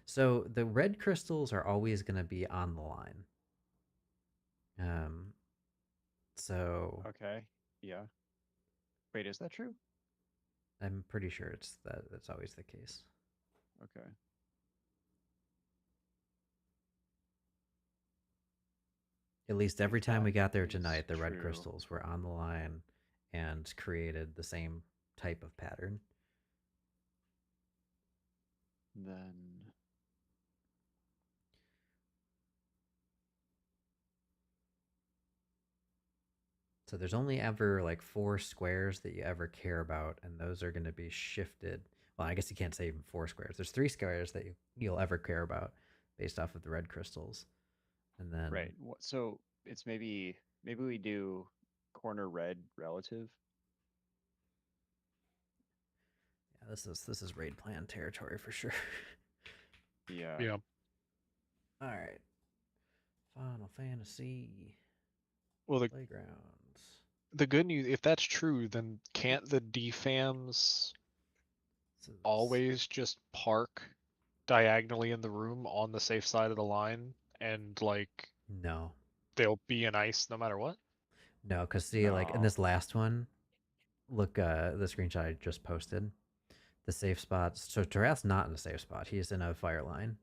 [SPEAKER 1] So the red crystals are always going to be on the line. Um, so
[SPEAKER 2] Okay. Yeah. Wait, is that true?
[SPEAKER 1] I'm pretty sure that's always the case.
[SPEAKER 2] Okay.
[SPEAKER 1] At least every
[SPEAKER 2] If
[SPEAKER 1] time
[SPEAKER 2] that
[SPEAKER 1] we got there
[SPEAKER 2] is
[SPEAKER 1] tonight, the red
[SPEAKER 2] true,
[SPEAKER 1] crystals were on the line and created the same type of pattern.
[SPEAKER 2] then
[SPEAKER 1] So there's only ever like 4 squares that you ever care about, and those are going to be shifted. Well, I guess you can't say even 4 squares. There's 3 squares that you'll ever care about based off of the red crystals, and then
[SPEAKER 2] right. So it's maybe we do corner red relative.
[SPEAKER 1] yeah, this is raid plan territory for sure.
[SPEAKER 2] Yeah.
[SPEAKER 4] Yeah.
[SPEAKER 1] All right, Final Fantasy
[SPEAKER 4] Well,
[SPEAKER 1] Playgrounds.
[SPEAKER 4] the good news, if that's true, then can't the DFAMs
[SPEAKER 1] This is
[SPEAKER 4] always just park diagonally in the room on the safe side of the line and like
[SPEAKER 1] no,
[SPEAKER 4] they'll be in ice no matter what?
[SPEAKER 1] no, because see, like in
[SPEAKER 2] No.
[SPEAKER 1] this last one, look, the screenshot I just posted, the safe spots. So Tarath's not in a safe spot. He's in a fire line.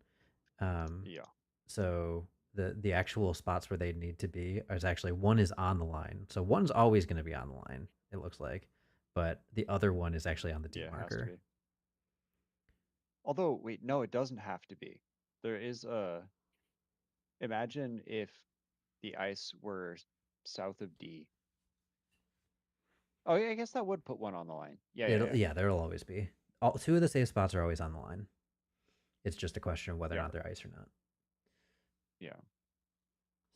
[SPEAKER 1] Um,
[SPEAKER 2] Yeah.
[SPEAKER 1] so the actual spots where they need to be is actually one is on the line. So one's always going to be on the line. It looks like, but the other one is actually on the D
[SPEAKER 2] Yeah, it has to
[SPEAKER 1] marker.
[SPEAKER 2] be. Although, wait, no, it doesn't have to be. There is a. Imagine if the ice were south of D. Oh, yeah, I guess that would put one on the line. Yeah, yeah,
[SPEAKER 1] It'll
[SPEAKER 2] yeah.
[SPEAKER 1] yeah, there'll always be. All 2 of the safe spots are always on the line. It's just a question of whether or
[SPEAKER 2] Yeah,
[SPEAKER 1] not they're ice or not.
[SPEAKER 2] yeah.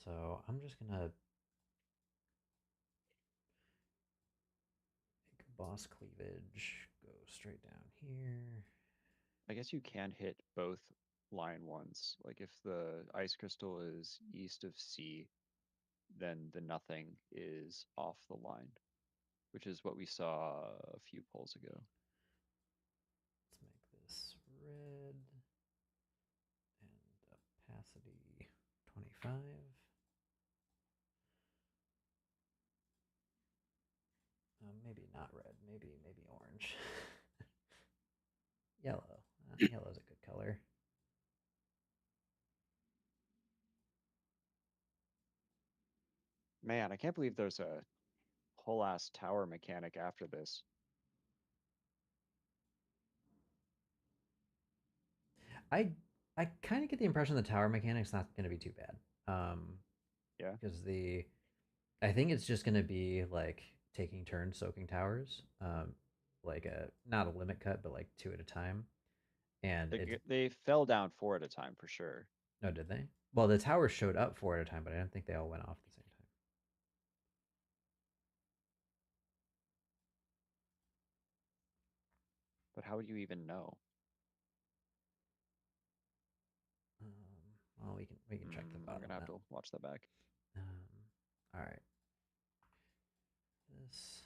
[SPEAKER 1] So I'm just gonna make boss cleavage go straight down here.
[SPEAKER 2] I guess you can hit both line ones. Like if the ice crystal is east of C, then the nothing is off the line, which is what we saw a few polls ago.
[SPEAKER 1] Let's make this red and opacity 25. Maybe not red. Maybe orange. Yellow. Yellow's a good color.
[SPEAKER 2] Man, I can't believe there's a whole ass tower mechanic after this.
[SPEAKER 1] I I kind of get the impression the tower mechanic's not going to be too bad.
[SPEAKER 2] Yeah.
[SPEAKER 1] Because I think it's just going to be like taking turns soaking towers. Like a not a limit cut, but like 2 at a time. And it's
[SPEAKER 2] They fell down 4 at a time for sure.
[SPEAKER 1] no, did they? Well, the towers showed up 4 at a time, but I don't think they all went off at the same time.
[SPEAKER 2] But how would you even know?
[SPEAKER 1] Well, we can check the
[SPEAKER 2] I'm
[SPEAKER 1] bottom
[SPEAKER 2] gonna have
[SPEAKER 1] map.
[SPEAKER 2] to watch that back.
[SPEAKER 1] All right. This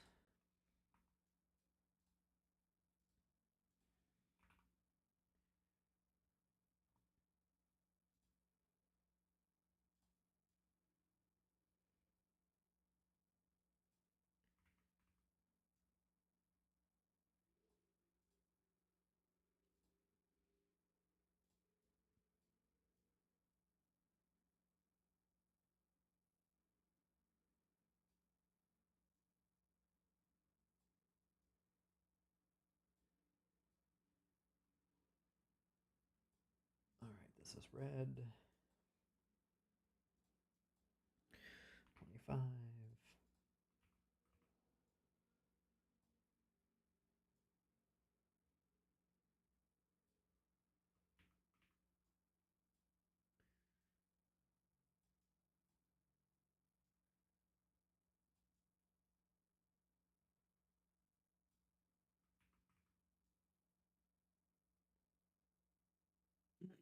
[SPEAKER 1] This is red. 25. This is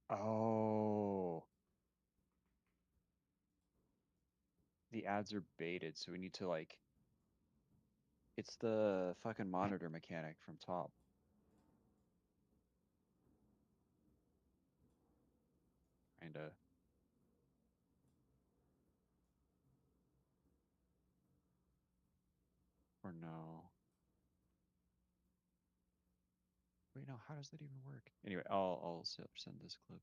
[SPEAKER 2] Oh, the ads are baited, so we need to like. It's the fucking monitor mechanic from top. Kinda. Or no. Wait, no. How does that even work? Anyway, I'll send this clip.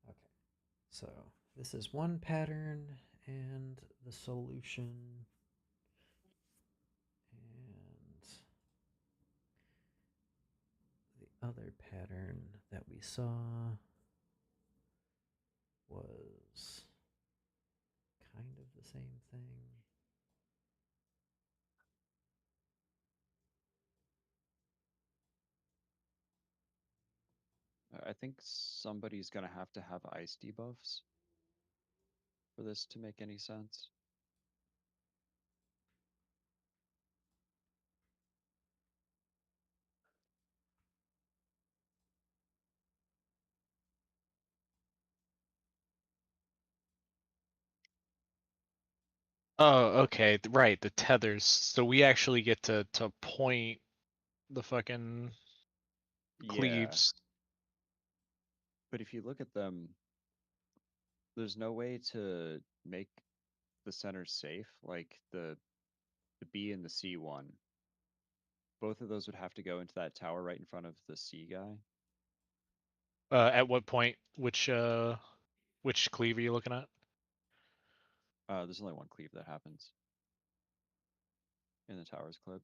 [SPEAKER 1] okay. So this is one pattern and the solution. And the other pattern that we saw was kind of the same thing.
[SPEAKER 2] I think somebody's gonna have to have ice debuffs for this to make any sense.
[SPEAKER 4] Oh, okay, right, the tethers. So we actually get to point the fucking
[SPEAKER 2] Yeah,
[SPEAKER 4] cleaves.
[SPEAKER 2] but if you look at them, there's no way to make the center safe. Like the B and the C one, both of those would have to go into that tower right in front of the C guy.
[SPEAKER 4] At what point? Which cleave are you looking at?
[SPEAKER 2] There's only one cleave that happens in the towers clip.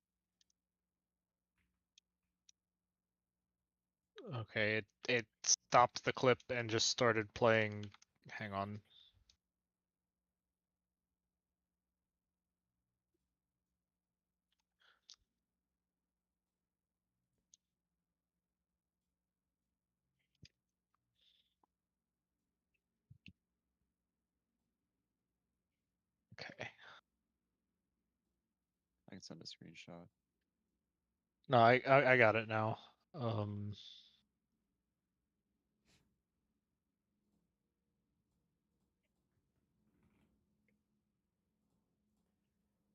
[SPEAKER 4] Okay, it stopped the clip and just started playing. Hang on. Okay.
[SPEAKER 2] I can send a screenshot.
[SPEAKER 4] No, I got it now.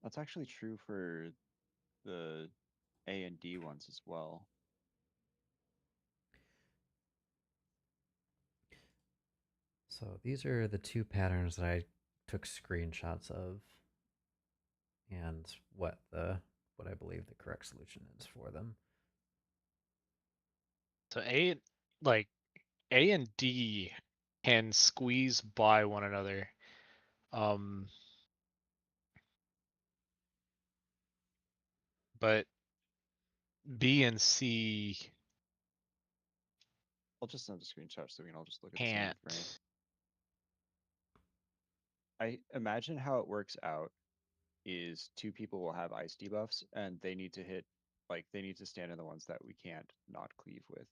[SPEAKER 2] That's actually true for the A and D ones as well.
[SPEAKER 1] So these are the two patterns that I took screenshots of, and what I believe the correct solution is for them.
[SPEAKER 4] So A and D can squeeze by one another. But B and C
[SPEAKER 2] I'll just send a screenshot so we can all just look at the same
[SPEAKER 4] can't.
[SPEAKER 2] frame. I imagine how it works out is two people will have ice debuffs and they need to hit, like they need to stand in the ones that we can't not cleave with.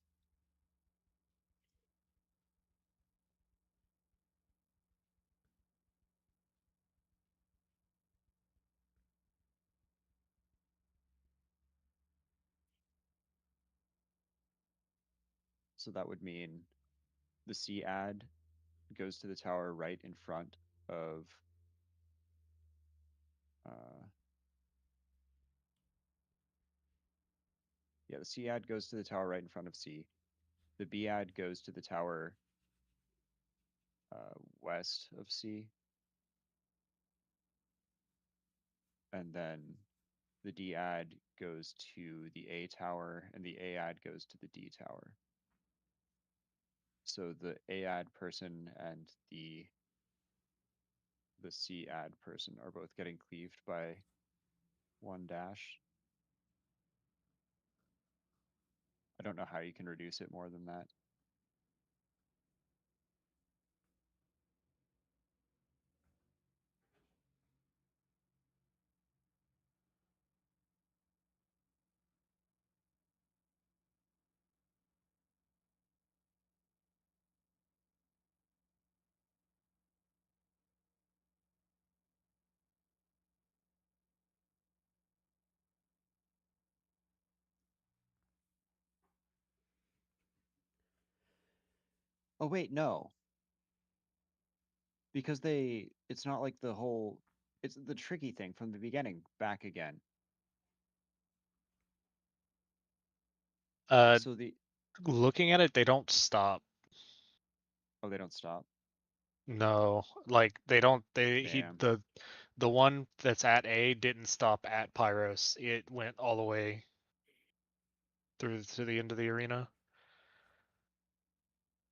[SPEAKER 2] So that would mean the C ad goes to the tower right in front of yeah, the C ad goes to the tower right in front of C. The B ad goes to the tower west of C. And then the D ad goes to the A tower and the A ad goes to the D tower. So the A ad person and the C ad person are both getting cleaved by one dash. I don't know how you can reduce it more than that. Oh wait, no. Because it's not like it's the tricky thing from the beginning back again.
[SPEAKER 4] Uh,
[SPEAKER 2] So
[SPEAKER 4] looking at it, they don't stop.
[SPEAKER 2] oh, they don't stop.
[SPEAKER 4] No, like they don't.
[SPEAKER 2] Damn.
[SPEAKER 4] The one that's at A didn't stop at Pyros. It went all the way through to the end of the arena.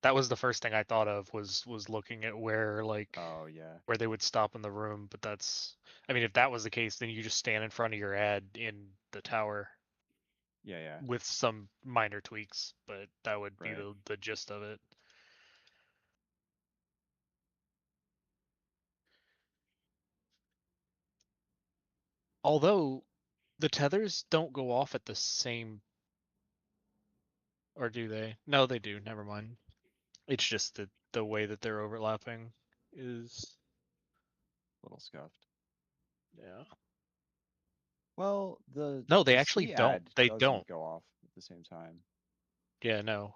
[SPEAKER 4] That was the first thing I thought of was looking at where
[SPEAKER 2] Oh yeah.
[SPEAKER 4] where they would stop in the room. But I mean, if that was the case, then you just stand in front of your ad in the tower
[SPEAKER 2] Yeah, yeah.
[SPEAKER 4] with some minor tweaks. But that would be
[SPEAKER 2] Right.
[SPEAKER 4] the gist of it. Although the tethers don't go off at the same, or do they? No, they do. Never mind. It's just the way that they're overlapping is
[SPEAKER 2] Little scuffed.
[SPEAKER 4] yeah.
[SPEAKER 2] Well,
[SPEAKER 4] No, they
[SPEAKER 2] the
[SPEAKER 4] actually
[SPEAKER 2] C
[SPEAKER 4] don't.
[SPEAKER 2] ad
[SPEAKER 4] They don't.
[SPEAKER 2] doesn't go off at the same time.
[SPEAKER 4] Yeah, no.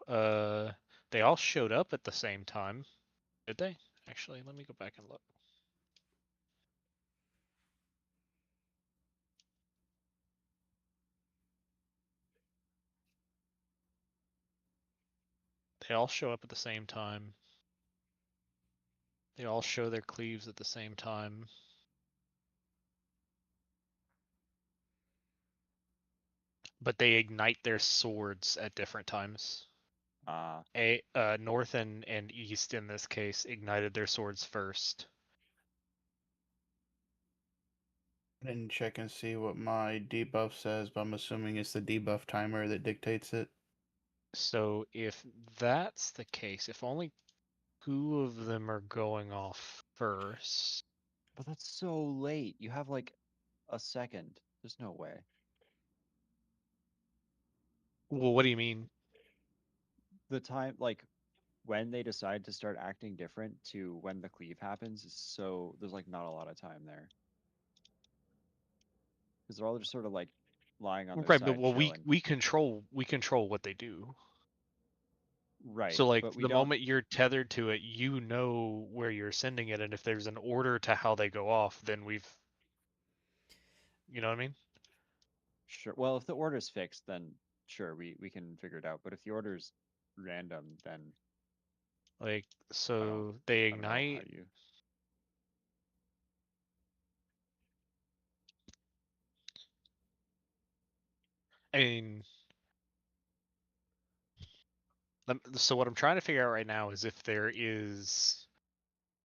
[SPEAKER 4] They all showed up at the same time. Did they? Actually, let me go back and look. They all show up at the same time. They all show their cleaves at the same time. But they ignite their swords at different times. North and east in this case ignited their swords first.
[SPEAKER 3] I didn't check and see what my debuff says, but I'm assuming it's the debuff timer that dictates it.
[SPEAKER 4] So if that's the case, if only two of them are going off first.
[SPEAKER 2] But that's so late. You have like a second. There's no way.
[SPEAKER 4] Well, what do you mean?
[SPEAKER 2] The time, like when they decide to start acting different to when the cleave happens, is so there's like not a lot of time there. Because they're all just sort of like lying on their
[SPEAKER 4] Right, but
[SPEAKER 2] side
[SPEAKER 4] well,
[SPEAKER 2] chilling.
[SPEAKER 4] we control what they do.
[SPEAKER 2] Right,
[SPEAKER 4] So like
[SPEAKER 2] but we
[SPEAKER 4] the
[SPEAKER 2] don't.
[SPEAKER 4] moment you're tethered to it, you know where you're sending it, and if there's an order to how they go off, then you know what I mean?
[SPEAKER 2] Sure. Well, if the order's fixed, then sure, we can figure it out. But if the order's random, then
[SPEAKER 4] Like,
[SPEAKER 2] I
[SPEAKER 4] so they
[SPEAKER 2] don't know how
[SPEAKER 4] ignite.
[SPEAKER 2] you.
[SPEAKER 4] I mean, so what I'm trying to figure out right now is if there is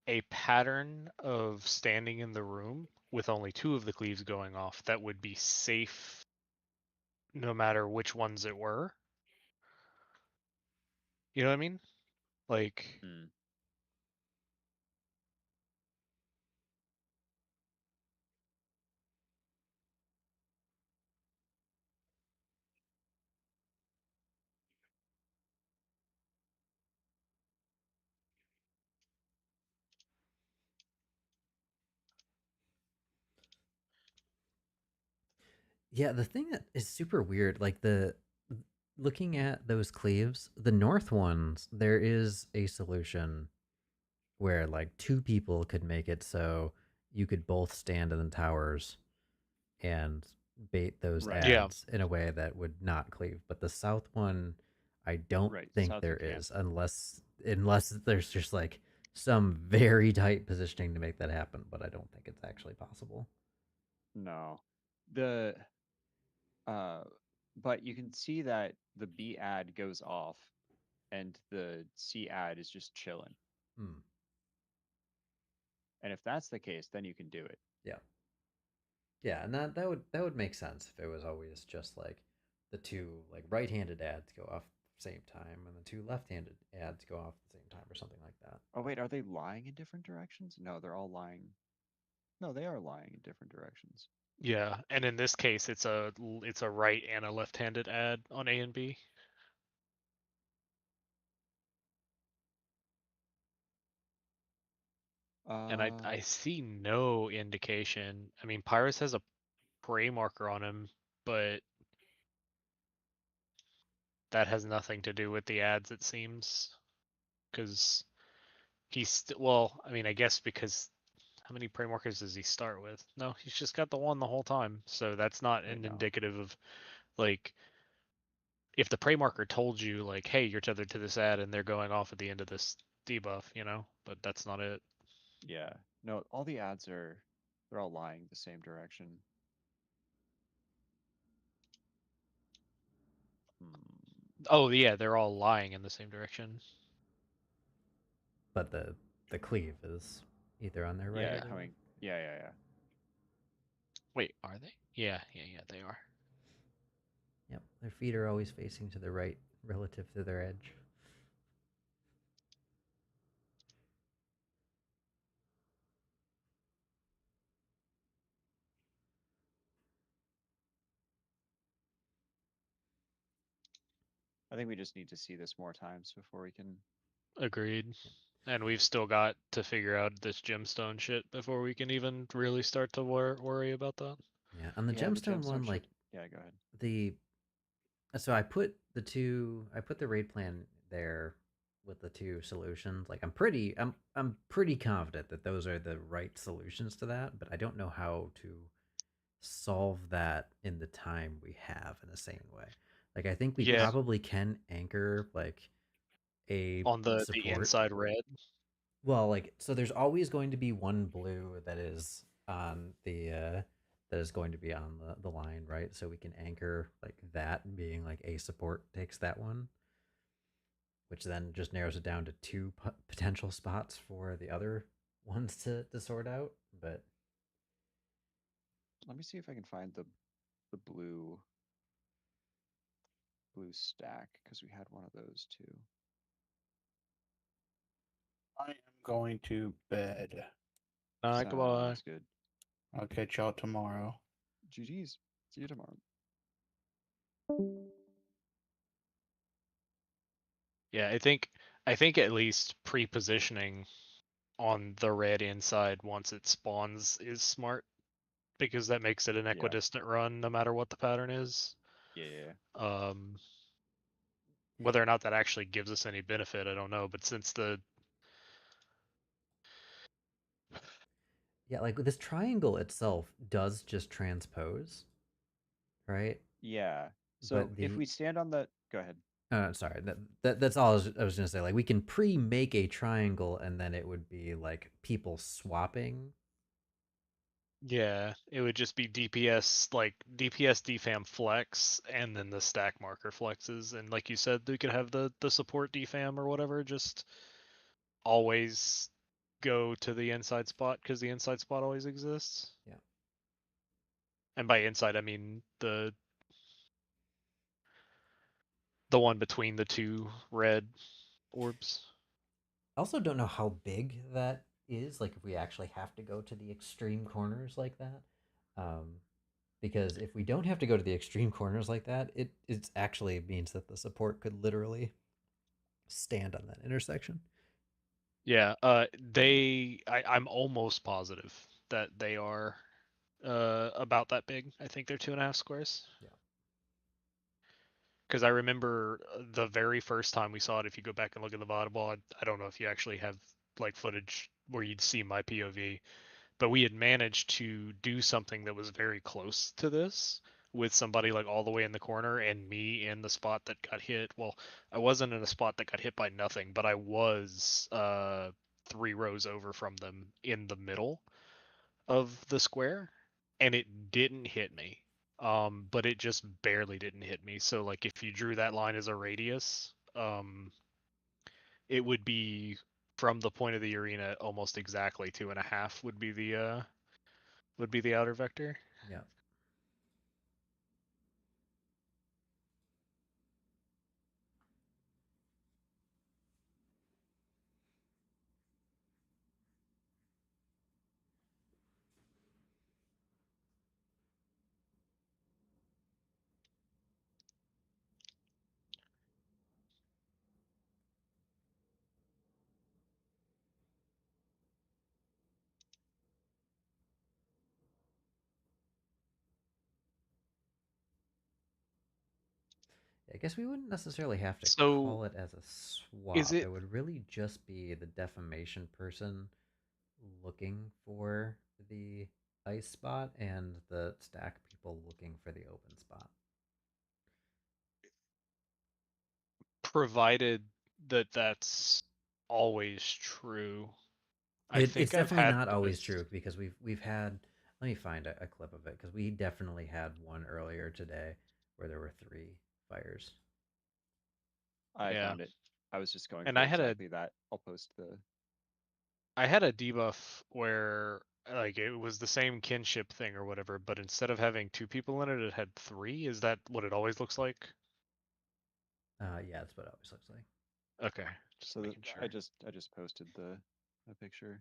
[SPEAKER 4] a pattern of standing in the room with only 2 of the cleaves going off that would be safe no matter which ones it were. You know what I mean? Like,
[SPEAKER 2] Hmm.
[SPEAKER 1] Yeah, the thing that is super weird, like the looking at those cleaves, the north ones, there is a solution where like 2 people could make it so you could both stand in the towers and bait those
[SPEAKER 2] Right.
[SPEAKER 4] yeah,
[SPEAKER 1] ads in a way that would not cleave. But the south one, I don't
[SPEAKER 2] Right.
[SPEAKER 1] think
[SPEAKER 2] South you
[SPEAKER 1] there
[SPEAKER 2] can't.
[SPEAKER 1] is, unless there's just like some very tight positioning to make that happen. But I don't think it's actually possible.
[SPEAKER 2] No. The uh but you can see that the B ad goes off and the C ad is just chilling.
[SPEAKER 1] Hmm.
[SPEAKER 2] And if that's the case, then you can do it.
[SPEAKER 1] Yeah. Yeah, and that would make sense if it was always just like the 2 like right-handed ads go off at the same time and the 2 left-handed ads go off at the same time or something like that.
[SPEAKER 2] Oh wait, are they lying in different directions? No, they're all lying. No, they are lying in different directions.
[SPEAKER 4] yeah. And in this case, it's a right and a left-handed ad on A and B. And I
[SPEAKER 2] Uh
[SPEAKER 4] I see no indication. I mean, Pyrus has a prey marker on him, but that has nothing to do with the ads, it seems, because well, I mean, I guess because how many prey markers does he start with? No, he's just got the one the whole time, so that's not
[SPEAKER 2] wait,
[SPEAKER 4] an
[SPEAKER 2] no.
[SPEAKER 4] indicative of like if the prey marker told you like, hey, you're tethered to this ad and they're going off at the end of this debuff, you know, but that's not it.
[SPEAKER 2] Yeah. No, all the ads they're all lying the same direction. Hmm.
[SPEAKER 4] Oh yeah, they're all lying in the same direction.
[SPEAKER 1] But the cleave is either on their right
[SPEAKER 2] Yeah,
[SPEAKER 1] or their left.
[SPEAKER 2] coming. Yeah.
[SPEAKER 4] Wait, are they? Yeah, they are.
[SPEAKER 1] Yep, their feet are always facing to the right relative to their edge.
[SPEAKER 2] I think we just need to see this more times before we can.
[SPEAKER 4] Agreed.
[SPEAKER 1] Yep.
[SPEAKER 4] And we've still got to figure out this gemstone shit before we can even really start to worry about that.
[SPEAKER 1] Yeah, on the
[SPEAKER 2] Yeah, the
[SPEAKER 1] gemstone one,
[SPEAKER 2] gemstone
[SPEAKER 1] like
[SPEAKER 2] shit. Yeah, go ahead.
[SPEAKER 1] the so I put the raid plan there with the 2 solutions. Like I'm pretty confident that those are the right solutions to that, but I don't know how to solve that in the time we have in a sane way. Like I think we
[SPEAKER 4] Yeah,
[SPEAKER 1] probably can anchor like a
[SPEAKER 4] on the
[SPEAKER 1] support.
[SPEAKER 4] inside red.
[SPEAKER 1] Well, like so there's always going to be one blue that is on the that is going to be on the line, right? So we can anchor like that being like a support takes that one, which then just narrows it down to 2 potential spots for the other ones to sort out. But
[SPEAKER 2] Let me see if I can find the blue stack because we had one of those too.
[SPEAKER 3] I am going to bed.
[SPEAKER 4] Goodbye.
[SPEAKER 2] Sounds good.
[SPEAKER 3] I'll catch y'all tomorrow.
[SPEAKER 2] GG's. See you tomorrow.
[SPEAKER 4] Yeah, I think at least pre-positioning on the red inside once it spawns is smart because that makes it an
[SPEAKER 2] Yeah.
[SPEAKER 4] equidistant run no matter what the pattern is.
[SPEAKER 2] Yeah.
[SPEAKER 4] Um, whether or not that actually gives us any benefit, I don't know. But since the
[SPEAKER 1] yeah, like this triangle itself does just transpose, right?
[SPEAKER 2] Yeah. So
[SPEAKER 1] But
[SPEAKER 2] if
[SPEAKER 1] the
[SPEAKER 2] we stand on the, go ahead.
[SPEAKER 1] Sorry, that's all I was gonna say. Like we can pre-make a triangle, and then it would be like people swapping.
[SPEAKER 4] Yeah, it would just be DPS, like DPS defam flex, and then the stack marker flexes. And like you said, we could have the support defam or whatever just always go to the inside spot because the inside spot always exists.
[SPEAKER 1] Yeah.
[SPEAKER 4] And by inside, I mean the one between the two red orbs.
[SPEAKER 1] I also don't know how big that is. Like if we actually have to go to the extreme corners like that. Um, because if we don't have to go to the extreme corners like that, it actually means that the support could literally stand on that intersection.
[SPEAKER 4] Yeah, I'm almost positive that they are about that big. I think they're 2.5 squares.
[SPEAKER 1] Yeah.
[SPEAKER 4] Because I remember the very first time we saw it. If you go back and look at the volleyball, I don't know if you actually have like footage where you'd see my POV, but we had managed to do something that was very close to this with somebody like all the way in the corner and me in the spot that got hit. Well, I wasn't in a spot that got hit by nothing, but I was 3 rows over from them in the middle of the square, and it didn't hit me. But it just barely didn't hit me. So like if you drew that line as a radius, it would be from the point of the arena almost exactly 2.5 would be the outer vector.
[SPEAKER 1] Yeah. I guess we wouldn't necessarily have to
[SPEAKER 4] So
[SPEAKER 1] call it as a
[SPEAKER 4] is
[SPEAKER 1] swap.
[SPEAKER 4] it
[SPEAKER 1] It would really just be the defamation person looking for the ice spot and the stack people looking for the open spot.
[SPEAKER 4] provided that that's always true? I
[SPEAKER 1] It's
[SPEAKER 4] think I've
[SPEAKER 1] definitely
[SPEAKER 4] had
[SPEAKER 1] not always
[SPEAKER 4] those.
[SPEAKER 1] true because we've had. Let me find a clip of it because we definitely had one earlier today where there were 3 fires.
[SPEAKER 2] I
[SPEAKER 4] Yeah,
[SPEAKER 2] found it. I was just going
[SPEAKER 4] and
[SPEAKER 2] for exactly that. I'll post the.
[SPEAKER 4] I had a debuff where like it was the same kinship thing or whatever, but instead of having 2 people in it, it had 3. Is that what it always looks like?
[SPEAKER 1] Yeah, that's what it always looks like.
[SPEAKER 4] Okay, just
[SPEAKER 2] So
[SPEAKER 4] making sure.
[SPEAKER 2] I just posted a picture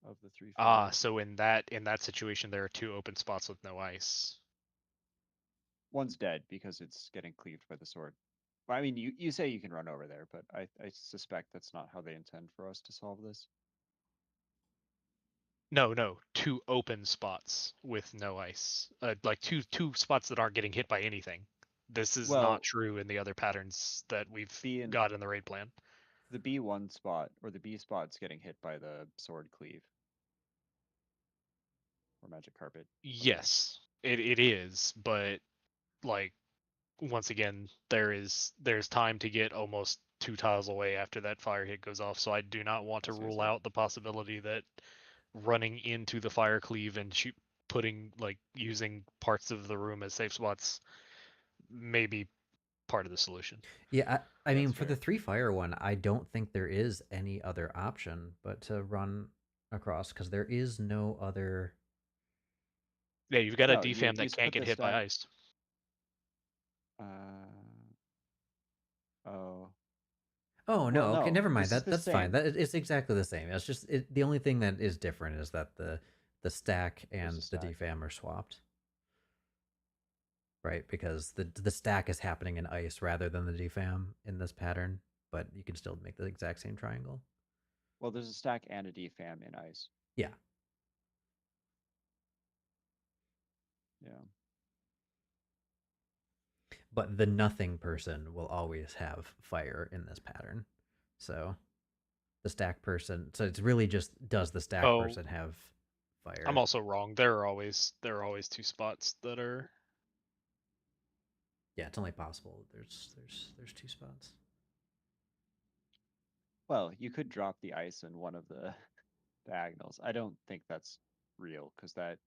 [SPEAKER 2] of the 3 fires.
[SPEAKER 4] So in that situation, there are 2 open spots with no ice.
[SPEAKER 2] One's dead because it's getting cleaved by the sword. Well, I mean, you say you can run over there, but I suspect that's not how they intend for us to solve this.
[SPEAKER 4] No, 2 open spots with no ice. Like two spots that aren't getting hit by anything. This is not
[SPEAKER 2] Well,
[SPEAKER 4] true in the other patterns that we've
[SPEAKER 2] being
[SPEAKER 4] got in the raid plan.
[SPEAKER 2] the B1 spot or the B spot's getting hit by the sword cleave or magic carpet. Whatever.
[SPEAKER 4] Yes, it is, but like once again, there's time to get almost 2 tiles away after that fire hit goes off. So I do not want to
[SPEAKER 2] I see, I
[SPEAKER 4] rule
[SPEAKER 2] see.
[SPEAKER 4] out the possibility that running into the fire cleave and putting like using parts of the room as safe spots may be part of the solution.
[SPEAKER 1] Yeah, I mean,
[SPEAKER 2] That's
[SPEAKER 1] for the
[SPEAKER 2] fair.
[SPEAKER 1] 3 fire one, I don't think there is any other option but to run across because there is no other.
[SPEAKER 4] Yeah, you've got a
[SPEAKER 2] No, you
[SPEAKER 4] defam
[SPEAKER 2] you
[SPEAKER 4] that can't
[SPEAKER 2] put
[SPEAKER 4] get
[SPEAKER 2] the
[SPEAKER 4] hit by
[SPEAKER 2] stack.
[SPEAKER 4] ice.
[SPEAKER 2] Oh.
[SPEAKER 1] Oh
[SPEAKER 2] Well,
[SPEAKER 1] no, okay,
[SPEAKER 2] no.
[SPEAKER 1] never mind.
[SPEAKER 2] This is the
[SPEAKER 1] That's fine.
[SPEAKER 2] same.
[SPEAKER 1] It's exactly the same. It's just the only thing that is different is that the stack
[SPEAKER 2] There's
[SPEAKER 1] and
[SPEAKER 2] a
[SPEAKER 1] the
[SPEAKER 2] stack.
[SPEAKER 1] defam are swapped, right? Because the stack is happening in ice rather than the defam in this pattern, but you can still make the exact same triangle.
[SPEAKER 2] Well, there's a stack and a defam in ice.
[SPEAKER 1] Yeah,
[SPEAKER 2] Yeah.
[SPEAKER 1] but the nothing person will always have fire in this pattern. So the stack person. So it's really just does the stack
[SPEAKER 4] Oh,
[SPEAKER 1] person have
[SPEAKER 4] I'm
[SPEAKER 1] fire?
[SPEAKER 4] also wrong. There are always 2 spots that are
[SPEAKER 1] Yeah, it's only possible. There's 2 spots.
[SPEAKER 2] Well, you could drop the ice in one of the diagonals. I don't think that's real because that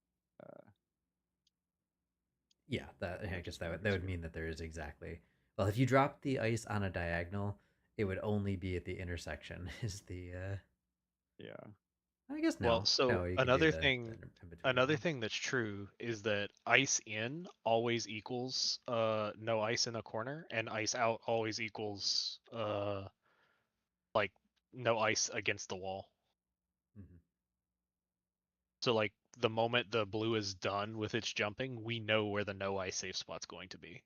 [SPEAKER 1] Yeah, that I
[SPEAKER 2] would
[SPEAKER 1] guess
[SPEAKER 2] just
[SPEAKER 1] that
[SPEAKER 2] make
[SPEAKER 1] would,
[SPEAKER 2] it
[SPEAKER 1] that would
[SPEAKER 2] screw.
[SPEAKER 1] mean that there is exactly. Well, if you drop the ice on a diagonal, it would only be at the intersection. Is the
[SPEAKER 2] Yeah.
[SPEAKER 1] I guess
[SPEAKER 4] Well,
[SPEAKER 1] no.
[SPEAKER 4] so
[SPEAKER 1] No, you could do
[SPEAKER 4] another
[SPEAKER 1] the
[SPEAKER 4] thing,
[SPEAKER 1] in between
[SPEAKER 4] another
[SPEAKER 1] one.
[SPEAKER 4] thing that's true is that ice in always equals no ice in a corner, and ice out always equals like no ice against the wall.
[SPEAKER 1] Mhm.
[SPEAKER 4] So like the moment the blue is done with its jumping, we know where the no ice safe spot's going to be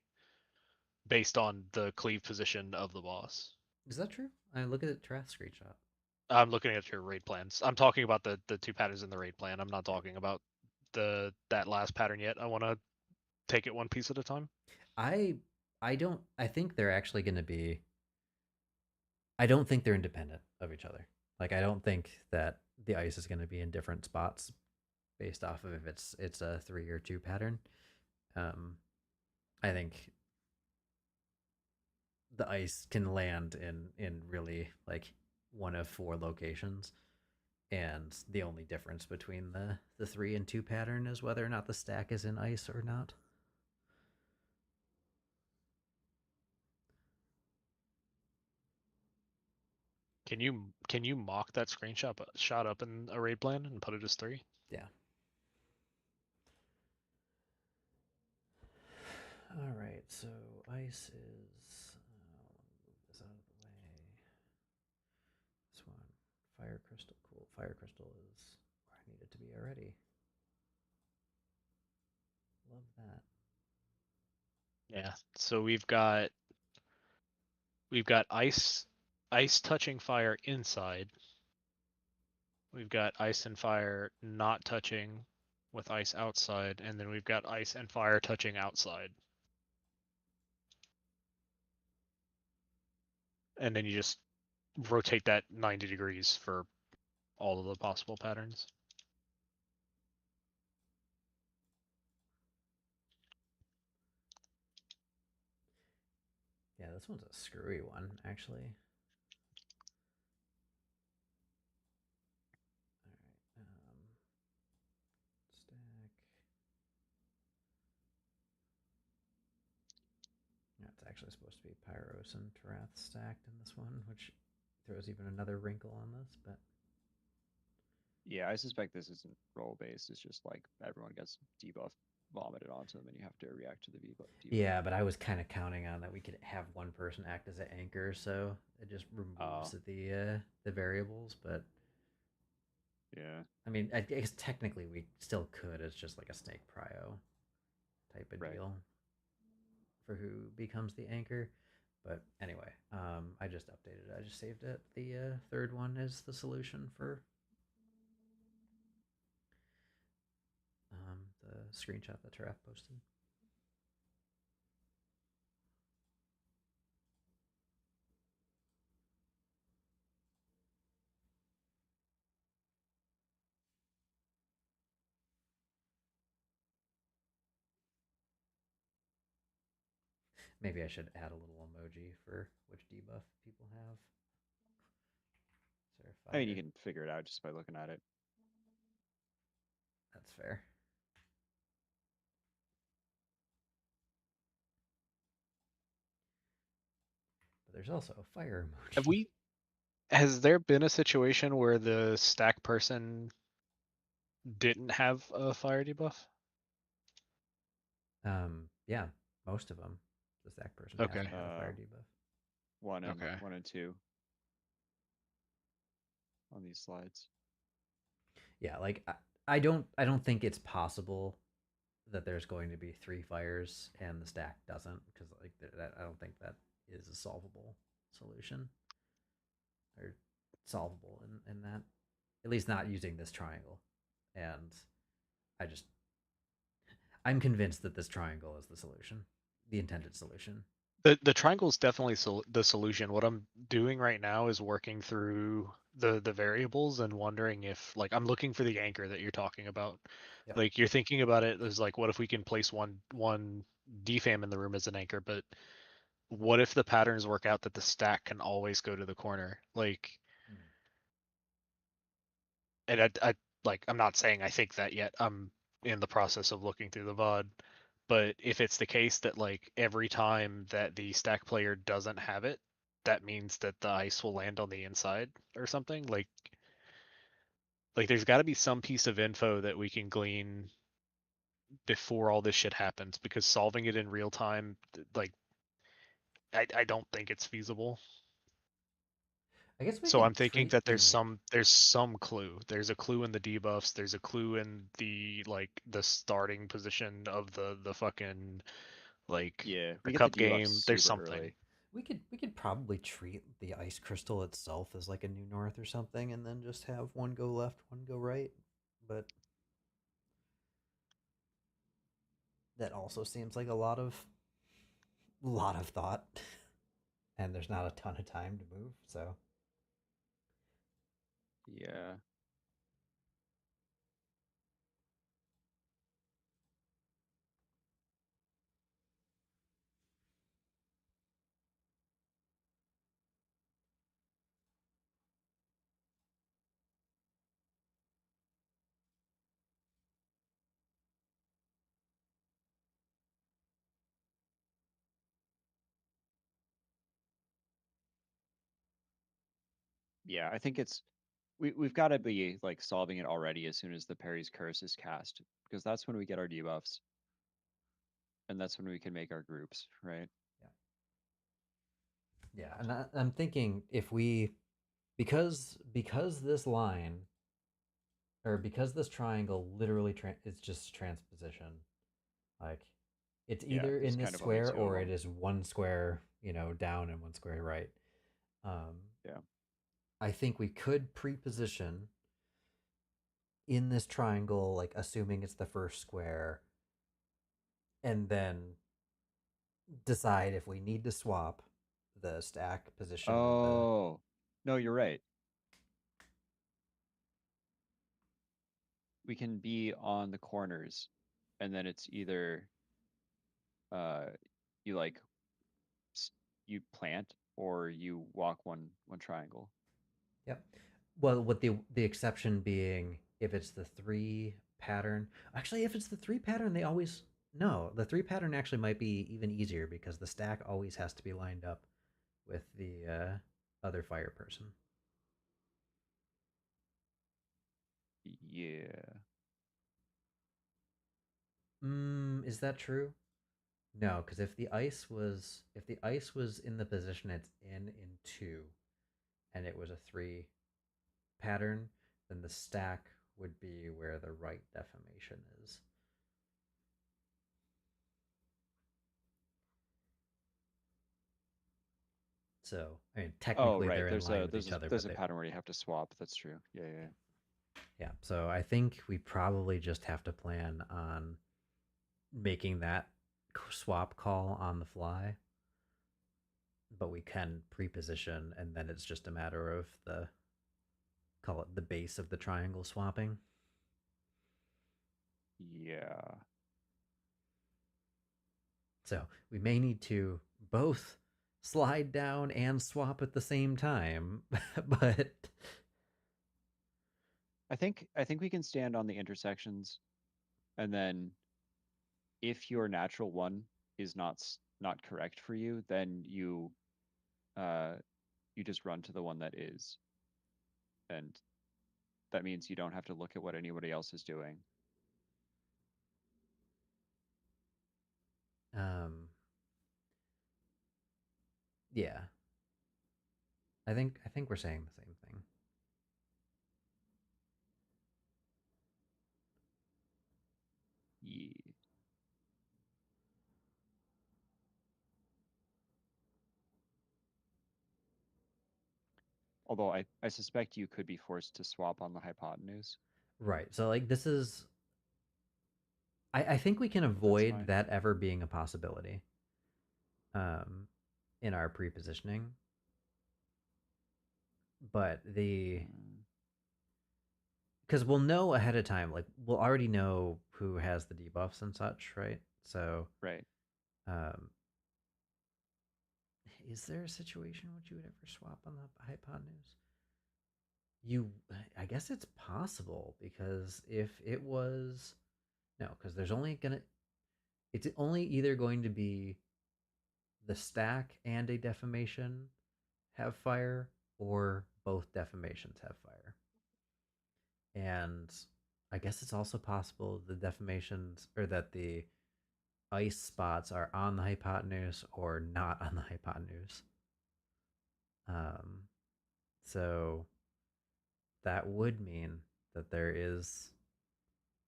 [SPEAKER 4] based on the cleave position of the boss.
[SPEAKER 1] Is that true? I look at the Trath screenshot.
[SPEAKER 4] I'm looking at your raid plans. I'm talking about the 2 patterns in the raid plan. I'm not talking about that last pattern yet. I want to take it one piece at a time.
[SPEAKER 1] I I don't. I think they're actually going to be. I don't think they're independent of each other. Like I don't think that the ice is going to be in different spots based off of if it's a 3 or 2 pattern. Um, I think the ice can land in really like one of 4 locations, and the only difference between the 3 and 2 pattern is whether or not the stack is in ice or not.
[SPEAKER 4] Can you mock that screenshot shot up in a raid plan and put it as 3?
[SPEAKER 1] Yeah. All right. So ice is. Move this out of the way. This one, fire crystal. Cool. Fire crystal is where I need it to be already. Love that.
[SPEAKER 4] Yeah. So we've got ice touching fire inside. We've got ice and fire not touching with ice outside, and then we've got ice and fire touching outside. And then you just rotate that 90 degrees for all of the possible patterns.
[SPEAKER 1] Yeah, this one's a screwy one, actually. All right. Stack. Yeah, it's actually supposed to be Pyros and Tarath stacked in this one, which throws even another wrinkle on this, but
[SPEAKER 2] Yeah, I suspect this isn't role based. It's just like everyone gets debuff vomited onto them and you have to react to the debuff.
[SPEAKER 1] yeah, but I was kind of counting on that we could have one person act as an anchor, so it just removes the variables. But
[SPEAKER 2] Yeah.
[SPEAKER 1] I mean, I guess technically we still could. It's just like a snake prio type of
[SPEAKER 2] Right.
[SPEAKER 1] deal for who becomes the anchor. But anyway, I just updated it. I just saved it. The third one is the solution for the screenshot that Taraf posted. Maybe I should add a little emoji for which debuff people have. Is there a
[SPEAKER 2] I mean, you
[SPEAKER 1] fire?
[SPEAKER 2] can figure it out just by looking at it.
[SPEAKER 1] That's fair. But there's also a fire emoji.
[SPEAKER 4] Has there been a situation where the stack person didn't have a fire debuff?
[SPEAKER 1] Yeah, most of them. The stack person has
[SPEAKER 4] Okay.
[SPEAKER 1] to have a fire debuff.
[SPEAKER 2] One
[SPEAKER 4] Okay.
[SPEAKER 2] and 2 on these slides.
[SPEAKER 1] Yeah, like I don't think it's possible that there's going to be 3 fires and the stack doesn't, because like that I don't think that is a solvable solution or solvable in that, at least not using this triangle. And I just I'm convinced that this triangle is the solution, the intended solution.
[SPEAKER 4] The triangle is definitely the solution. What I'm doing right now is working through the variables and wondering if like I'm looking for the anchor that you're talking about.
[SPEAKER 1] Yep.
[SPEAKER 4] Like you're thinking about it as like what if we can place one defam in the room as an anchor, but what if the patterns work out that the stack can always go to the corner? Like, and I'm not saying I think that yet. I'm in the process of looking through the VOD. But if it's the case that like every time that the stack player doesn't have it, that means that the ice will land on the inside or something. Like there's got to be some piece of info that we can glean before all this shit happens, because solving it in real time, like I don't think it's feasible.
[SPEAKER 1] I guess we
[SPEAKER 4] So I'm
[SPEAKER 1] could
[SPEAKER 4] thinking
[SPEAKER 1] treat
[SPEAKER 4] that
[SPEAKER 1] the
[SPEAKER 4] there's some clue. There's a clue in the debuffs. There's a clue in the starting position of the fucking like
[SPEAKER 2] Yeah,
[SPEAKER 4] the
[SPEAKER 2] we get the
[SPEAKER 4] cup
[SPEAKER 2] debuff
[SPEAKER 4] game. There's
[SPEAKER 2] super
[SPEAKER 4] something.
[SPEAKER 2] early.
[SPEAKER 1] we could probably treat the ice crystal itself as like a new north or something, and then just have one go left, one go right. But that also seems like a lot of thought, and there's not a ton of time to move. So
[SPEAKER 2] Yeah. Yeah, I think we've got to be like solving it already as soon as the Perry's Curse is cast, because that's when we get our debuffs, and that's when we can make our groups, right?
[SPEAKER 1] yeah, and I'm thinking if we because this line or because this triangle literally it's just transposition. Like it's
[SPEAKER 2] Yeah,
[SPEAKER 1] either
[SPEAKER 2] there's
[SPEAKER 1] in this
[SPEAKER 2] kind of only
[SPEAKER 1] square
[SPEAKER 2] two of
[SPEAKER 1] or it
[SPEAKER 2] them.
[SPEAKER 1] is one square, down and one square right. Um,
[SPEAKER 2] Yeah.
[SPEAKER 1] I think we could pre-position in this triangle, like assuming it's the first square, and then decide if we need to swap the stack position of the.
[SPEAKER 2] Oh, no, you're right. We can be on the corners, and then it's either uh you like you plant or you walk one triangle.
[SPEAKER 1] Yep. Well, with the exception being if it's the three pattern. Actually, if it's the three pattern, they always no. The three pattern actually might be even easier because the stack always has to be lined up with the other fire person.
[SPEAKER 2] Yeah.
[SPEAKER 1] Is that true? No, because if the ice was in the position it's in two, and it was a three pattern, then the stack would be where the right deformation is. So I mean,
[SPEAKER 2] Oh,
[SPEAKER 1] technically
[SPEAKER 2] right.
[SPEAKER 1] they're in line with each other,
[SPEAKER 2] There's
[SPEAKER 1] but
[SPEAKER 2] a
[SPEAKER 1] they
[SPEAKER 2] pattern where you have to swap. That's true. Yeah, yeah.
[SPEAKER 1] yeah. So I think we probably just have to plan on making that swap call on the fly, but we can pre-position, and then it's just a matter of the call it the base of the triangle swapping.
[SPEAKER 2] Yeah.
[SPEAKER 1] So we may need to both slide down and swap at the same time, but
[SPEAKER 2] I think we can stand on the intersections, and then if your natural one is not correct for you, then uh you just run to the one that is, and that means you don't have to look at what anybody else is doing.
[SPEAKER 1] um, yeah, I think we're saying the same thing.
[SPEAKER 2] Yeah. Although I suspect you could be forced to swap on the hypotenuse.
[SPEAKER 1] Right. So like this is I think we can
[SPEAKER 2] That's
[SPEAKER 1] avoid
[SPEAKER 2] fine.
[SPEAKER 1] that ever being a possibility um in our pre-positioning, but the
[SPEAKER 2] Mm,
[SPEAKER 1] because we'll know ahead of time, like we'll already know who has the debuffs and such, right? So
[SPEAKER 2] right.
[SPEAKER 1] Um, is there a situation in which you would ever swap on the hypotenuse? I guess it's possible because if it was, no, because it's only either going to be the stack and a defamation have fire, or both defamations have fire. And I guess it's also possible the defamations or that the ice spots are on the hypotenuse or not on the hypotenuse. Um, so that would mean that there is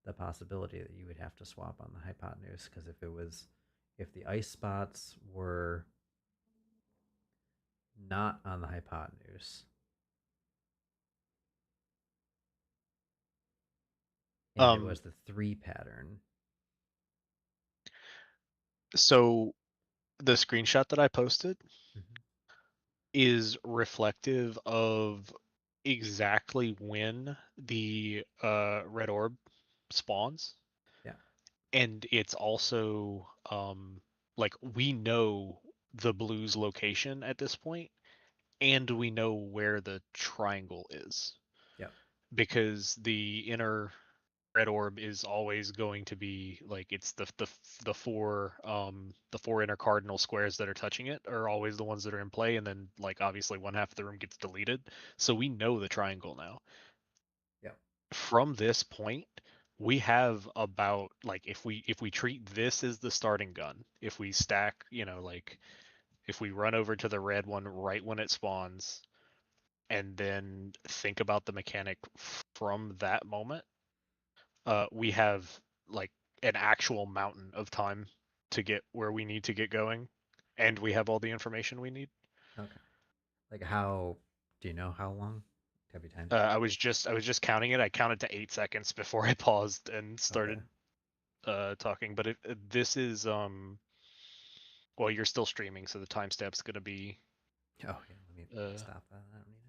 [SPEAKER 1] the possibility that you would have to swap on the hypotenuse, because if the ice spots were not on the hypotenuse and it
[SPEAKER 4] Um,
[SPEAKER 1] was the 3 pattern.
[SPEAKER 4] so the screenshot that I posted
[SPEAKER 1] Mhm.
[SPEAKER 4] is reflective of exactly when the red orb spawns.
[SPEAKER 1] Yeah.
[SPEAKER 4] And it's also like we know the blue's location at this point, and we know where the triangle is,
[SPEAKER 1] Yep.
[SPEAKER 4] because the inner red orb is always going to be like it's the four inner cardinal squares that are touching it are always the ones that are in play, and then like obviously one half of the room gets deleted, so we know the triangle now.
[SPEAKER 1] Yep.
[SPEAKER 4] From this point, we have about, like, if we treat this as the starting gun, if we stack, like if we run over to the red one right when it spawns and then think about the mechanic from that moment, we have like an actual mountain of time to get where we need to get going, and we have all the information we need.
[SPEAKER 1] Okay. Like, how do you know how long? Have you timed it?
[SPEAKER 4] I was just counting it. I counted to 8 seconds before I paused and
[SPEAKER 1] Okay.
[SPEAKER 4] started talking. But this is well, you're still streaming, so the timestamp's gonna be
[SPEAKER 1] Oh yeah. Let me stop that. I don't need